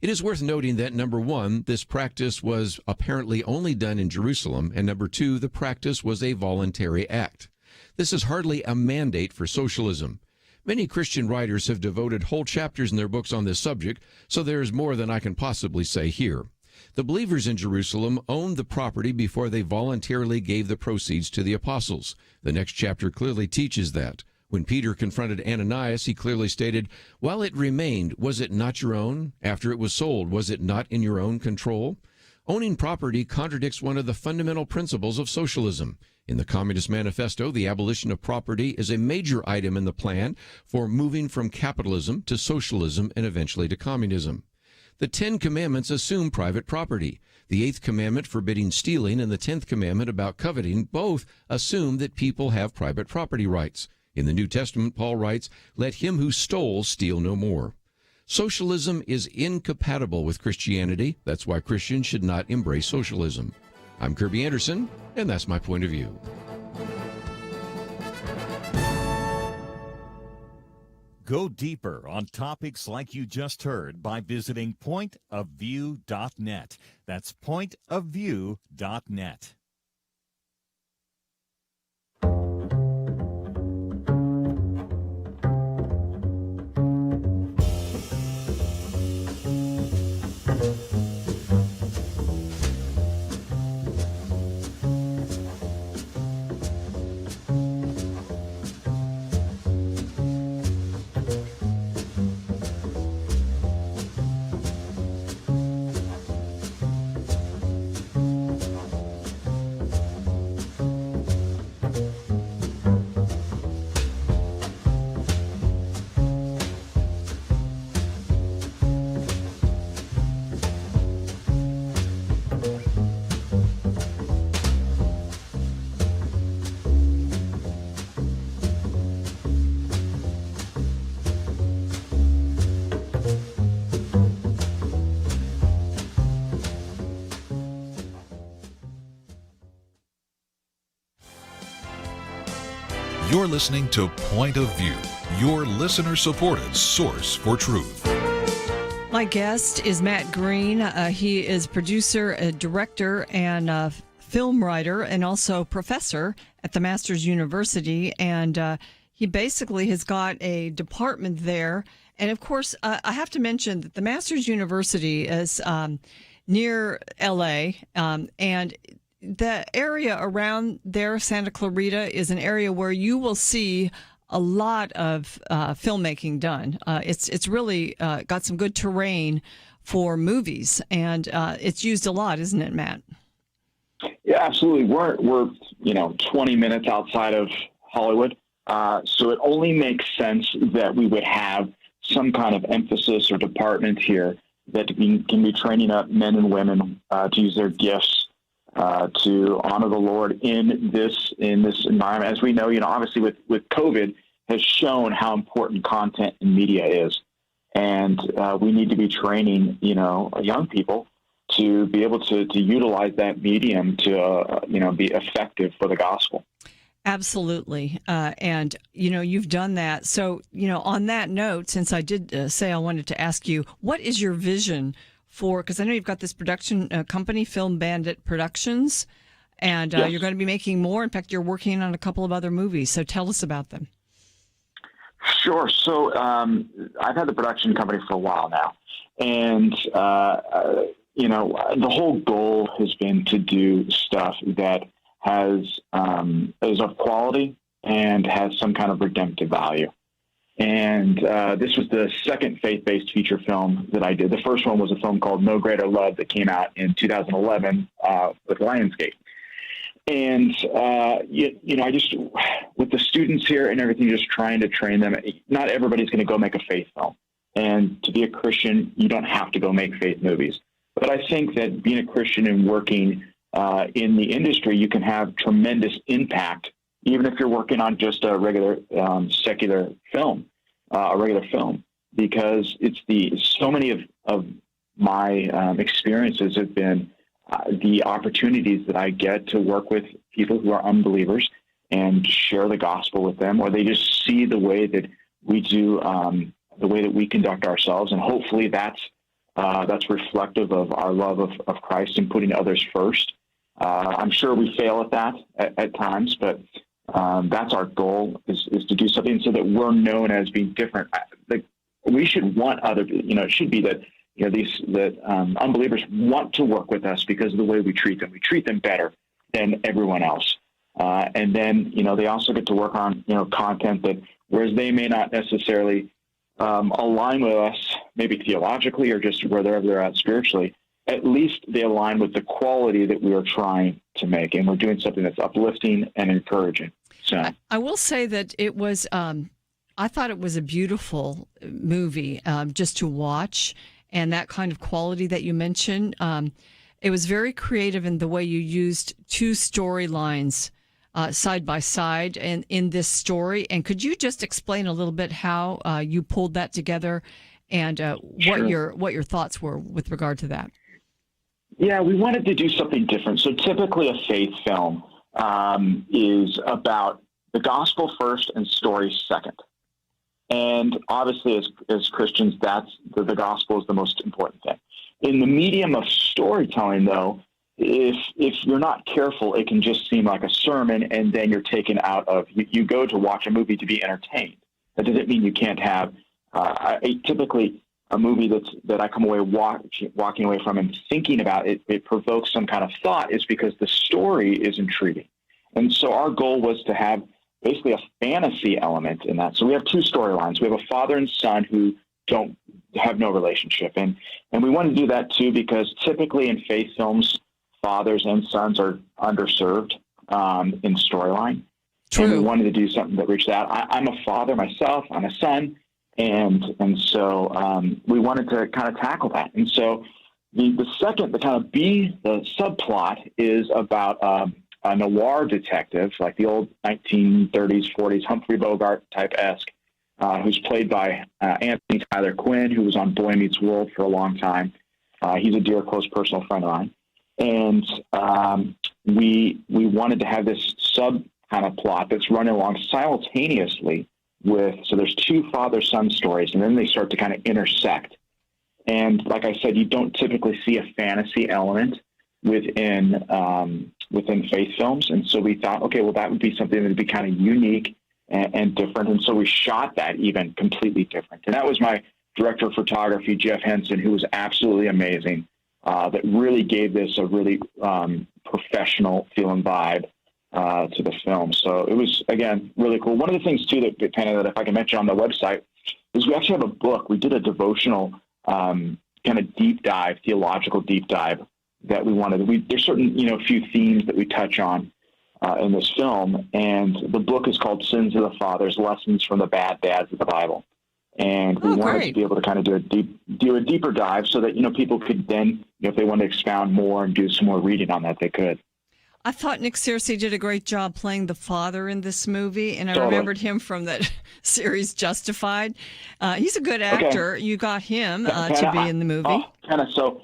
It is worth noting that, number one, this practice was apparently only done in Jerusalem, and number two, the practice was a voluntary act. This is hardly a mandate for socialism. Many Christian writers have devoted whole chapters in their books on this subject, so there is more than I can possibly say here. The believers in Jerusalem owned the property before they voluntarily gave the proceeds to the apostles. The next chapter clearly teaches that. When Peter confronted Ananias, he clearly stated, "While it remained, was it not your own? After it was sold, was it not in your own control?" Owning property contradicts one of the fundamental principles of socialism. In the Communist Manifesto, the abolition of property is a major item in the plan for moving from capitalism to socialism and eventually to communism. The 10 Commandments assume private property. The 8th Commandment forbidding stealing and the 10th Commandment about coveting both assume that people have private property rights. In the New Testament, Paul writes, "Let him who stole steal no more." Socialism is incompatible with Christianity. That's why Christians should not embrace socialism. I'm Kirby Anderson, and that's my point of view. Go deeper on topics like you just heard by visiting pointofview.net. That's pointofview.net. You're listening to Point of View, your listener-supported source for truth. My guest is Matt Green. He is producer, director, and film writer, and also professor at the Masters University. And he basically has got a department there. And of course, I have to mention that the Masters University is near LA, and the area around there, Santa Clarita, is an area where you will see a lot of filmmaking done. It's really got some good terrain for movies, and it's used a lot, isn't it, Matt? Yeah, absolutely. We're 20 minutes outside of Hollywood, so it only makes sense that we would have some kind of emphasis or department here that can be training up men and women to use their gifts to honor the Lord in this environment. As we know, obviously with COVID has shown how important content and media is. And we need to be training, young people to be able to utilize that medium to, be effective for the gospel. Absolutely. And, you've done that. So, on that note, since I did say I wanted to ask you, what is your vision for, because I know you've got this production company, Film Bandit Productions, and Yes. You're going to be making more. In fact, you're working on a couple of other movies. So tell us about them. Sure. So I've had the production company for a while now. And, the whole goal has been to do stuff that is of quality and has some kind of redemptive value. And this was the second faith-based feature film that I did. The first one was a film called No Greater Love that came out in 2011 with Lionsgate. And, I just, with the students here and everything, just trying to train them. Not everybody's going to go make a faith film. And to be a Christian, you don't have to go make faith movies. But I think that being a Christian and working in the industry, you can have tremendous impact, even if you're working on just a regular secular film, because so many of my experiences have been the opportunities that I get to work with people who are unbelievers and share the gospel with them, or they just see the way that we do, the way that we conduct ourselves, and hopefully that's reflective of our love of Christ and putting others first. I'm sure we fail at that at times, but that's our goal is to do something so that we're known as being different. We should want it should be that unbelievers want to work with us because of the way we treat them. We treat them better than everyone else. And then, they also get to work on, content that, whereas they may not necessarily align with us, maybe theologically or just wherever they're at spiritually, at least they align with the quality that we are trying to make. And we're doing something that's uplifting and encouraging. So I will say that it was, I thought it was a beautiful movie just to watch, and that kind of quality that you mentioned. It was very creative in the way you used two storylines side by side and in this story. And could you just explain a little bit how you pulled that together and what your thoughts were with regard to that? Yeah, we wanted to do something different. So typically a faith film is about the gospel first and story second. And obviously as Christians, that's the gospel is the most important thing. In the medium of storytelling, though, if you're not careful, it can just seem like a sermon, and then you're taken out of, you go to watch a movie to be entertained. That doesn't mean you can't have, typically a movie that I come away walking away from and thinking about, it provokes some kind of thought, is because the story is intriguing. And so our goal was to have basically a fantasy element in that. So we have two storylines. We have a father and son who have no relationship. And we want to do that too, because typically in faith films, fathers and sons are underserved in storyline. True. And we wanted to do something that reached out. I'm a father myself. I'm a son. And so we wanted to kind of tackle that. And so the subplot is about a noir detective, like the old 1930s, 40s Humphrey Bogart type-esque, who's played by Anthony Tyler Quinn, who was on Boy Meets World for a long time. He's a dear, close personal friend of mine. And we wanted to have this sub kind of plot that's running along simultaneously so there's two father-son stories, and then they start to kind of intersect. And like I said, you don't typically see a fantasy element within faith films. And so we thought, okay, well, that would be something that would be kind of unique and different. And so we shot that even completely different. And that was my director of photography, Jeff Henson, who was absolutely amazing, that really gave this a really professional feeling vibe to the film. So it was, again, really cool. One of the things, too, that Penna, that if I can mention on the website, is we actually have a book. We did a devotional kind of deep dive, theological deep dive that we wanted. There's certain, few themes that we touch on in this film, and the book is called Sins of the Fathers, Lessons from the Bad Dads of the Bible. And we wanted to be able to kind of do a deeper dive so that, people could then, if they wanted to expound more and do some more reading on that, they could. I thought Nick Searcy did a great job playing the father in this movie, and I remembered him from that series Justified. He's a good actor. Okay. You got him to be in the movie. So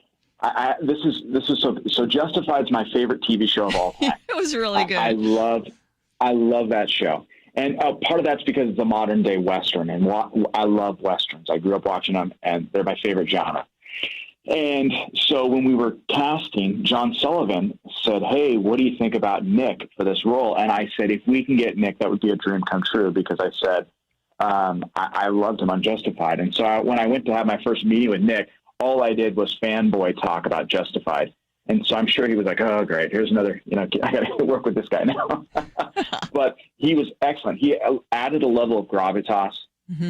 this is so Justified's my favorite TV show of all time. It was really good. I love that show. And part of that's because it's a modern day Western, and I love Westerns. I grew up watching them, and they're my favorite genre. And so when we were casting, John Sullivan said, "Hey, what do you think about Nick for this role?" And I said, if we can get Nick, that would be a dream come true, because I said, I loved him on Justified. And so when I went to have my first meeting with Nick, all I did was fanboy talk about Justified. And so I'm sure he was like, oh, great, here's another, I got to work with this guy now. But he was excellent. He added a level of gravitas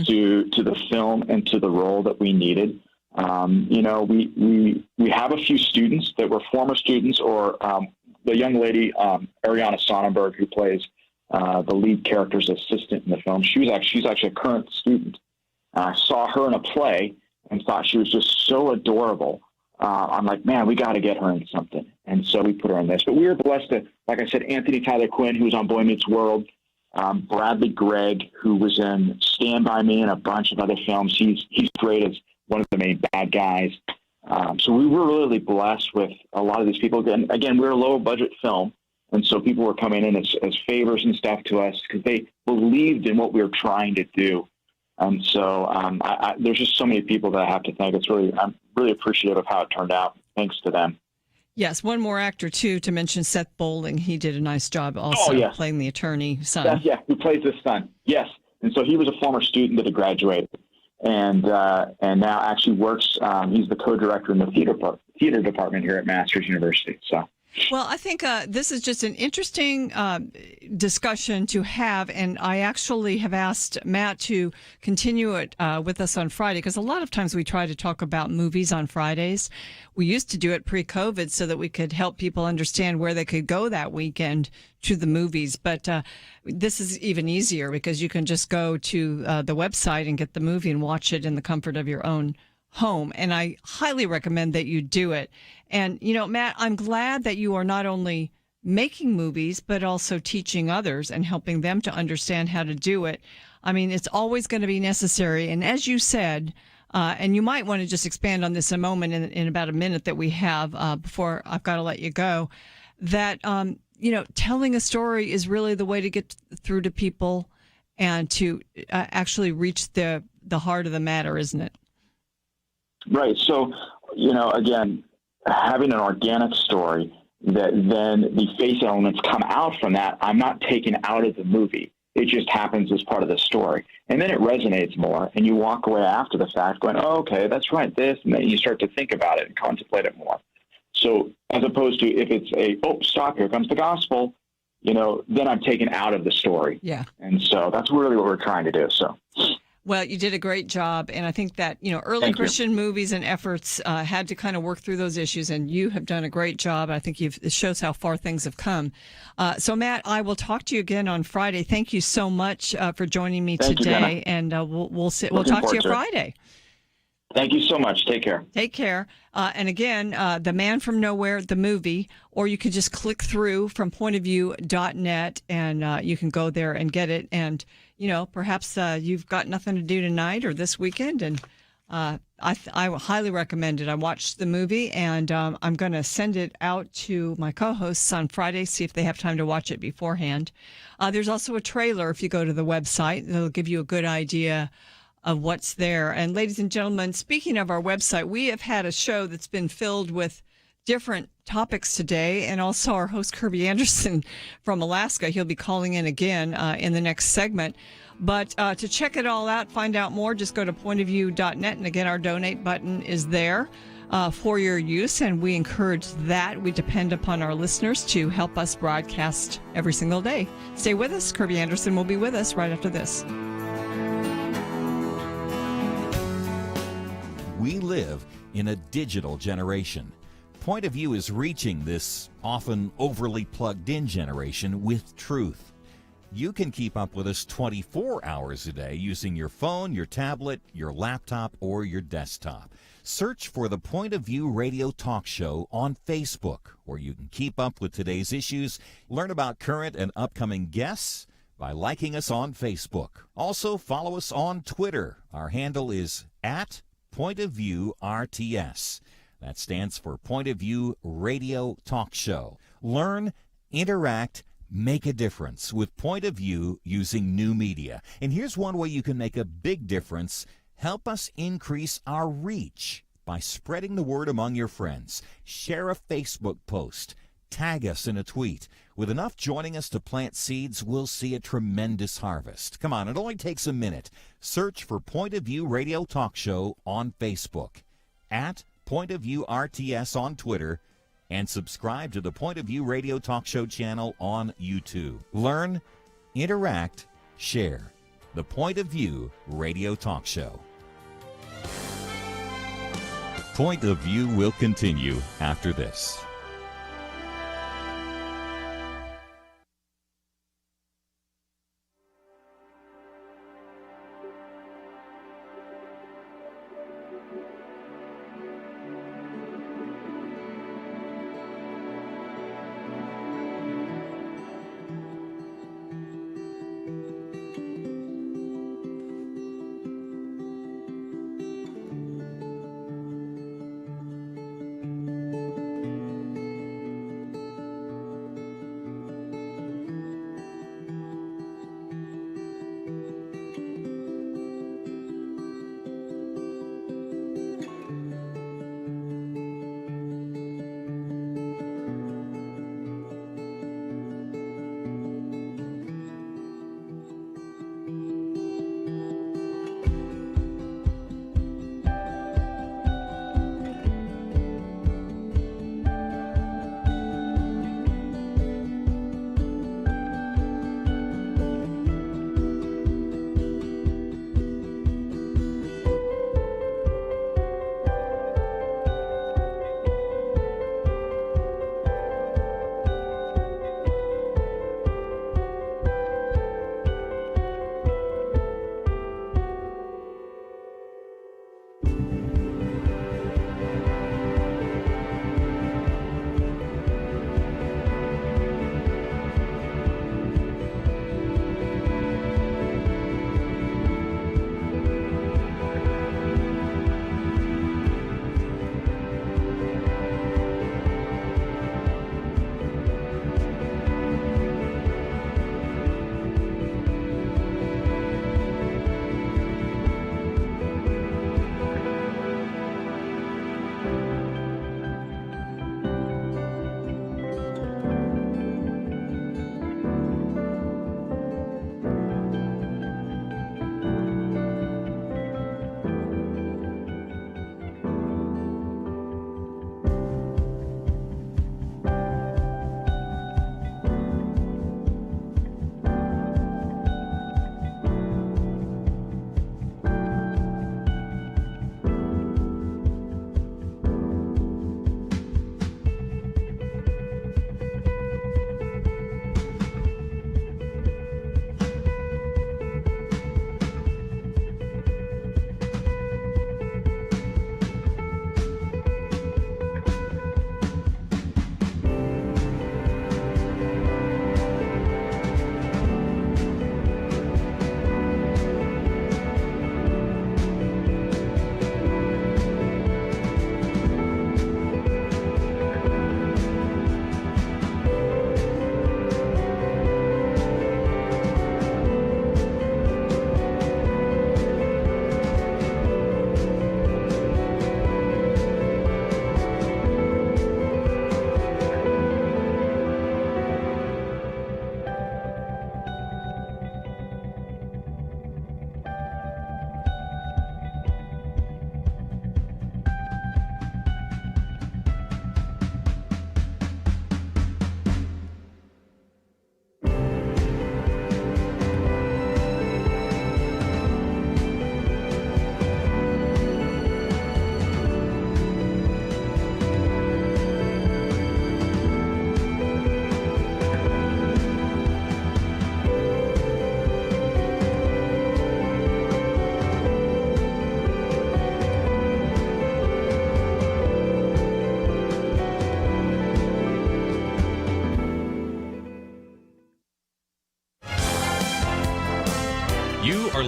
to the film and to the role that we needed. We have a few students that were former students, or the young lady, Ariana Sonnenberg, who plays the lead character's assistant in the film. She's actually a current student. and I saw her in a play and thought she was just so adorable. I'm like, man, we got to get her in something. And so we put her in this. But we were blessed to, like I said, Anthony Tyler Quinn, who was on Boy Meets World, Bradley Gregg, who was in Stand By Me and a bunch of other films. He's great as one of the main bad guys. So we were really blessed with a lot of these people. Again, we're a low budget film. And so people were coming in as favors and stuff to us because they believed in what we were trying to do. And so there's just so many people that I have to thank. I'm really appreciative of how it turned out. Thanks to them. Yes, one more actor, too, to mention Seth Bowling. He did a nice job also playing the attorney son. Who plays his son. Yes. And so he was a former student that had graduated and now actually works. He's the co-director in the theater department here at Masters University. So. Well, I think this is just an interesting discussion to have, and I actually have asked Matt to continue it with us on Friday, because a lot of times we try to talk about movies on Fridays. We used to do it pre-COVID so that we could help people understand where they could go that weekend to the movies, but this is even easier because you can just go to the website and get the movie and watch it in the comfort of your own home. And I highly recommend that you do it. And, Matt, I'm glad that you are not only making movies, but also teaching others and helping them to understand how to do it. I mean, it's always going to be necessary. And as you said, and you might want to just expand on this a moment in about a minute that we have before I've got to let you go, that, telling a story is really the way to get through to people and to actually reach the heart of the matter, isn't it? Right. So, again, having an organic story that then the face elements come out from that, I'm not taken out of the movie. It just happens as part of the story. And then it resonates more. And you walk away after the fact going, oh, okay, that's right, this. And then you start to think about it and contemplate it more. So as opposed to if it's stop, here comes the gospel, then I'm taken out of the story. Yeah. And so that's really what we're trying to do. So. Well, you did a great job, and I think that early Christian movies and efforts had to kind of work through those issues, and you have done a great job. I think it shows how far things have come. So, Matt, I will talk to you again on Friday. Thank you so much for joining me today, and we'll talk to you Friday. Thank you so much. Take care. Take care. And again, The Man from Nowhere, the movie, or you can just click through from pointofview.net, and you can go there and get it. And perhaps you've got nothing to do tonight or this weekend, and I highly recommend it. I watched the movie, and I'm going to send it out to my co-hosts on Friday, see if they have time to watch it beforehand. There's also a trailer if you go to the website. It'll give you a good idea of what's there. And ladies and gentlemen, speaking of our website, we have had a show that's been filled with different topics today, and also our host Kirby Anderson from Alaska. He'll be calling in again in the next segment. But to check it all out, find out more, just go to pointofview.net. And again, our donate button is there for your use, and we encourage that. We depend upon our listeners to help us broadcast every single day. Stay with us. Kirby Anderson will be with us right after this. We live in a digital generation. Point of View is reaching this often overly plugged-in generation with truth. You can keep up with us 24 hours a day using your phone, your tablet, your laptop, or your desktop. Search for the Point of View Radio Talk Show on Facebook, where you can keep up with today's issues, learn about current and upcoming guests by liking us on Facebook. Also, follow us on Twitter. Our handle is @PointOfViewRTS. That stands for Point of View Radio Talk Show. Learn, interact, make a difference with Point of View using new media. And here's one way you can make a big difference. Help us increase our reach by spreading the word among your friends. Share a Facebook post. Tag us in a tweet. With enough joining us to plant seeds, we'll see a tremendous harvest. Come on, it only takes a minute. Search for Point of View Radio Talk Show on Facebook, @PointOfViewRTS on Twitter, and subscribe to the Point of View Radio Talk Show channel on YouTube. Learn, interact, share. The Point of View Radio Talk Show. Point of View will continue after this.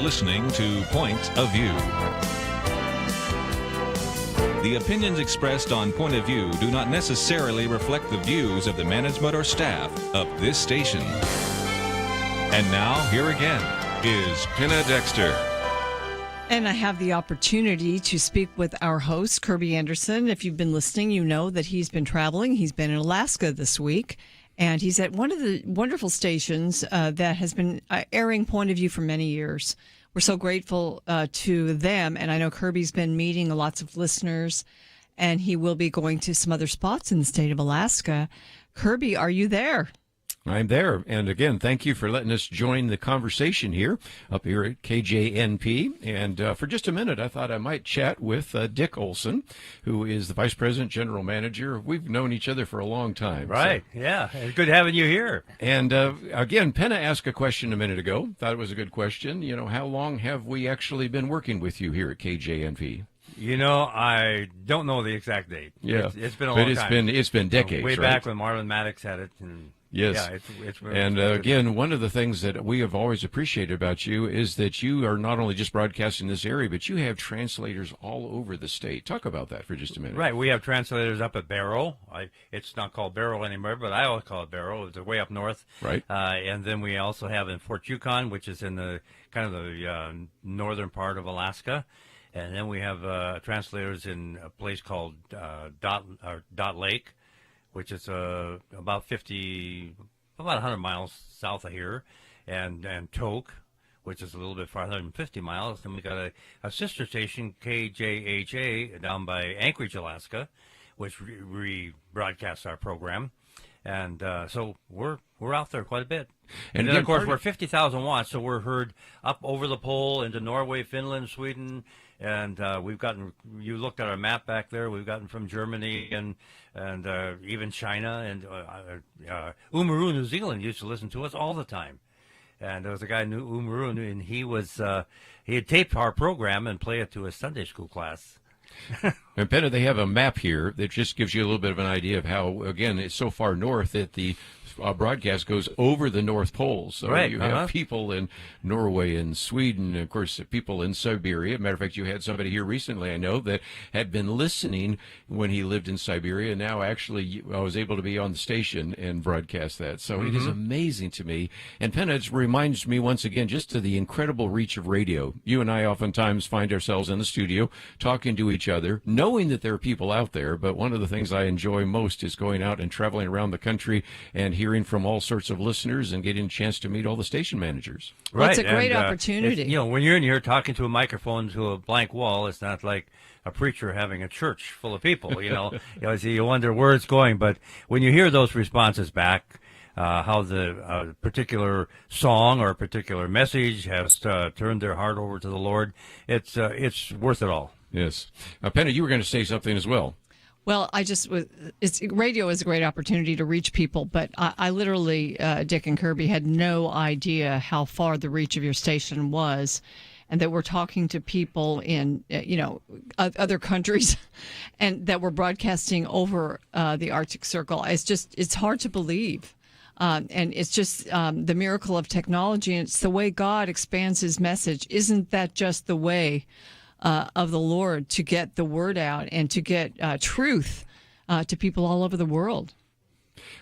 listening to Point of View. The opinions expressed on Point of View do not necessarily reflect the views of the management or staff of this station. And now, here again is Penna Dexter. And I have the opportunity to speak with our host, Kirby Anderson. If you've been listening, you know that he's been traveling. He's been in Alaska this week, and he's at one of the wonderful stations that has been airing Point of View for many years. We're so grateful to them, and I know Kirby's been meeting lots of listeners, and he will be going to some other spots in the state of Alaska. Kirby, are you there? I'm there. And again, thank you for letting us join the conversation here up here at KJNP. And for just a minute, I thought I might chat with Dick Olson, who is the Vice President General Manager. We've known each other for a long time. Right. So. Yeah. It's good having you here. And again, Penna asked a question a minute ago. Thought it was a good question. You know, how long have we actually been working with you here at KJNP? You know, I don't know the exact date. Yeah. It's been a long time. It's been decades, way right? back when Marlon Maddox had it. And yes. Yeah, it's and again, one of the things that we have always appreciated about you is that you are not only just broadcasting this area, but you have translators all over the state. Talk about that for just a minute. Right. We have translators up at Barrow. It's not called Barrow anymore, but I always call it Barrow. It's way up north. Right. And then we also have in Fort Yukon, which is in the kind of the northern part of Alaska. And then we have translators in a place called Dot Lake, which is about 100 miles south of here, and Tok, which is a little bit farther than 50 miles. Then we got a sister station, KJHA, down by Anchorage, Alaska, which rebroadcasts our program. And so we're out there quite a bit. And then, of course, we're 50,000 watts, so we're heard up over the pole into Norway, Finland, Sweden, and we've gotten, you looked at our map back there, we've gotten from Germany and even China, and Umaru, New Zealand used to listen to us all the time. And there was a guy in Umaru, and he had taped our program and play it to his Sunday school class. And Penna, they have a map here that just gives you a little bit of an idea of how, again, it's so far north that the broadcast goes over the North Pole. So right. You have people in Norway and Sweden, and of course, people in Siberia. Matter of fact, you had somebody here recently, I know, that had been listening when he lived in Siberia. And now, actually, I was able to be on the station and broadcast that. So it is amazing to me. And Penna, it reminds me once again just of the incredible reach of radio. You and I oftentimes find ourselves in the studio talking to each other, knowing that there are people out there. But one of the things I enjoy most is going out and traveling around the country and hearing from all sorts of listeners and getting a chance to meet all the station managers. Well, it's a great opportunity. You know, when you're in here talking to a microphone to a blank wall, it's not like a preacher having a church full of people. You wonder where it's going. But when you hear those responses back, how the particular song or a particular message has turned their heart over to the Lord, it's worth it all. Yes. Penna, you were going to say something as well. Well, radio is a great opportunity to reach people, but I literally, Dick and Kirby, had no idea how far the reach of your station was, and that we're talking to people in, other countries, and that we're broadcasting over the Arctic Circle. It's hard to believe. And it's just the miracle of technology, and it's the way God expands his message. Isn't that just the way of the Lord to get the word out and to get truth to people all over the world?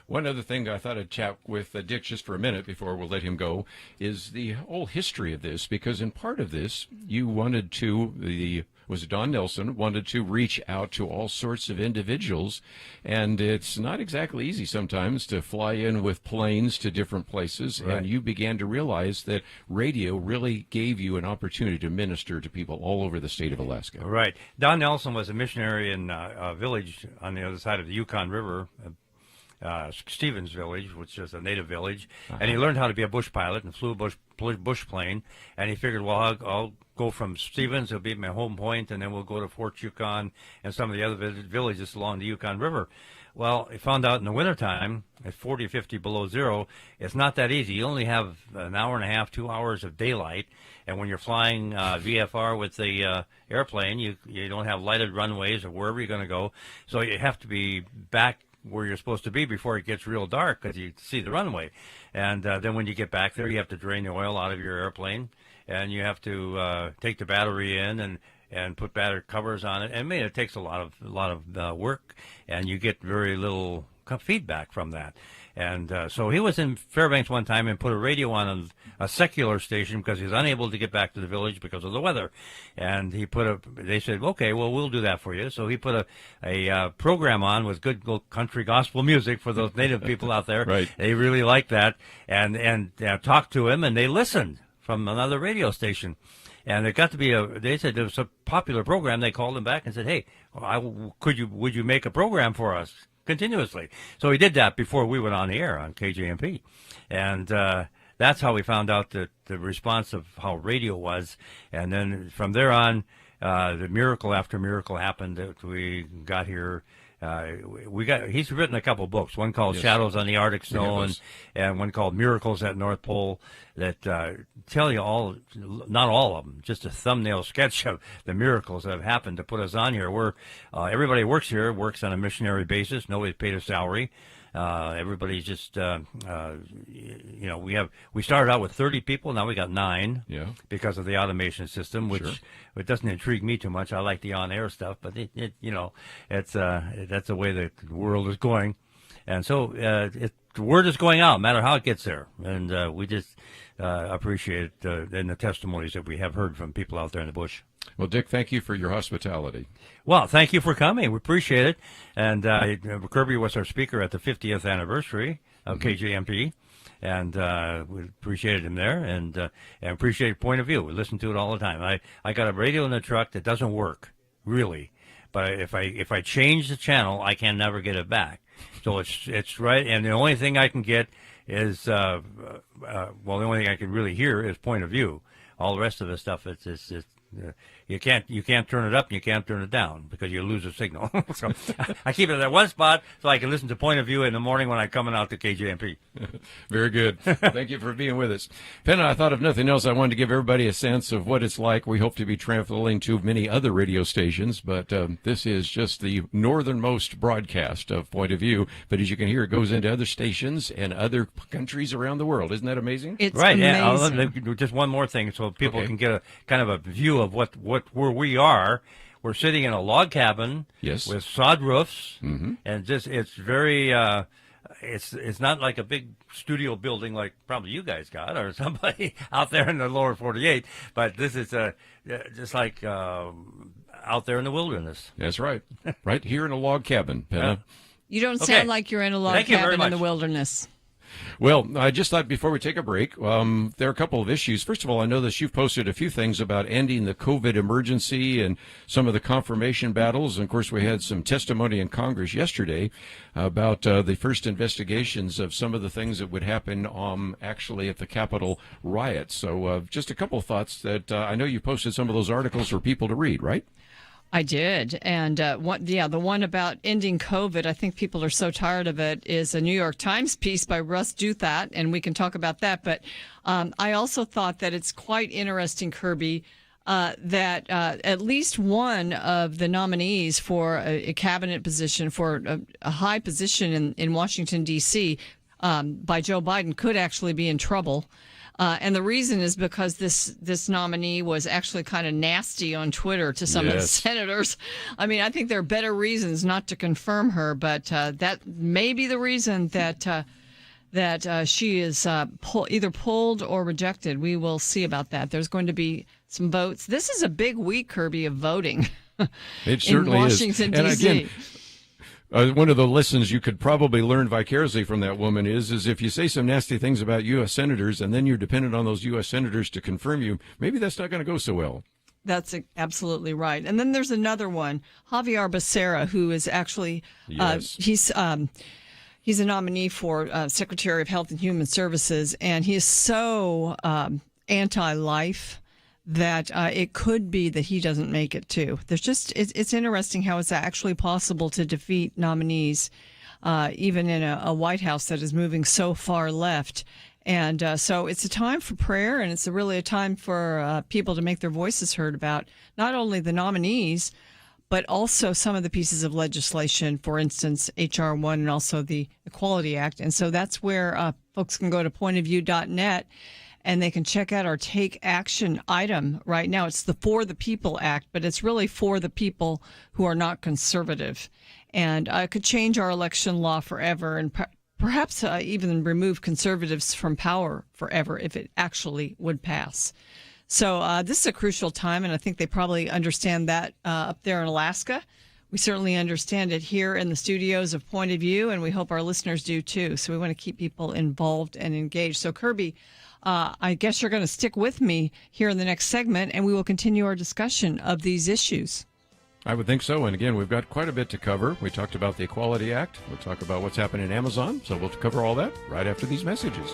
One other thing I thought I'd chat with Dick just for a minute before we'll let him go is the whole history of this, because in part of this, you wanted to, Don Nelson wanted to reach out to all sorts of individuals, and it's not exactly easy sometimes to fly in with planes to different places, right. And you began to realize that radio really gave you an opportunity to minister to people all over the state of Alaska. Right. Don Nelson was a missionary in a village on the other side of the Yukon River, Stevens Village, which is a native village, and he learned how to be a bush pilot and flew a bush plane, and he figured, well, I'll go from Stevens, it'll be my home point, and then we'll go to Fort Yukon and some of the other villages along the Yukon River. Well, he found out in the wintertime, at 40, 50 below zero, it's not that easy. You only have an hour and a half, 2 hours of daylight, and when you're flying VFR with the airplane, you don't have lighted runways or wherever you're going to go, so you have to be back where you're supposed to be before it gets real dark because you see the runway. And then when you get back there, you have to drain the oil out of your airplane. and you have to take the battery in and put battery covers on it. And I mean, it takes a lot of work, and you get very little feedback from that. And so he was in Fairbanks one time and put a radio on a secular station because he was unable to get back to the village because of the weather. And they said, okay, well, we'll do that for you. So he put a program on with good country gospel music for those native people out there. Right. They really liked that and talked to him, and they listened from another radio station. And it got to be they said it was a popular program. They called him back and said, hey, would you make a program for us continuously? So he did that before we went on the air on KJMP. And that's how we found out the response of how radio was. And then from there on, the miracle after miracle happened that we got here. He's written a couple books, one called Shadows on the Arctic Snow and one called Miracles at North Pole that tell you not all of them, just a thumbnail sketch of the miracles that have happened to put us on here. Everybody works here, works on a missionary basis. Nobody's paid a salary. Everybody's just, we started out with 30 people. Now we got 9 because of the automation system, which it doesn't intrigue me too much. I like the on-air stuff, but that's the way the world is going. And so, the word is going out, no matter how it gets there. And, we just, appreciate it, and the testimonies that we have heard from people out there in the bush. Well, Dick, thank you for your hospitality. Well, thank you for coming. We appreciate it. And Kirby was our speaker at the 50th anniversary of KJMP, and we appreciated him there, and appreciate Point of View. We listen to it all the time. I got a radio in the truck that doesn't work, really. But if I change the channel, I can never get it back. So it's right, and the only thing I can get is the only thing I can really hear is Point of View. All the rest of the stuff, it's you can't turn it up and you can't turn it down because you lose the signal. So I keep it at one spot so I can listen to Point of View in the morning when I'm coming out to KJMP. Very good. Thank you for being with us. Penna, I thought if nothing else, I wanted to give everybody a sense of what it's like. We hope to be traveling to many other radio stations, but this is just the northernmost broadcast of Point of View. But as you can hear, it goes into other stations and other countries around the world. Isn't that amazing? It's right. amazing. Yeah, just one more thing so people can get a kind of a view of where we are. We're sitting in a log cabin with sod roofs, and it's very it's not like a big studio building like probably you guys got or somebody out there in the lower 48, but this is just like out there in the wilderness. That's right. Right here in a log cabin, Penna. You don't sound like you're in a log cabin in the wilderness. Well, I just thought before we take a break, there are a couple of issues. First of all, I know that you've posted a few things about ending the COVID emergency and some of the confirmation battles. And, of course, we had some testimony in Congress yesterday about the first investigations of some of the things that would happen actually at the Capitol riots. So just a couple of thoughts that I know you posted some of those articles for people to read, right? I did. And the one about ending COVID, I think people are so tired of it, is a New York Times piece by Russ Duthat, and we can talk about that. But I also thought that it's quite interesting, Kirby, that at least one of the nominees for a cabinet position, for a high position in Washington, D.C., by Joe Biden could actually be in trouble. And the reason is because this nominee was actually kind of nasty on Twitter to some of the senators. I mean, I think there are better reasons not to confirm her, but that may be the reason that she is either pulled or rejected. We will see about that. There's going to be some votes. This is a big week, Kirby, of voting. It certainly in Washington, is. And D.C. again, one of the lessons you could probably learn vicariously from that woman is if you say some nasty things about U.S. senators and then you're dependent on those U.S. senators to confirm you, maybe that's not going to go so well. That's absolutely right. And then there's another one, Javier Becerra, who is actually he's a nominee for Secretary of Health and Human Services, and he is so anti-life that it could be that he doesn't make it too. There's just it's interesting how it's actually possible to defeat nominees, even in a White House that is moving so far left. And so it's a time for prayer, and it's really a time for people to make their voices heard about not only the nominees, but also some of the pieces of legislation, for instance, H.R. 1 and also the Equality Act. And so that's where folks can go to pointofview.net and they can check out our Take Action item right now. It's the For the People Act, but it's really for the people who are not conservative. And it could change our election law forever and perhaps even remove conservatives from power forever if it actually would pass. So this is a crucial time, and I think they probably understand that up there in Alaska. We certainly understand it here in the studios of Point of View, and we hope our listeners do too. So we want to keep people involved and engaged. So Kirby, I guess you're going to stick with me here in the next segment, and we will continue our discussion of these issues. I would think so. And again, we've got quite a bit to cover. We talked about the Equality Act. We'll talk about what's happening in Amazon. So we'll cover all that right after these messages.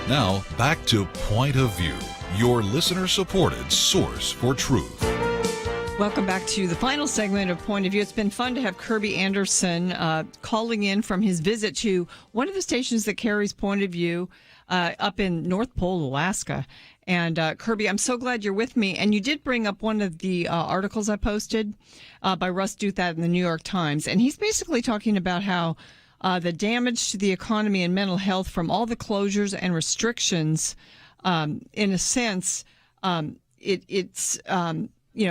Now, back to Point of View, your listener-supported source for truth. Welcome back to the final segment of Point of View. It's been fun to have Kirby Anderson calling in from his visit to one of the stations that carries Point of View up in North Pole, Alaska. And Kirby, I'm so glad you're with me. And you did bring up one of the articles I posted by Russ Duthat in the New York Times. And he's basically talking about how the damage to the economy and mental health from all the closures and restrictions, in a sense, it's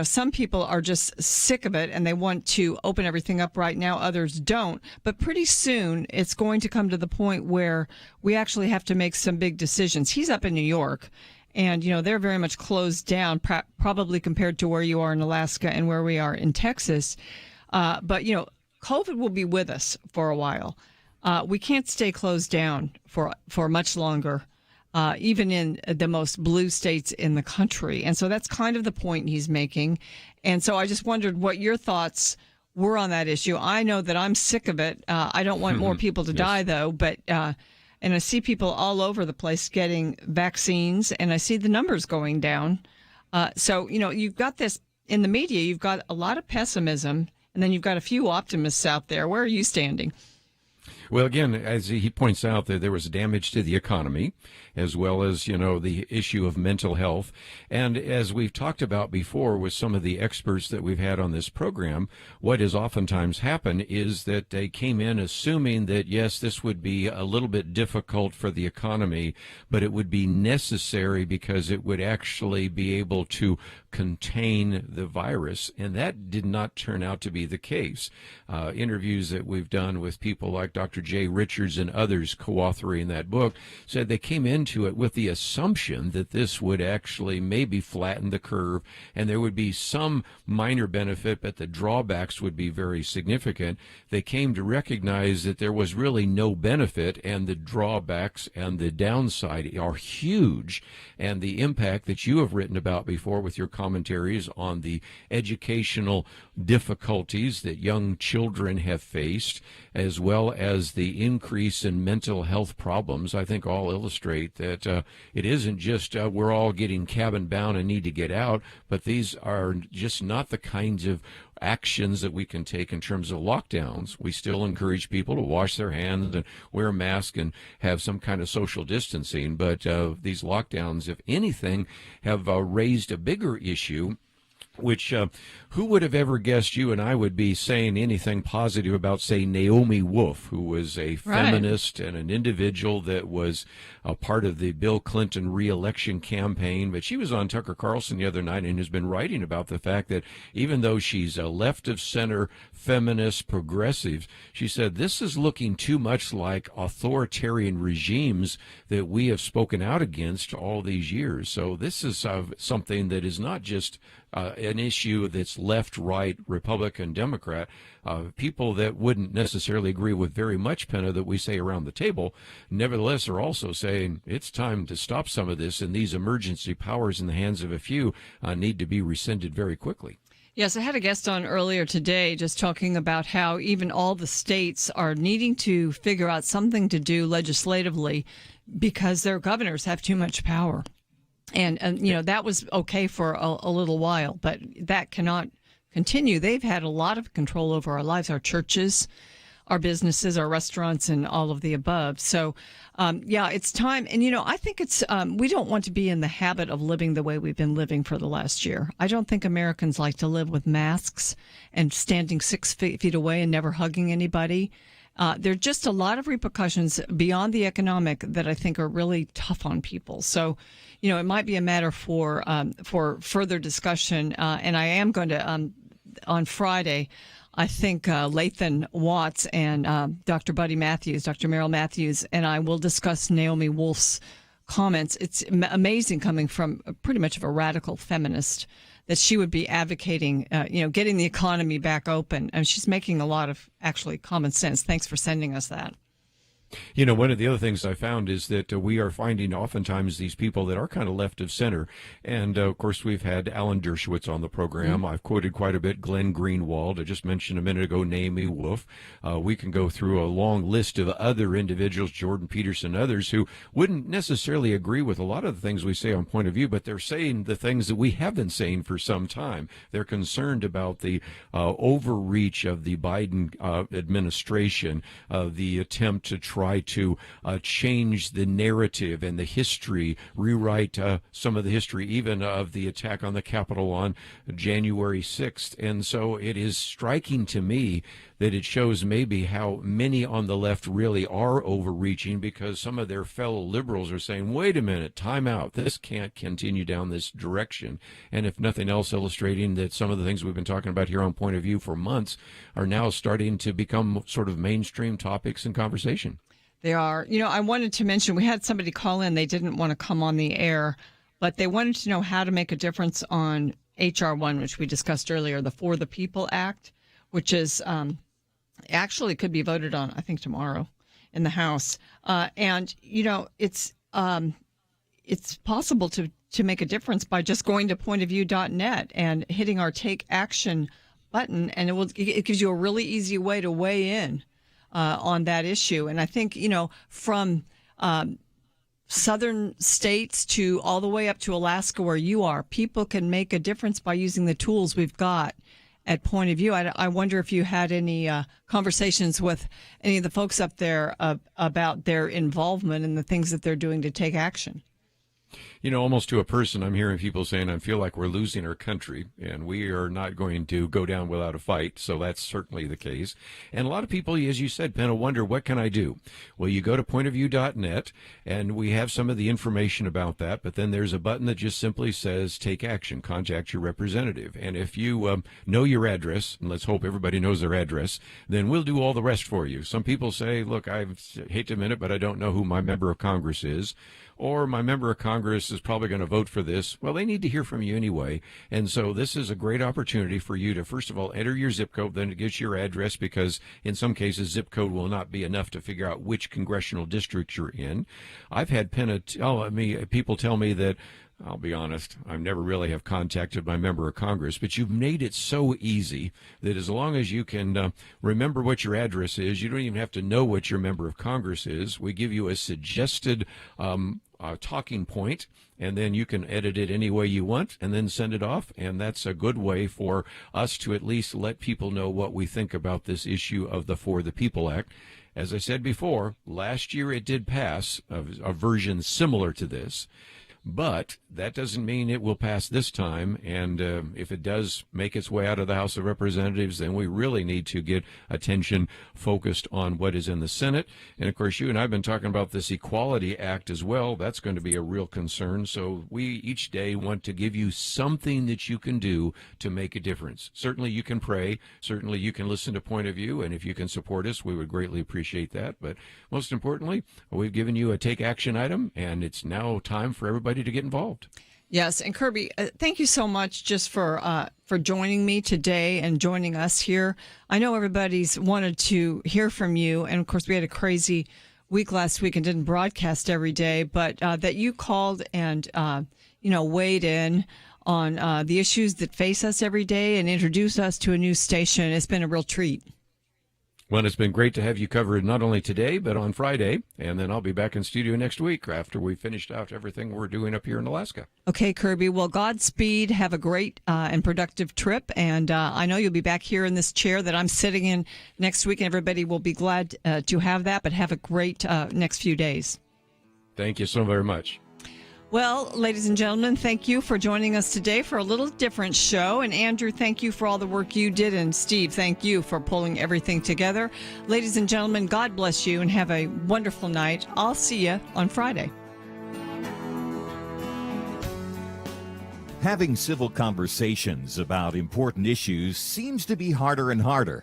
some people are just sick of it and they want to open everything up right now. Others don't. But pretty soon it's going to come to the point where we actually have to make some big decisions. He's up in New York and, they're very much closed down, probably compared to where you are in Alaska and where we are in Texas. But COVID will be with us for a while. we can't stay closed down for much longer, even in the most blue states in the country. And so that's kind of the point he's making. And so I just wondered what your thoughts were on that issue. I know that I'm sick of it. I don't want more people to die, though, but and I see people all over the place getting vaccines, and I see the numbers going down. So, you've got this in the media, you've got a lot of pessimism, and then you've got a few optimists out there. Where are you standing? Well, again, as he points out, that there was damage to the economy, as well as, the issue of mental health. And as we've talked about before with some of the experts that we've had on this program, what has oftentimes happened is that they came in assuming that, yes, this would be a little bit difficult for the economy, but it would be necessary because it would actually be able to contain the virus. And that did not turn out to be the case. Interviews that we've done with people like Dr. Jay Richards and others co-authoring that book said they came into it with the assumption that this would actually maybe flatten the curve and there would be some minor benefit, but the drawbacks would be very significant. They came to recognize that there was really no benefit, and the drawbacks and the downside are huge. And the impact that you have written about before with your commentaries on the educational difficulties that young children have faced, as well as the increase in mental health problems, I think all illustrate that it isn't just we're all getting cabin bound and need to get out, but these are just not the kinds of actions that we can take in terms of lockdowns. We still encourage people to wash their hands and wear a mask and have some kind of social distancing, but these lockdowns, if anything, have raised a bigger issue, which who would have ever guessed you and I would be saying anything positive about, say, Naomi Wolf, who was a feminist and an individual that was a part of the Bill Clinton re-election campaign. But she was on Tucker Carlson the other night and has been writing about the fact that even though she's a left-of-center feminist progressive, she said this is looking too much like authoritarian regimes that we have spoken out against all these years. So this is something that is not just an issue that's left, right, Republican, Democrat, people that wouldn't necessarily agree with very much, Penna, that we say around the table, nevertheless are also saying it's time to stop some of this, and these emergency powers in the hands of a few need to be rescinded very quickly. Yes, I had a guest on earlier today just talking about how even all the states are needing to figure out something to do legislatively because their governors have too much power. And that was okay for a little while, but that cannot continue. They've had a lot of control over our lives, our churches, our businesses, our restaurants, and all of the above. So, it's time. And, I think it's we don't want to be in the habit of living the way we've been living for the last year. I don't think Americans like to live with masks and standing 6 feet away and never hugging anybody. There are just a lot of repercussions beyond the economic that I think are really tough on people. So, it might be a matter for further discussion. And I am going to, on Friday, I think Lathan Watts and Dr. Buddy Matthews, Dr. Merrill Matthews, and I will discuss Naomi Wolf's comments. It's amazing coming from pretty much of a radical feminist that she would be advocating, getting the economy back open. And she's making a lot of actually common sense. Thanks for sending us that. One of the other things I found is that we are finding oftentimes these people that are kind of left of center. And, of course, we've had Alan Dershowitz on the program. Mm-hmm. I've quoted quite a bit Glenn Greenwald. I just mentioned a minute ago Naomi Wolf. We can go through a long list of other individuals, Jordan Peterson, others, who wouldn't necessarily agree with a lot of the things we say on Point of View, but they're saying the things that we have been saying for some time. They're concerned about the overreach of the Biden administration, the attempt to try to change the narrative and the history, rewrite some of the history even of the attack on the Capitol on January 6th. And so it is striking to me that it shows maybe how many on the left really are overreaching, because some of their fellow liberals are saying, wait a minute, time out. This can't continue down this direction. And if nothing else, illustrating that some of the things we've been talking about here on Point of View for months are now starting to become sort of mainstream topics in conversation. They are. I wanted to mention, we had somebody call in. They didn't want to come on the air, but they wanted to know how to make a difference on H.R. 1, which we discussed earlier, the For the People Act, which is actually could be voted on, I think, tomorrow. in the House. And, it's possible to make a difference by just going to pointofview.net and hitting our Take Action button, and it gives you a really easy way to weigh in on that issue. And I think, from southern states to all the way up to Alaska where you are, people can make a difference by using the tools we've got at Point of View. I wonder if you had any conversations with any of the folks up there about their involvement in the things that they're doing to take action. Almost to a person, I'm hearing people saying, I feel like we're losing our country and we are not going to go down without a fight. So that's certainly the case. And a lot of people, as you said, Penna, wonder, what can I do? Well, you go to pointofview.net and we have some of the information about that. But then there's a button that just simply says take action, contact your representative. And if you know your address, and let's hope everybody knows their address, then we'll do all the rest for you. Some people say, look, I hate to admit it, but I don't know who my member of Congress is. Or my member of Congress is probably going to vote for this. Well, they need to hear from you anyway. And so this is a great opportunity for you to, first of all, enter your zip code, then to get your address, because in some cases, zip code will not be enough to figure out which congressional district you're in. I've had people tell me that, I'll be honest, I never really have contacted my member of Congress, but you've made it so easy that as long as you can remember what your address is, you don't even have to know what your member of Congress is. We give you a suggested talking point, and then you can edit it any way you want and then send it off. And that's a good way for us to at least let people know what we think about this issue of the For the People Act. As I said before, last year it did pass a version similar to this. But that doesn't mean it will pass this time. And if it does make its way out of the House of Representatives, then we really need to get attention focused on what is in the Senate. And, of course, you and I have been talking about this Equality Act as well. That's going to be a real concern. So we each day want to give you something that you can do to make a difference. Certainly you can pray. Certainly you can listen to Point of View. And if you can support us, we would greatly appreciate that. But most importantly, we've given you a take action item, and it's now time for everybody to get involved. Yes, and Kirby, thank you so much just for joining me today and joining us here. I know everybody's wanted to hear from you, and of course we had a crazy week last week and didn't broadcast every day, but that you called and weighed in on the issues that face us every day and introduced us to a new station. It's been a real treat. Well, it's been great to have you covered not only today, but on Friday. And then I'll be back in studio next week after we finished out everything we're doing up here in Alaska. Okay, Kirby. Well, Godspeed. Have a great and productive trip. And I know you'll be back here in this chair that I'm sitting in next week. And everybody will be glad to have that. But have a great next few days. Thank you so very much. Well, ladies and gentlemen, thank you for joining us today for a little different show. And Andrew, thank you for all the work you did. And Steve, thank you for pulling everything together. Ladies and gentlemen, God bless you and have a wonderful night. I'll see you on Friday. Having civil conversations about important issues seems to be harder and harder.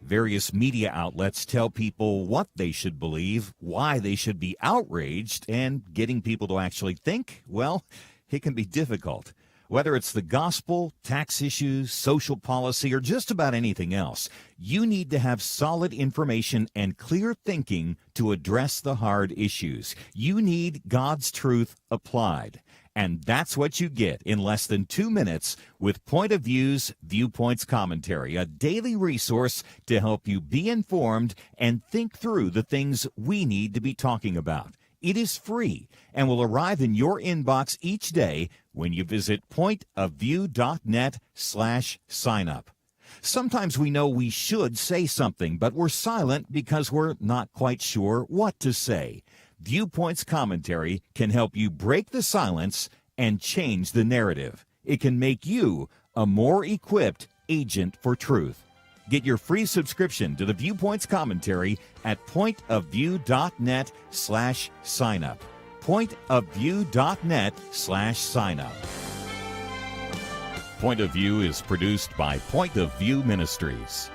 Various media outlets tell people what they should believe, why they should be outraged, and getting people to actually think, well, it can be difficult. Whether it's the gospel, tax issues, social policy, or just about anything else, you need to have solid information and clear thinking to address the hard issues. You need God's truth applied. And that's what you get in less than 2 minutes with Point of View's Viewpoints Commentary, a daily resource to help you be informed and think through the things we need to be talking about. It is free and will arrive in your inbox each day when you visit pointofview.net/signup. Sometimes we know we should say something, but we're silent because we're not quite sure what to say. Viewpoints Commentary can help you break the silence and change the narrative. It can make you a more equipped agent for truth. Get your free subscription to the Viewpoints Commentary at pointofview.net/signup. Pointofview.net/signup. Point of View is produced by Point of View Ministries.